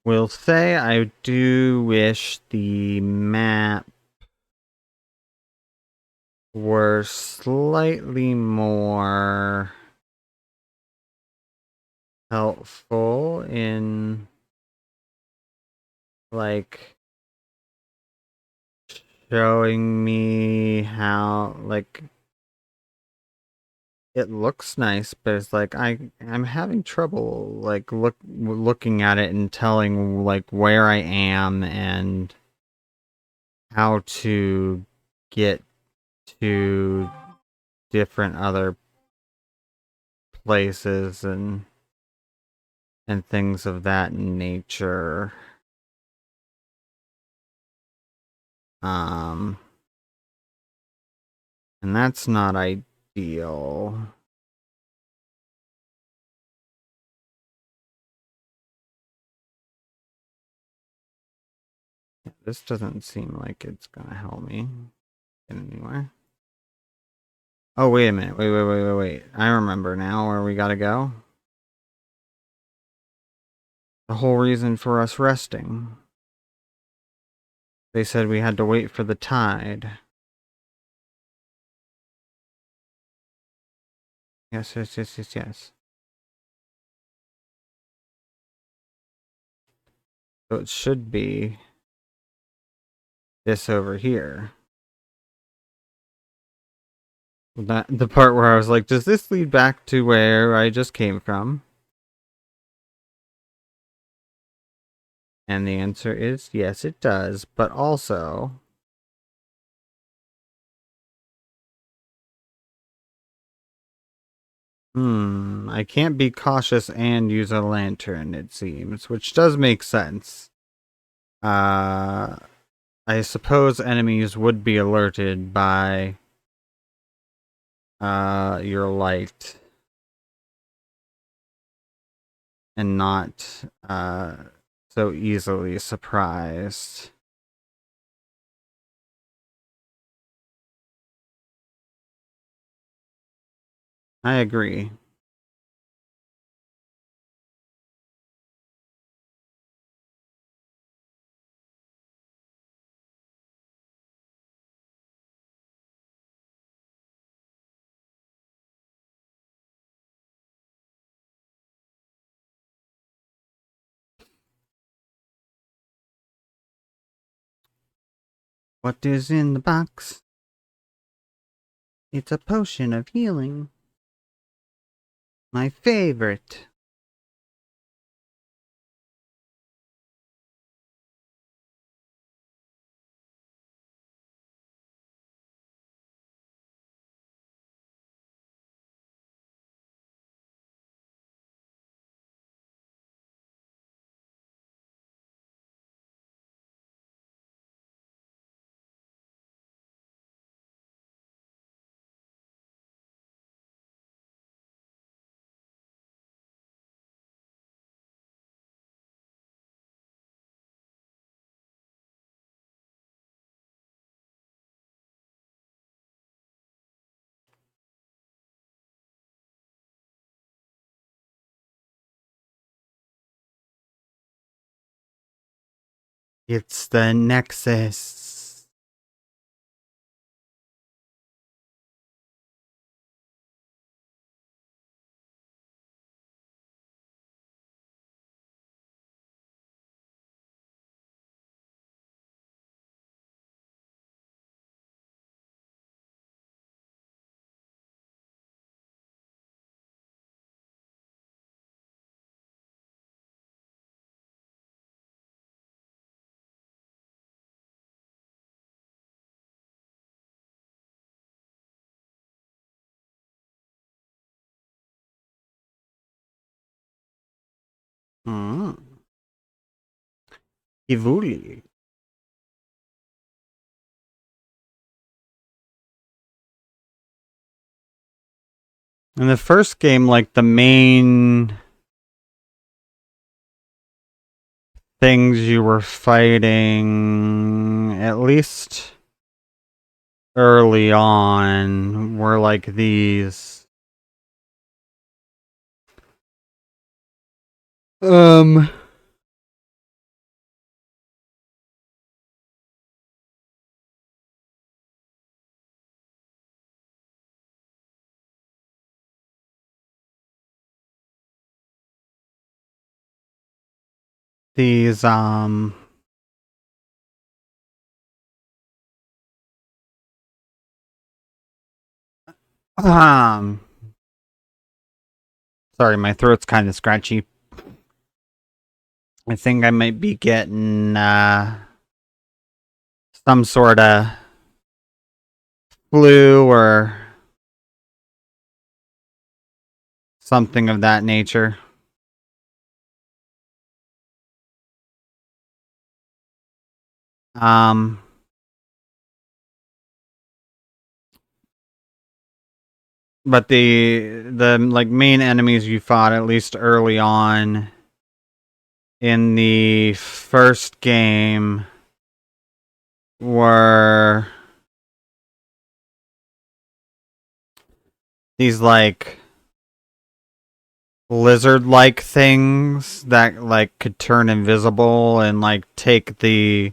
Speaker 1: we'll say I do wish the map were slightly more helpful in like showing me how like it looks nice, but it's like I'm having trouble like looking at it and telling like where I am and how to get to different other places and things of that nature. Um and that's not ideal. This doesn't seem like it's gonna help me get anywhere. Oh, wait a minute. Wait. I remember now where we gotta go. The whole reason for us resting. They said we had to wait for the tide. Yes. So it should be this over here. That the part where I was like, does this lead back to where I just came from? And the answer is yes, it does. But also, I can't be cautious and use a lantern, it seems, which does make sense. I suppose enemies would be alerted by your light and not so easily surprised. I agree. What is in the box? It's a potion of healing. My favorite. It's the Nexus. Mm. Ivuli. In the first game, like the main things you were fighting, at least early on, were like um these um sorry, my throat's kind of scratchy. I think I might be getting some sort of flu or something of that nature. Um but the like main enemies you fought at least early on in the first game were these like lizard like things that like could turn invisible and like take the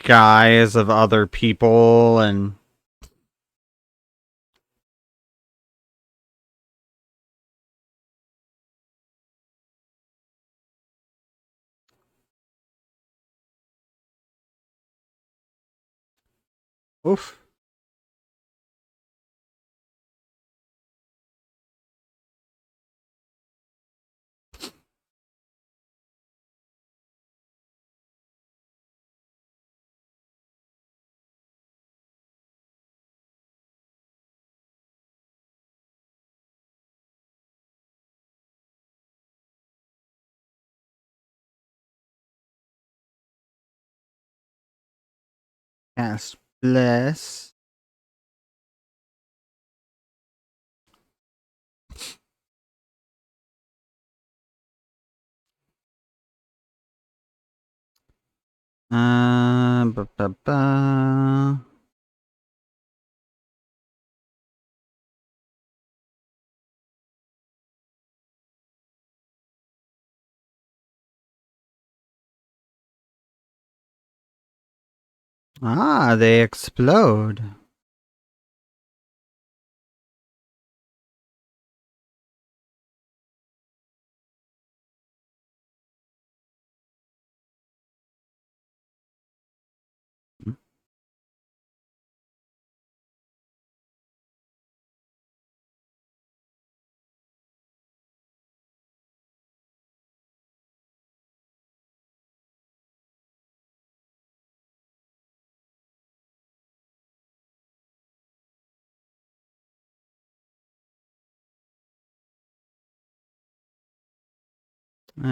Speaker 1: guise of other people and oof. Cast bless. Ba, ba, ba. Ah, they explode. Uh,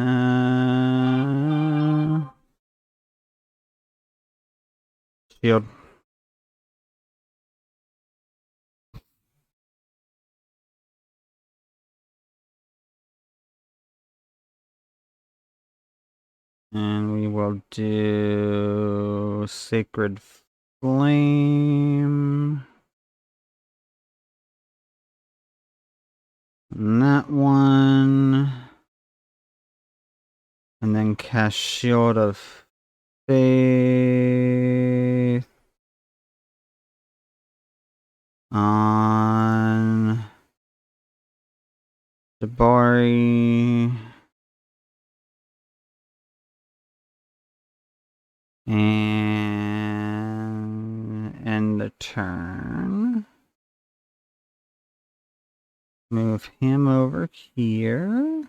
Speaker 1: shield. And we will do Sacred Flame. And that one. And then cast Shield of Faith on Jabari. And end the turn. Move him over here.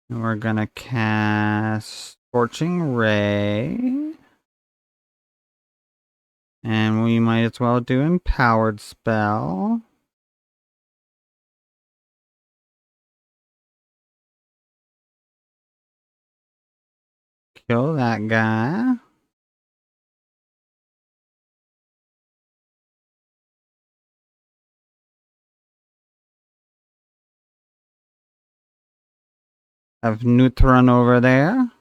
Speaker 1: And we're gonna cast Scorching Ray. And we might as well do Empowered Spell. Kill that guy. Have Neutron over there.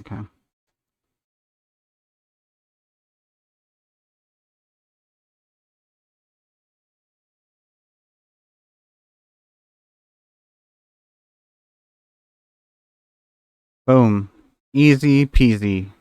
Speaker 1: Okay. Boom. Easy peasy.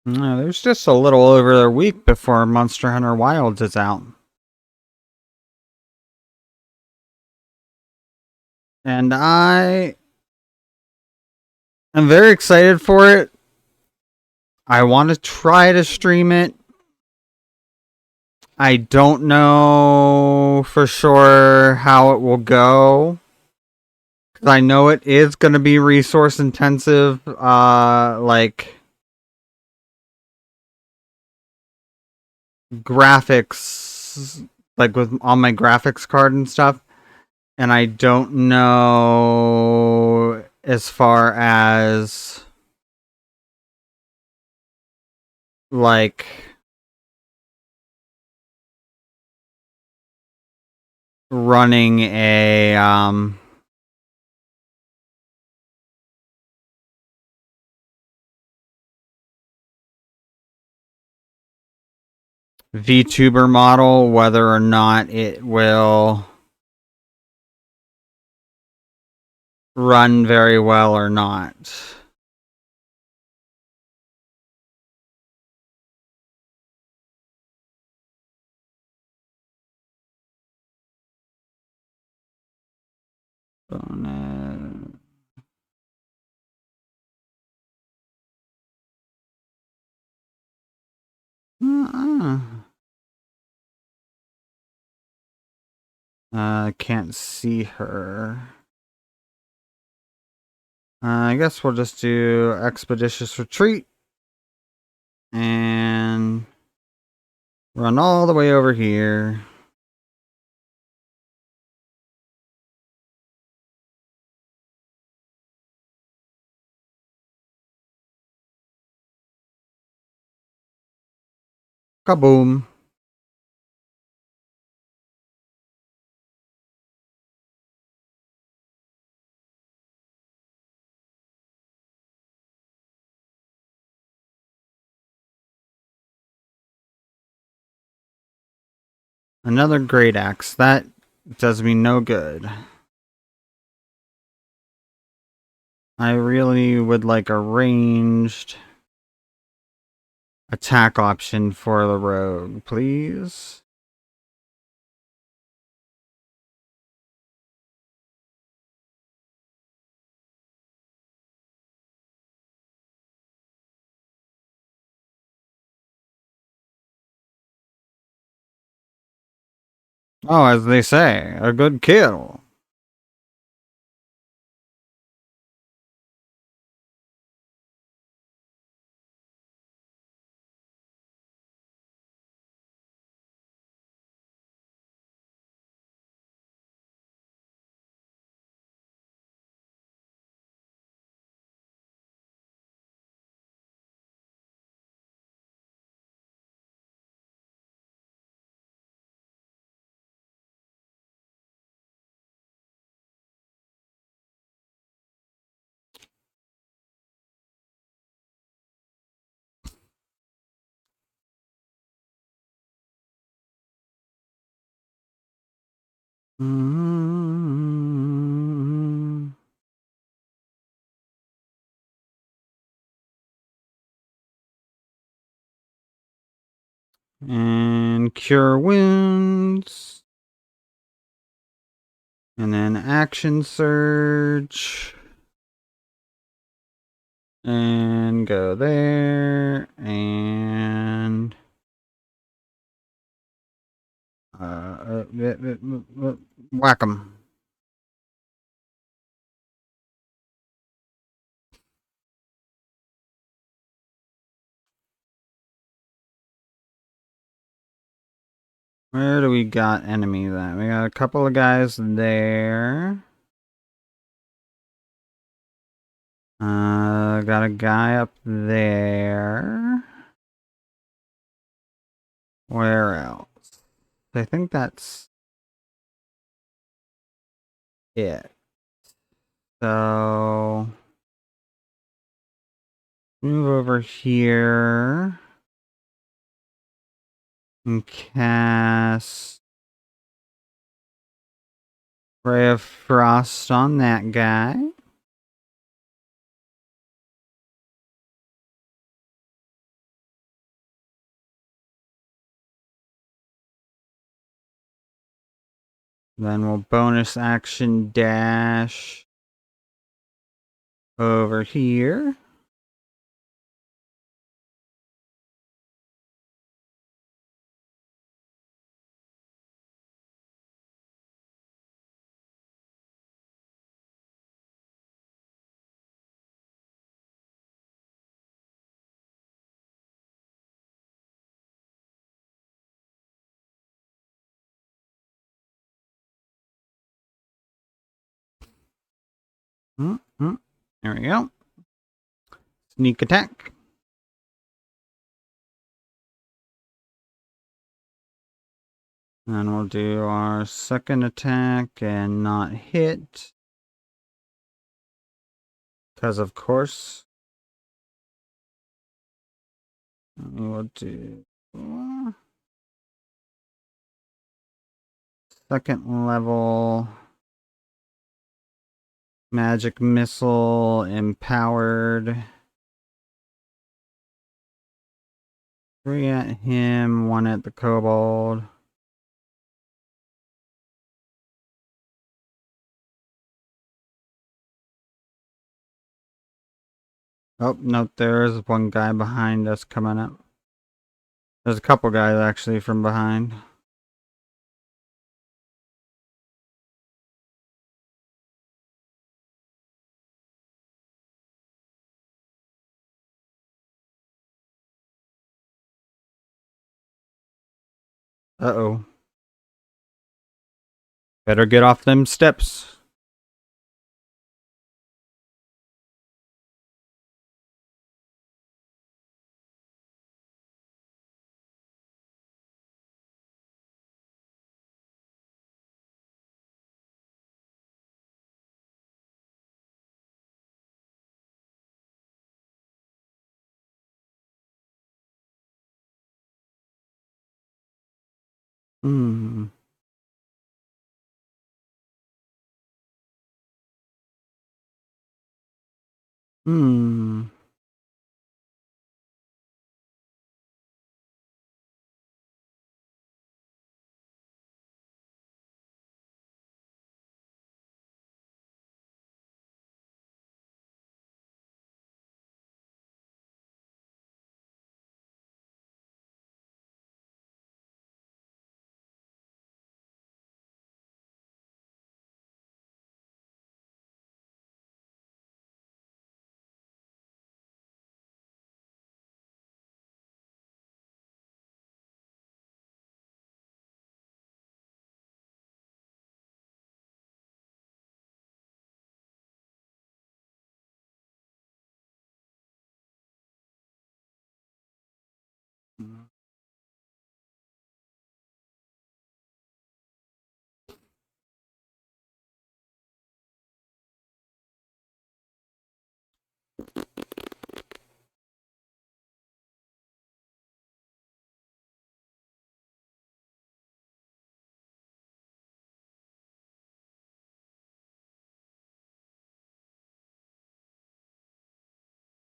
Speaker 1: There's just a little over a week before Monster Hunter Wilds is out. And I am very excited for it. I want to try to stream it. I don't know for sure how it will go. Because I know it is going to be resource intensive. Like graphics, like with on my graphics card and stuff. And I don't know as far as like running a VTuber model, whether or not it will run very well or not. Can't see her. I guess we'll just do Expeditious Retreat and run all the way over here. Kaboom. Another great axe. That does me no good. I really would like a ranged attack option for the rogue, please. Oh, as they say, a good kill. Mm. And cure wounds. And then action surge. And go there. And whack 'em. Where do we got enemies at? We got a couple of guys there. Got a guy up there. Where else? I think that's it. So move over here and cast Ray of Frost on that guy. Then we'll bonus action dash over here. There we go. Sneak attack. Then we'll do our second attack and not hit. Because of course. We'll do second level magic missile empowered. 3 at him, 1 at the kobold. Oh, no, there's one guy behind us coming up. There's a couple guys actually from behind. Uh-oh. Better get off them steps. Hmm. Hmm.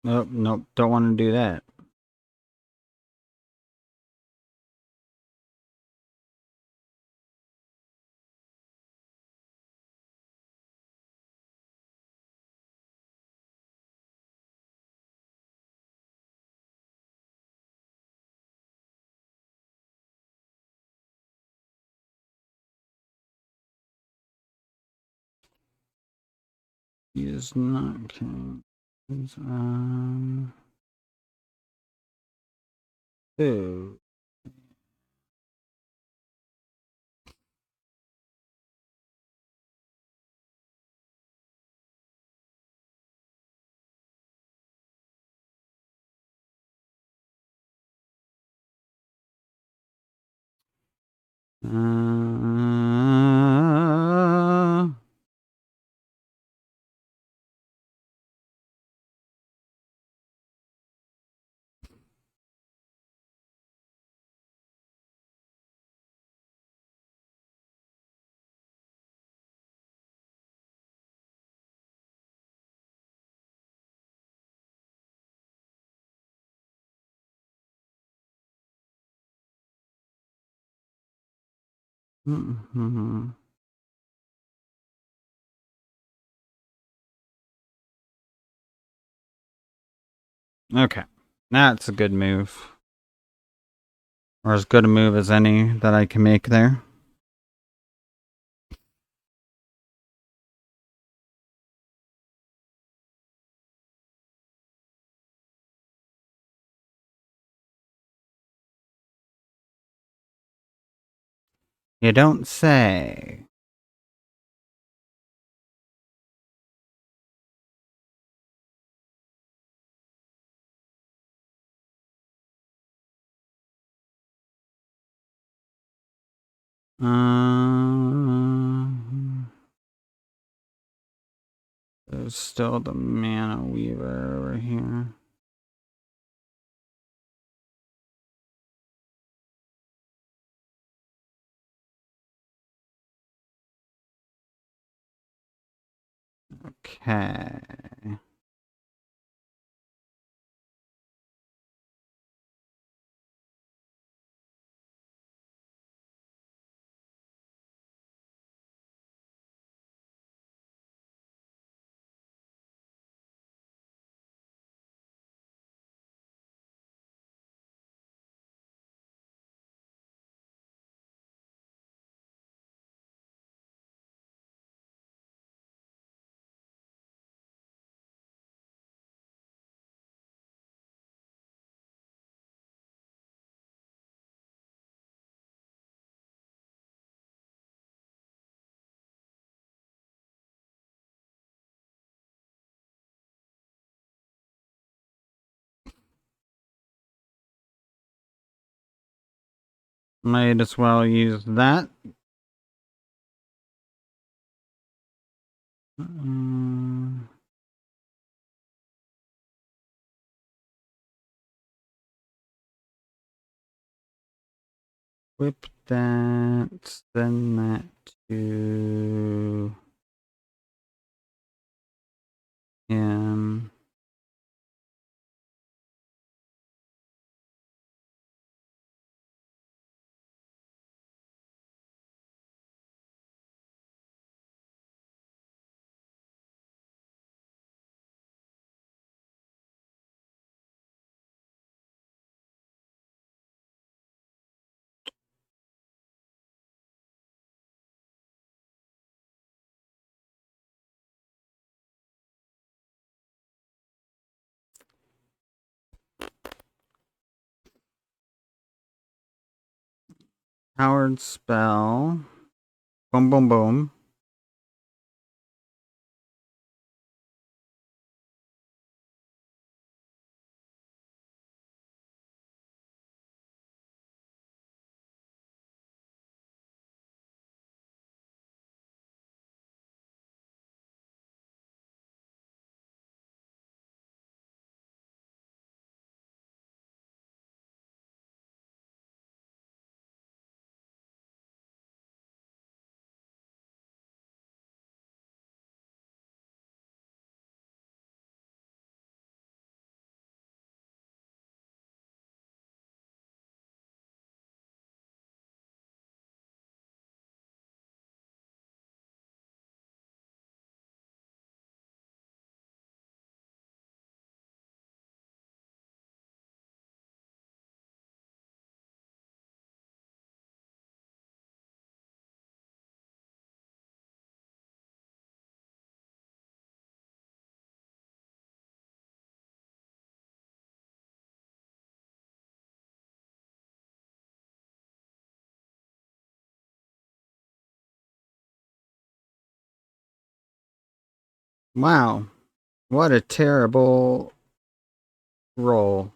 Speaker 1: Nope, nope, don't want to do that. He is not king. He's, Ew. Mm-hmm. Okay, that's a good move. Or as good a move as any that I can make there. You don't say. There's still the Mana Weaver over here. Okay. Might as well use that. Whip that, send that to him. Howard spell. Boom, boom, boom. Wow. What a terrible roll.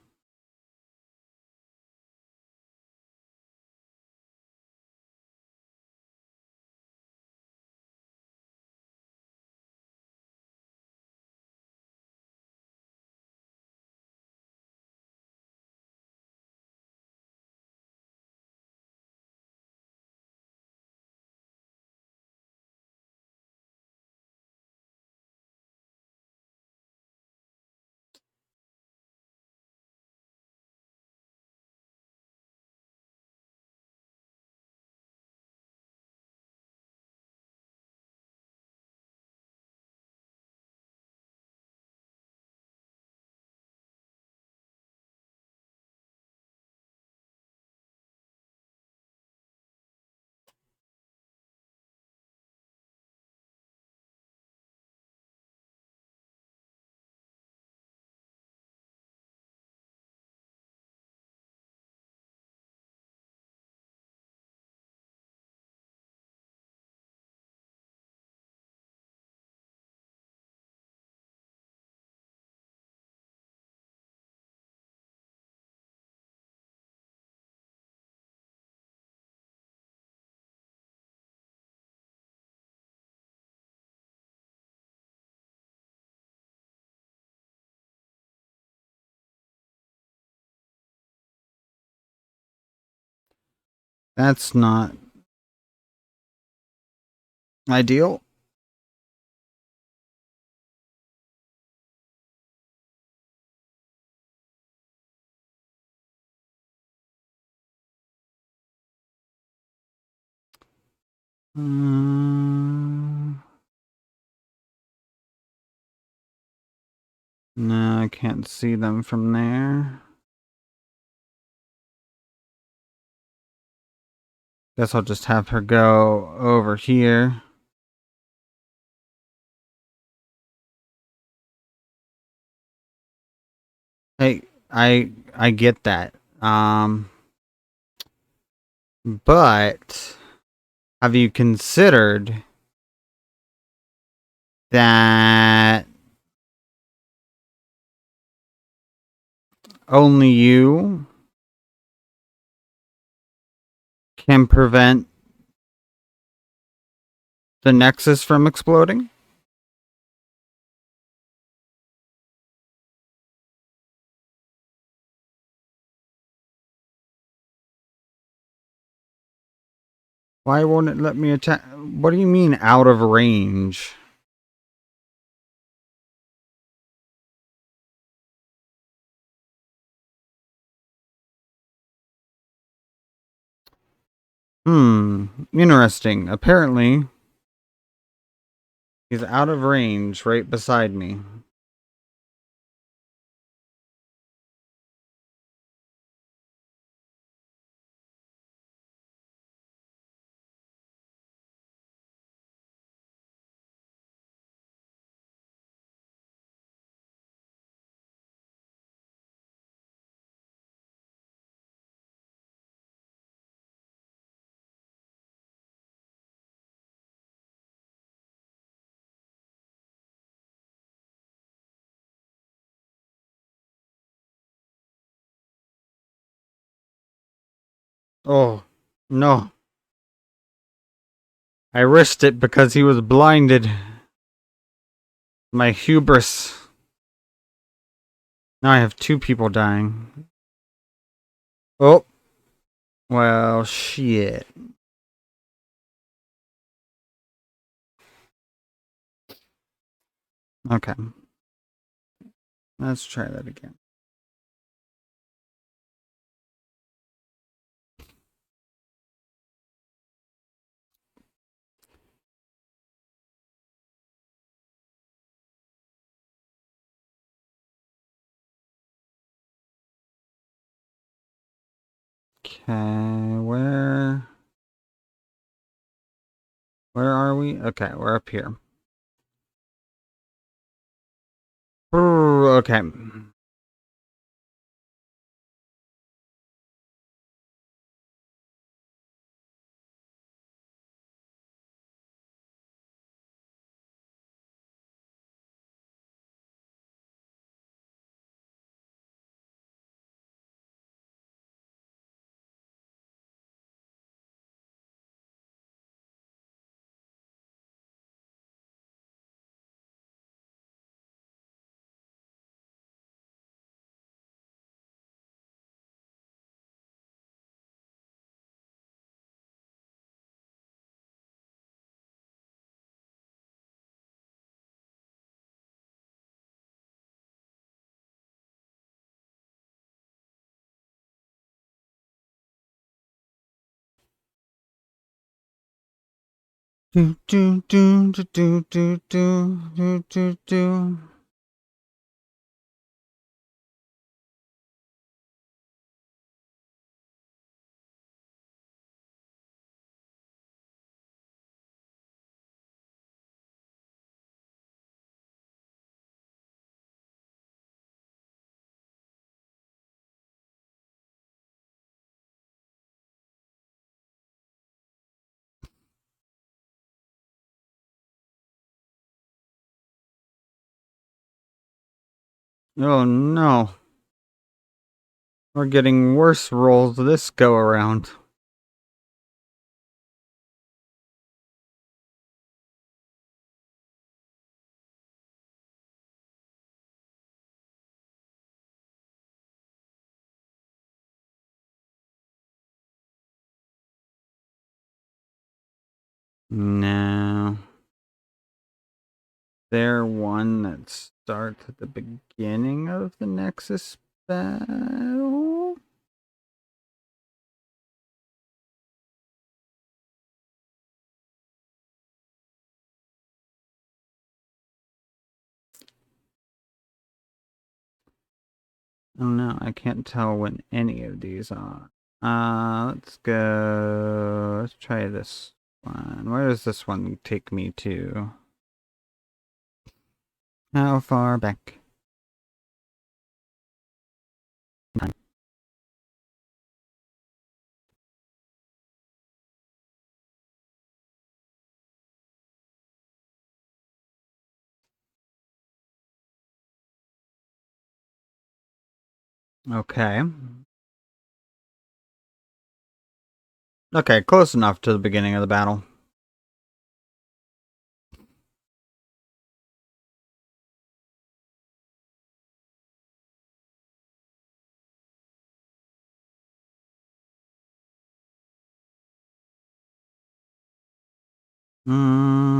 Speaker 1: That's not ideal. Mm, no, I can't see them from there. Guess I'll just have her go over here. Hey, I get that. But have you considered that only you can prevent the Nexus from exploding? Why won't it let me attack? What do you mean out of range? Interesting. Apparently, he's out of range right beside me. Oh, no. I risked it because he was blinded. My hubris. Now I have two people dying. Oh, well, shit. Okay, let's try that again. Okay, where are we? Okay, we're up here. Okay. Do do do do do do do do do. Oh no. We're getting worse rolls this go around. No. There one that starts at the beginning of the Nexus battle? Oh no, I can't tell when any of these are. Let's go. Let's try this one. Where does this one take me to? How far back? Okay. Okay, close enough to the beginning of the battle. Mm.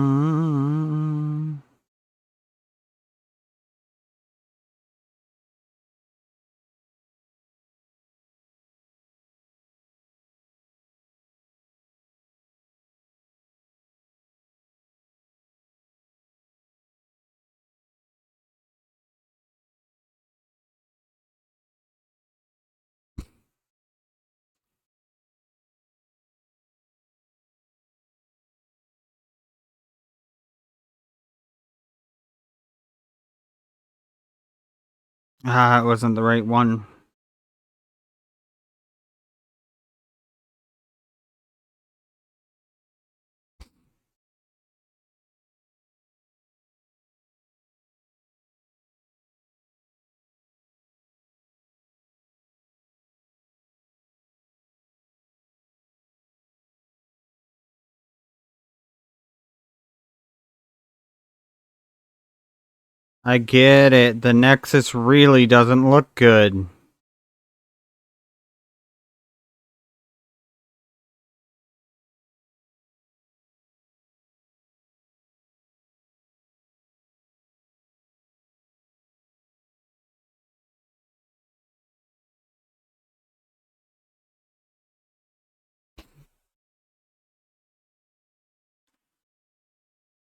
Speaker 1: Ah, it wasn't the right one. I get it. The Nexus really doesn't look good.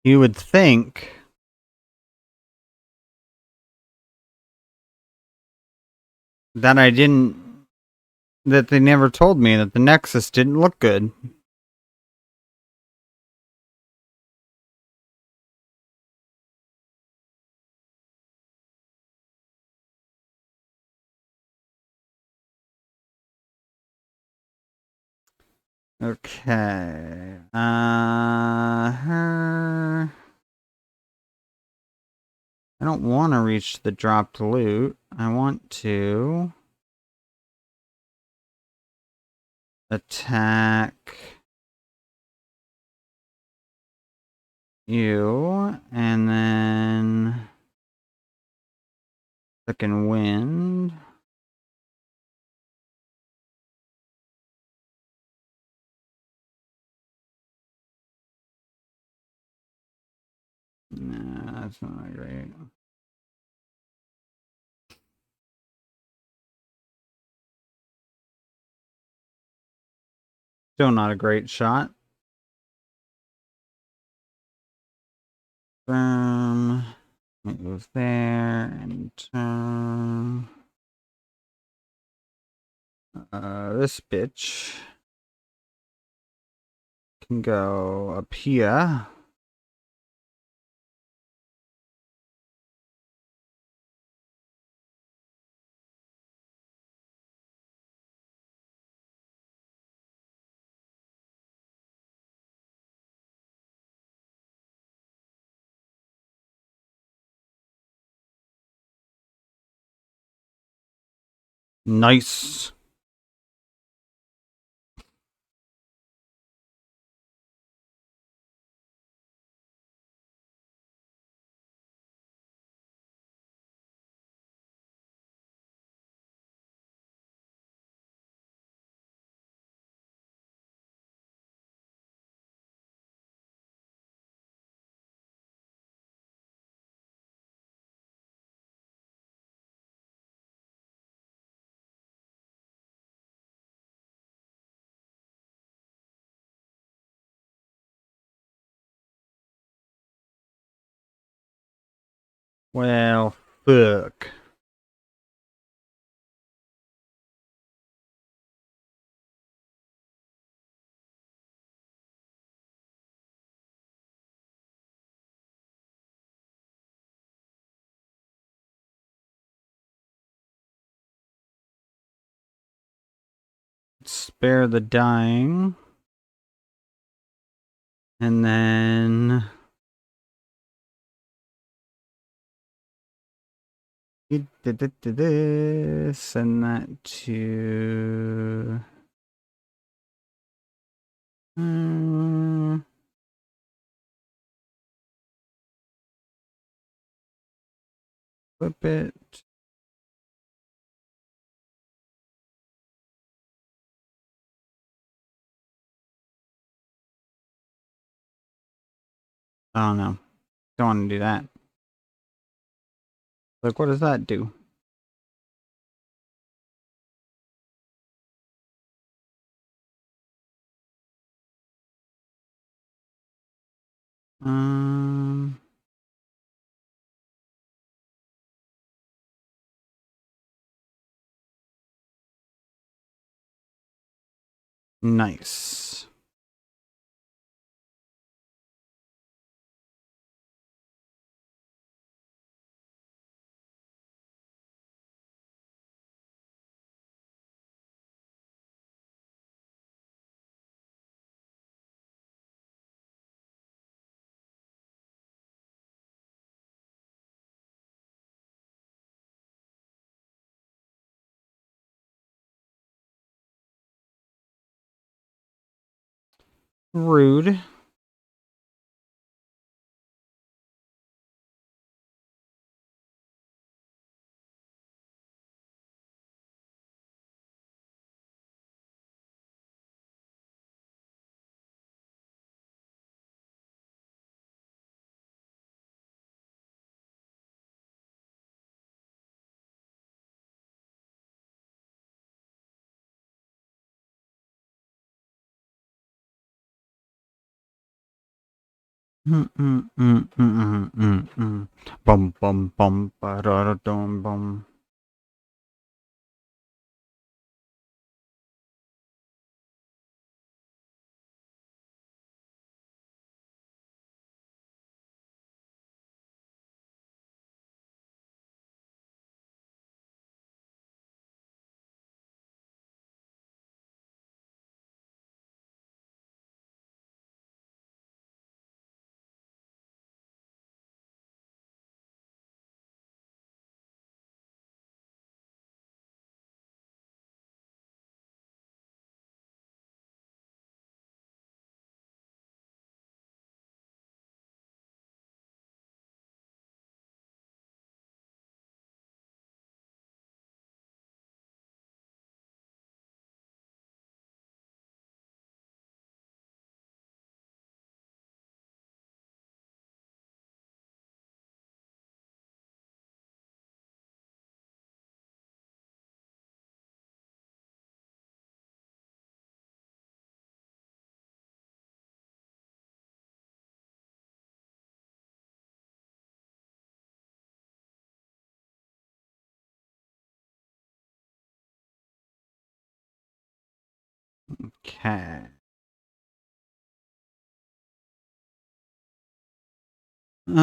Speaker 1: You would think that that they never told me that the Nexus didn't look good. Okay. I don't want to reach the dropped loot. I want to attack you, and then second wind. Nah, that's not great. Still not a great shot. confirm. It goes there and this bitch can go up here. Nice. Well, fuck. Spare the dying. And then send that to flip it. Oh no. Don't want to do that. Like, what does that do? Um, nice. Rude. Bum bum bum ba da da dum bum. Okay. Uh,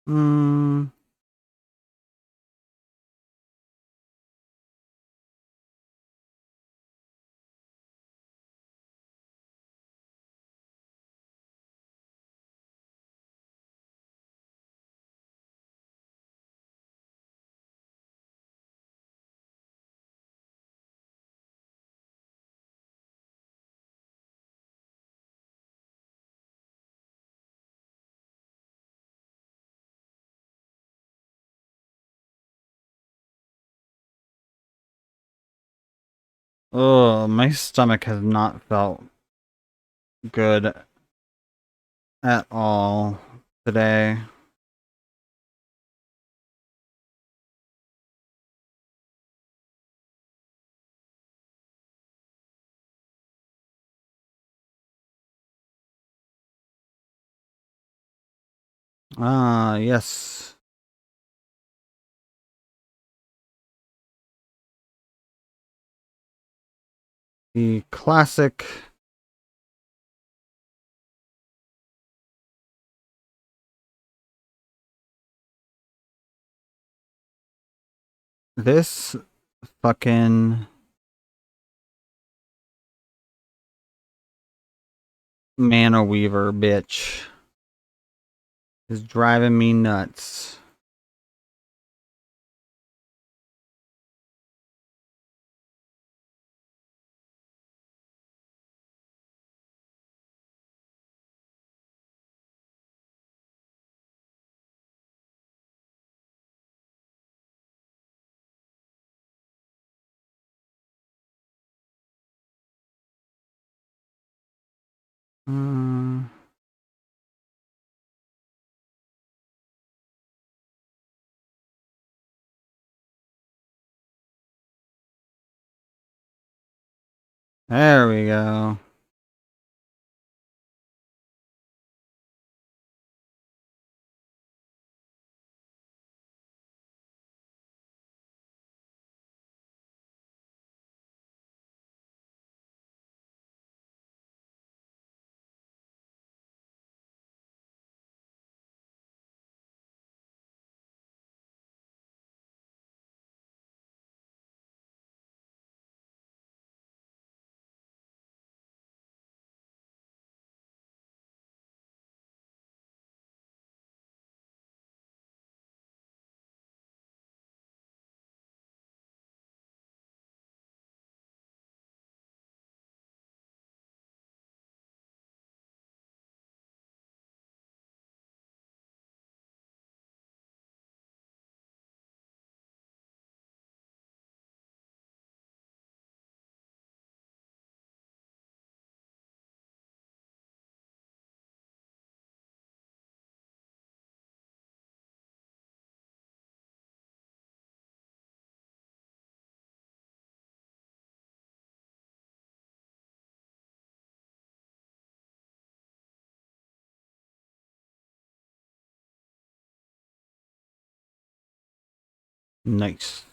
Speaker 1: mm, oh, my stomach has not felt good at all today. Ah, yes. The classic. This fucking Mana Weaver bitch is driving me nuts. Mm, there we go. Nice.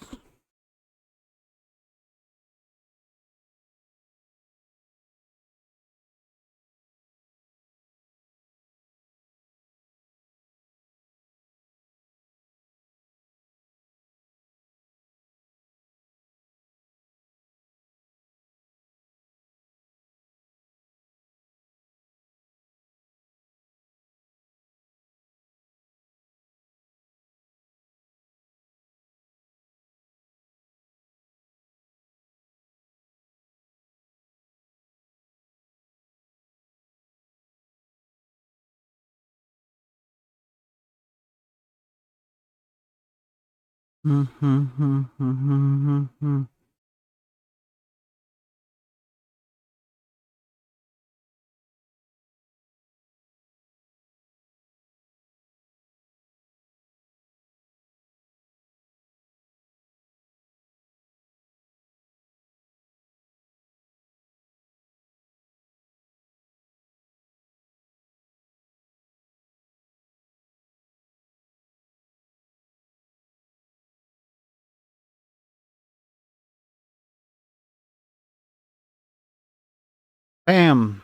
Speaker 1: Bam!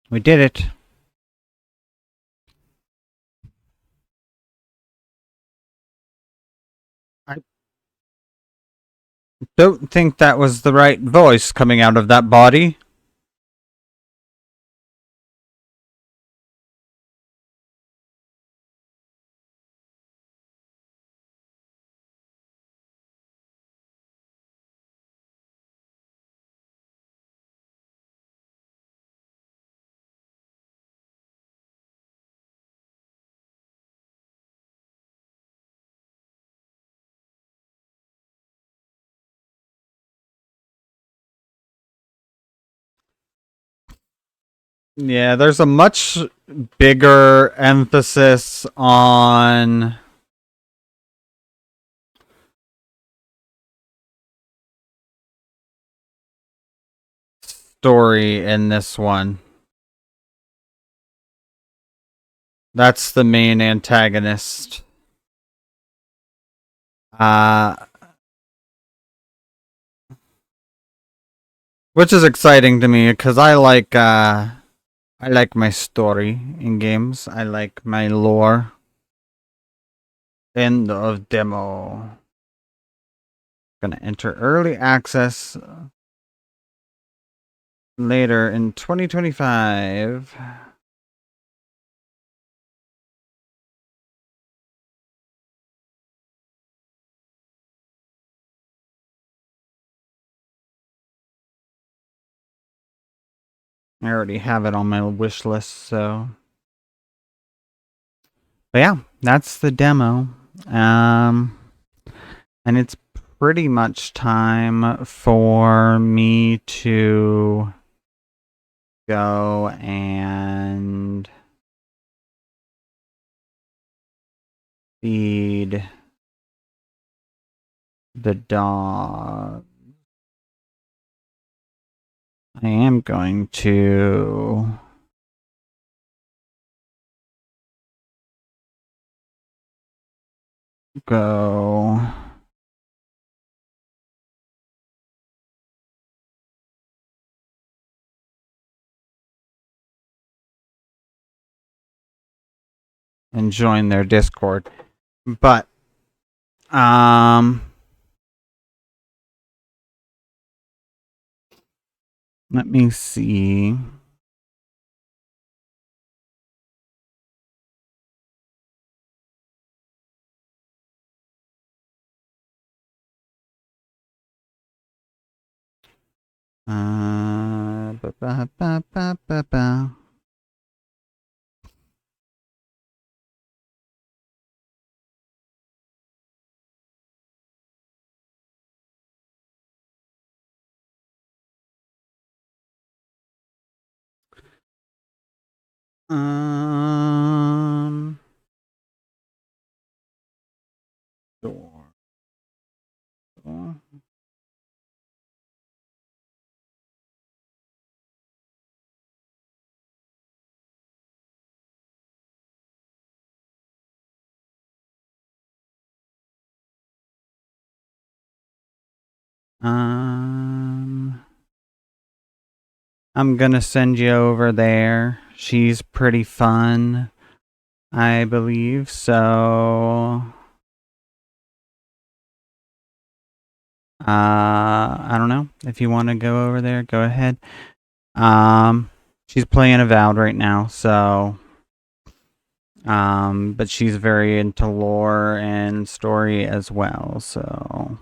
Speaker 1: We did it. I don't think that was the right voice coming out of that body. Yeah, there's a much bigger emphasis on story in this one. That's the main antagonist. Uh, which is exciting to me because I like my story in games. I like my lore. End of demo. Gonna enter early access later in 2025. I already have it on my wish list, so. But yeah, that's the demo. And it's pretty much time for me to go and feed the dog. I am going to go and join their Discord. But let me see. Ba, ba, ba, ba, ba, ba. Door. I'm gonna send you over there. She's pretty fun, I believe. So, I don't know if you want to go over there. Go ahead. She's playing Avowed right now, so but she's very into lore and story as well. So.